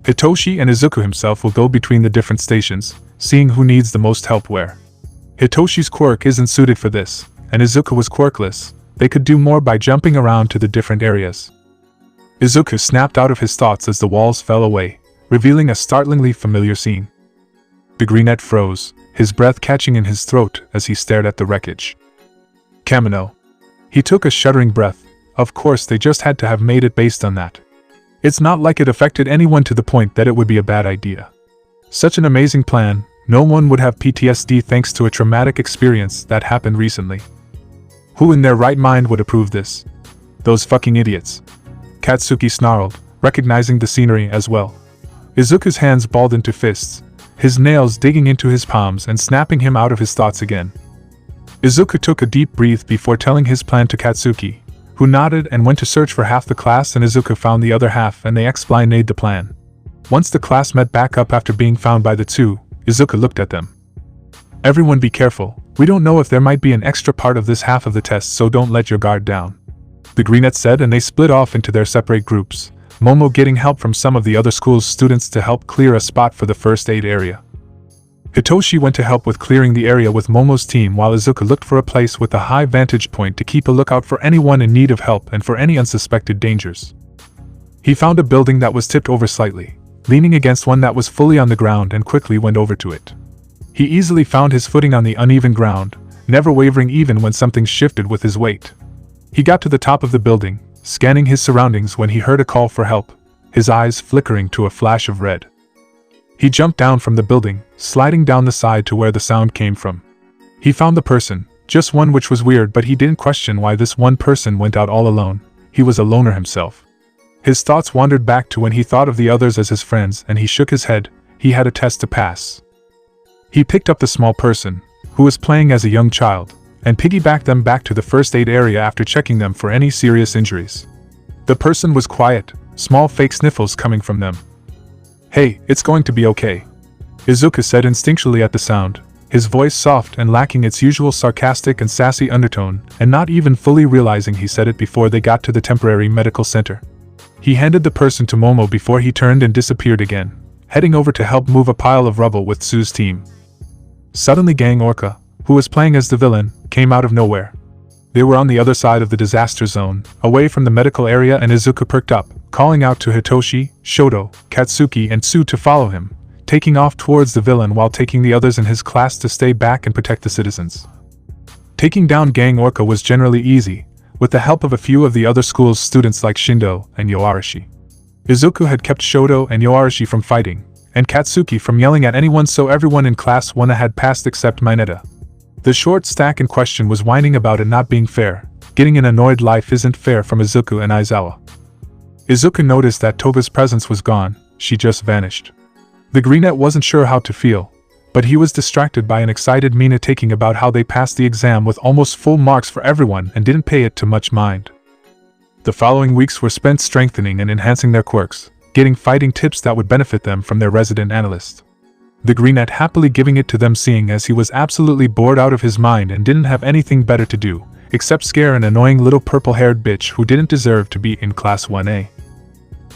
Hitoshi and Izuku himself will go between the different stations, seeing who needs the most help where. Hitoshi's quirk isn't suited for this, and Izuku was quirkless. They could do more by jumping around to the different areas. Izuku snapped out of his thoughts as the walls fell away, revealing a startlingly familiar scene. The greenette froze, his breath catching in his throat as he stared at the wreckage. Kamino. He took a shuddering breath. Of course they just had to have made it based on that. It's not like it affected anyone to the point that it would be a bad idea. Such an amazing plan, no one would have PTSD thanks to a traumatic experience that happened recently. Who in their right mind would approve this? Those fucking idiots. Katsuki snarled, recognizing the scenery as well. Izuku's hands balled into fists, his nails digging into his palms and snapping him out of his thoughts again. Izuku took a deep breath before telling his plan to Katsuki, who nodded and went to search for half the class, and Izuku found the other half and they explained the plan. Once the class met back up after being found by the two, Izuku looked at them. Everyone be careful, we don't know if there might be an extra part of this half of the test, so don't let your guard down. The greenette said, and they split off into their separate groups, Momo getting help from some of the other school's students to help clear a spot for the first aid area. Hitoshi went to help with clearing the area with Momo's team, while Izuku looked for a place with a high vantage point to keep a lookout for anyone in need of help and for any unsuspected dangers. He found a building that was tipped over slightly, leaning against one that was fully on the ground, and quickly went over to it. He easily found his footing on the uneven ground, never wavering even when something shifted with his weight. He got to the top of the building, scanning his surroundings when he heard a call for help, his eyes flickering to a flash of red. He jumped down from the building, sliding down the side to where the sound came from. He found the person, just one, which was weird, but he didn't question why this one person went out all alone. He was a loner himself. His thoughts wandered back to when he thought of the others as his friends, and he shook his head. He had a test to pass. He picked up the small person, who was playing as a young child, and piggybacked them back to the first aid area after checking them for any serious injuries. The person was quiet, small fake sniffles coming from them. "Hey, it's going to be okay," Izuku said instinctually at the sound, his voice soft and lacking its usual sarcastic and sassy undertone, and not even fully realizing he said it before they got to the temporary medical center. He handed the person to Momo before he turned and disappeared again, heading over to help move a pile of rubble with Sue's team. Suddenly Gang Orca, who was playing as the villain, came out of nowhere. They were on the other side of the disaster zone, away from the medical area, and Izuku perked up, calling out to Hitoshi, Shoto, Katsuki and Sue to follow him, taking off towards the villain while taking the others in his class to stay back and protect the citizens. Taking down Gang Orca was generally easy, with the help of a few of the other school's students like Shindo and Yoarashi. Izuku had kept Shoto and Yoarashi from fighting, and Katsuki from yelling at anyone, so everyone in Class 1 had passed except Mineta. The short stack in question was whining about it not being fair. Getting an annoyed life isn't fair from Izuku and Aizawa. Izuku noticed that Toga's presence was gone, she just vanished. The greenette wasn't sure how to feel, but he was distracted by an excited Mina taking about how they passed the exam with almost full marks for everyone and didn't pay it too much mind. The following weeks were spent strengthening and enhancing their quirks, getting fighting tips that would benefit them from their resident analyst. The greenette happily giving it to them, seeing as he was absolutely bored out of his mind and didn't have anything better to do, except scare an annoying little purple-haired bitch who didn't deserve to be in Class 1A.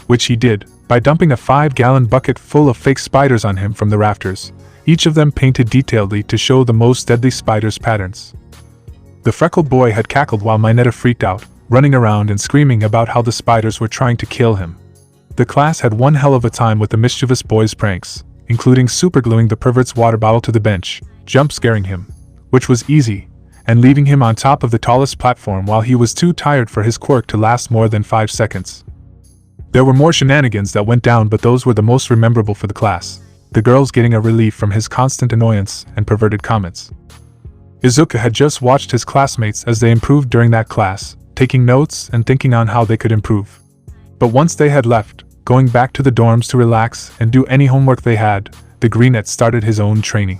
Which he did, by dumping a 5-gallon bucket full of fake spiders on him from the rafters, each of them painted detailedly to show the most deadly spiders' patterns. The freckled boy had cackled while Mineta freaked out, running around and screaming about how the spiders were trying to kill him. The class had one hell of a time with the mischievous boy's pranks, including supergluing the pervert's water bottle to the bench, jump scaring him, which was easy, and leaving him on top of the tallest platform while he was too tired for his quirk to last more than 5 seconds. There were more shenanigans that went down, but those were the most memorable for the class, the girls getting a relief from his constant annoyance and perverted comments. Izuku had just watched his classmates as they improved during that class, taking notes and thinking on how they could improve. But once they had left, going back to the dorms to relax and do any homework they had, the greenette started his own training.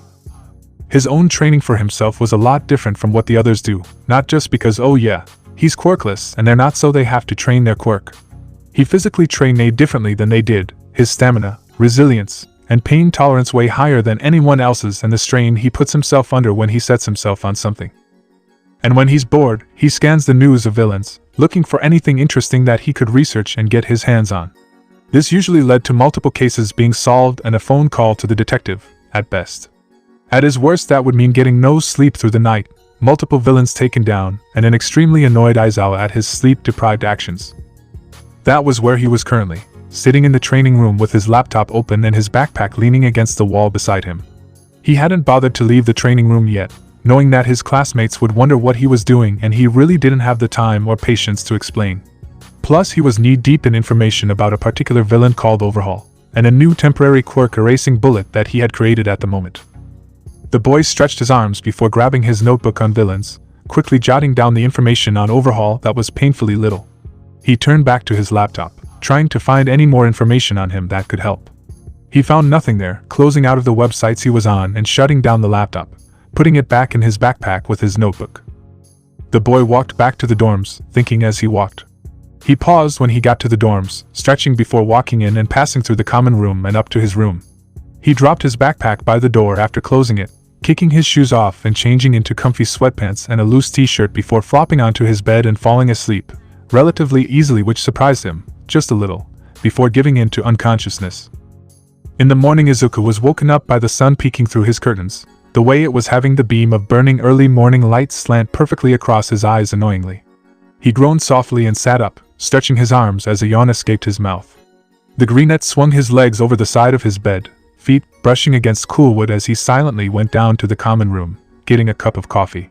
His own training for himself was a lot different from what the others do, not just because, oh yeah, he's quirkless and they're not, so they have to train their quirk. He physically trained differently than they did, his stamina, resilience, and pain tolerance way higher than anyone else's, and the strain he puts himself under when he sets himself on something. And when he's bored, he scans the news of villains, looking for anything interesting that he could research and get his hands on. This usually led to multiple cases being solved and a phone call to the detective, at best. At his worst, that would mean getting no sleep through the night, multiple villains taken down, and an extremely annoyed Aizawa at his sleep-deprived actions. That was where he was currently, sitting in the training room with his laptop open and his backpack leaning against the wall beside him. He hadn't bothered to leave the training room yet, knowing that his classmates would wonder what he was doing, and he really didn't have the time or patience to explain. Plus, he was knee-deep in information about a particular villain called Overhaul, and a new temporary quirk erasing bullet that he had created at the moment. The boy stretched his arms before grabbing his notebook on villains, quickly jotting down the information on Overhaul that was painfully little. He turned back to his laptop, trying to find any more information on him that could help. He found nothing there, closing out of the websites he was on and shutting down the laptop, putting it back in his backpack with his notebook. The boy walked back to the dorms, thinking as he walked. He paused when he got to the dorms, stretching before walking in and passing through the common room and up to his room. He dropped his backpack by the door after closing it, kicking his shoes off and changing into comfy sweatpants and a loose t-shirt before flopping onto his bed and falling asleep, relatively easily, which surprised him, just a little, before giving in to unconsciousness. In the morning, Izuku was woken up by the sun peeking through his curtains, the way it was having the beam of burning early morning light slant perfectly across his eyes annoyingly. He groaned softly and sat up, stretching his arms as a yawn escaped his mouth. The greenette swung his legs over the side of his bed, feet brushing against cool wood as he silently went down to the common room, getting a cup of coffee.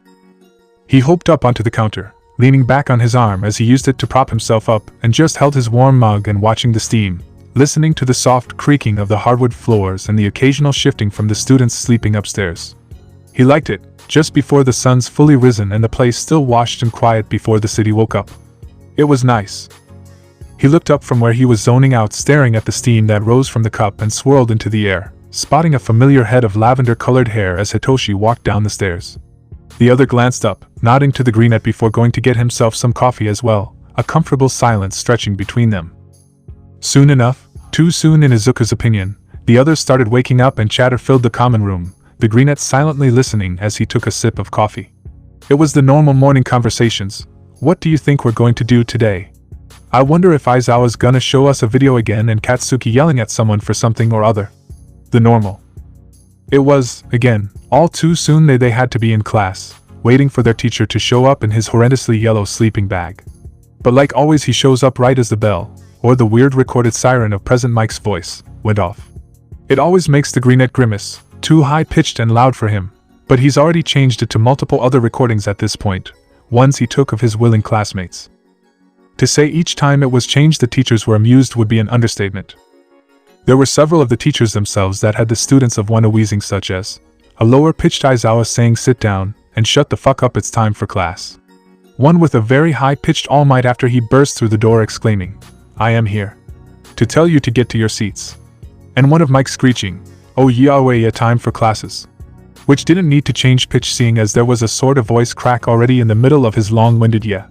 He hopped up onto the counter, leaning back on his arm as he used it to prop himself up, and just held his warm mug and watching the steam, listening to the soft creaking of the hardwood floors and the occasional shifting from the students sleeping upstairs. He liked it, just before the sun's fully risen and the place still washed and quiet before the city woke up. It was nice. He looked up from where he was zoning out, staring at the steam that rose from the cup and swirled into the air, spotting a familiar head of lavender-colored hair as Hitoshi walked down the stairs. The other glanced up, nodding to the greenette before going to get himself some coffee as well, a comfortable silence stretching between them. Soon enough, too soon in Izuku's opinion, the others started waking up and chatter filled the common room, the greenette silently listening as he took a sip of coffee. It was the normal morning conversations. What do you think we're going to do today? I wonder if Aizawa's gonna show us a video again and Katsuki yelling at someone for something or other. The normal. It was, again, all too soon they had to be in class, waiting for their teacher to show up in his horrendously yellow sleeping bag. But like always, he shows up right as the bell, or the weird recorded siren of Present Mike's voice, went off. It always makes the greenette grimace, too high-pitched and loud for him, but he's already changed it to multiple other recordings at this point, ones he took of his willing classmates. To say each time it was changed the teachers were amused would be an understatement. There were several of the teachers themselves that had the students of one wheezing, such as a lower-pitched Aizawa saying "sit down" and "shut the fuck up, it's time for class." One with a very high-pitched All Might after he burst through the door exclaiming, "I am here to tell you to get to your seats." And one of Mike screeching, "Oh yeah, time for classes," which didn't need to change pitch seeing as there was a sort of voice crack already in the middle of his long-winded yeah.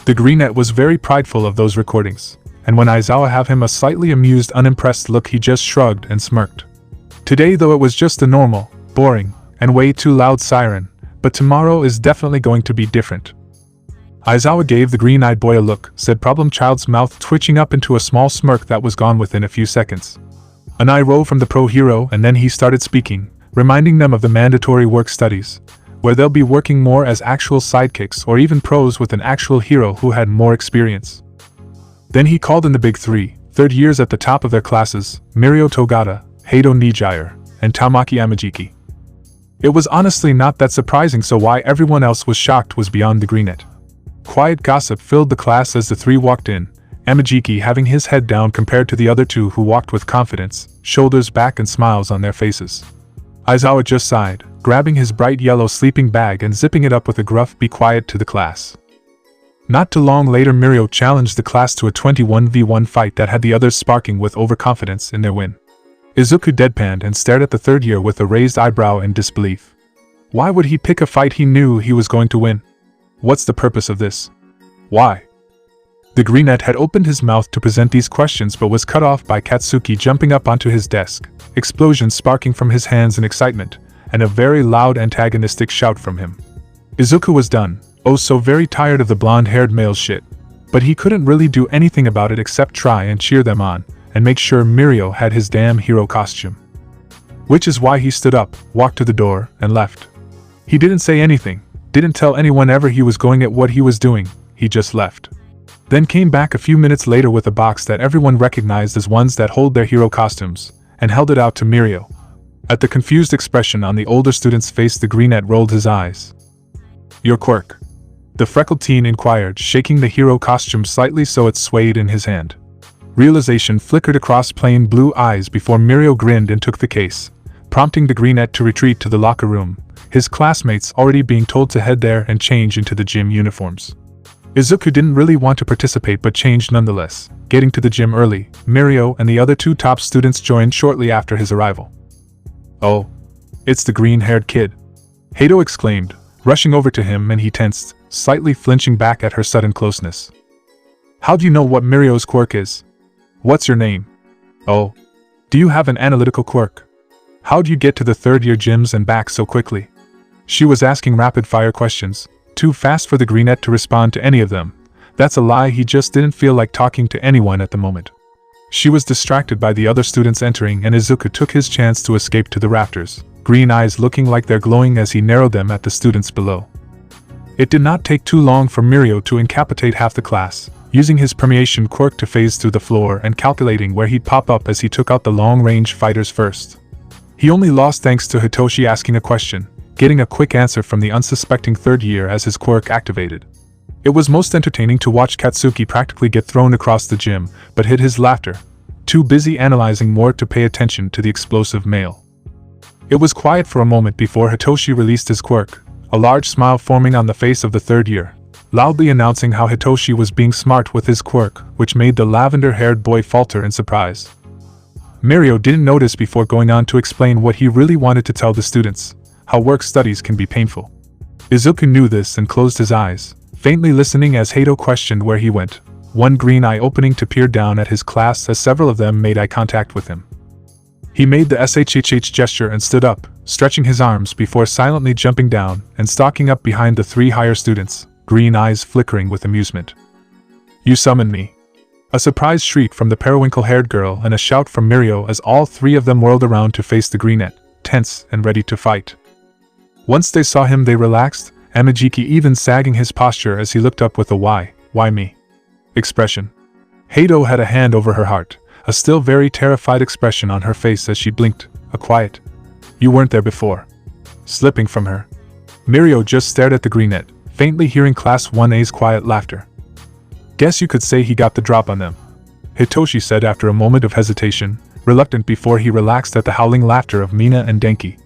The greenette was very prideful of those recordings, and when Aizawa gave him a slightly amused, unimpressed look, he just shrugged and smirked. Today, though, it was just a normal, boring, and way too loud siren, but tomorrow is definitely going to be different. Aizawa gave the green-eyed boy a look, said problem child's mouth twitching up into a small smirk that was gone within a few seconds. An eye roll from the pro hero, and then he started speaking, reminding them of the mandatory work studies, where they'll be working more as actual sidekicks or even pros with an actual hero who had more experience. Then he called in the big three, third years at the top of their classes, Mirio Togata, Heido Nijire, and Tamaki Amajiki. It was honestly not that surprising, so why everyone else was shocked was beyond the greenette. Quiet gossip filled the class as the three walked in, Amajiki having his head down compared to the other two who walked with confidence, shoulders back and smiles on their faces. Aizawa just sighed, grabbing his bright yellow sleeping bag and zipping it up with a gruff "be quiet" to the class. Not too long later, Mirio challenged the class to a 21v1 fight that had the others sparking with overconfidence in their win. Izuku deadpanned and stared at the third year with a raised eyebrow in disbelief. Why would he pick a fight he knew he was going to win? What's the purpose of this? Why? The greenette had opened his mouth to present these questions but was cut off by Katsuki jumping up onto his desk, explosions sparking from his hands in excitement, and a very loud antagonistic shout from him. Izuku was done, oh so very tired of the blonde-haired male's shit, but he couldn't really do anything about it except try and cheer them on, and make sure Mirio had his damn hero costume. Which is why he stood up, walked to the door, and left. He didn't say anything, didn't tell anyone ever he was going at what he was doing, he just left. Then came back a few minutes later with a box that everyone recognized as ones that hold their hero costumes, and held it out to Mirio. At the confused expression on the older student's face, the greenette rolled his eyes. "Your quirk?" the freckled teen inquired, shaking the hero costume slightly so it swayed in his hand. Realization flickered across plain blue eyes before Mirio grinned and took the case, prompting the greenette to retreat to the locker room, his classmates already being told to head there and change into the gym uniforms. Izuku didn't really want to participate but changed nonetheless. Getting to the gym early, Mirio and the other two top students joined shortly after his arrival. "Oh, it's the green-haired kid," Hato exclaimed, rushing over to him, and he tensed, slightly flinching back at her sudden closeness. "How do you know what Mirio's quirk is? What's your name? Oh, do you have an analytical quirk? How'd you get to the third-year gyms and back so quickly?" She was asking rapid-fire questions, too fast for the greenette to respond to any of them. That's a lie, he just didn't feel like talking to anyone at the moment. She was distracted by the other students entering, and Izuku took his chance to escape to the rafters, green eyes looking like they're glowing as he narrowed them at the students below. It did not take too long for Mirio to incapacitate half the class, using his permeation quirk to phase through the floor and calculating where he'd pop up as he took out the long-range fighters first. He only lost thanks to Hitoshi asking a question, getting a quick answer from the unsuspecting third year as his quirk activated. It was most entertaining to watch Katsuki practically get thrown across the gym, but hid his laughter, too busy analyzing more to pay attention to the explosive male. It was quiet for a moment before Hitoshi released his quirk, a large smile forming on the face of the third year, loudly announcing how Hitoshi was being smart with his quirk, which made the lavender-haired boy falter in surprise. Mirio didn't notice before going on to explain what he really wanted to tell the students, how work studies can be painful. Izuku knew this and closed his eyes, faintly listening as Hato questioned where he went, one green eye opening to peer down at his class as several of them made eye contact with him. He made the SHHH gesture and stood up, stretching his arms before silently jumping down and stalking up behind the three higher students, green eyes flickering with amusement. "You summoned me." A surprised shriek from the periwinkle-haired girl and a shout from Mirio as all three of them whirled around to face the greenette, tense and ready to fight. Once they saw him they relaxed, Amajiki even sagging his posture as he looked up with a why me expression. Hato had a hand over her heart, a still very terrified expression on her face as she blinked, a quiet, "You weren't there before," slipping from her. Mirio just stared at the greenette, faintly hearing Class 1A's quiet laughter. "Guess you could say he got the drop on them," Hitoshi said after a moment of hesitation, reluctant before he relaxed at the howling laughter of Mina and Denki.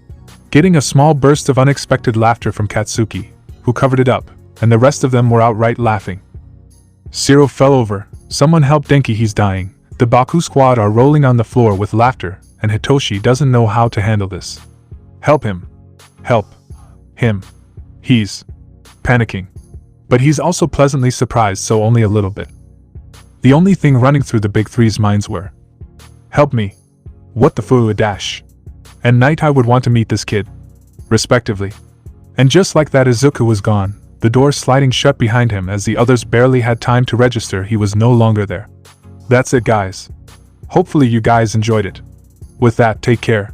Getting a small burst of unexpected laughter from Katsuki, who covered it up, and the rest of them were outright laughing. Zero fell over, "Someone help Denki, he's dying." The Baku squad are rolling on the floor with laughter, and Hitoshi doesn't know how to handle this. "Help him. Help him. He's panicking." But he's also pleasantly surprised, so only a little bit. The only thing running through the big three's minds were, "Help me. What the foo dash. And night I would want to meet this kid," respectively. And just like that Izuku was gone, the door sliding shut behind him as the others barely had time to register he was no longer there. That's it, guys. Hopefully you guys enjoyed it. With that, take care.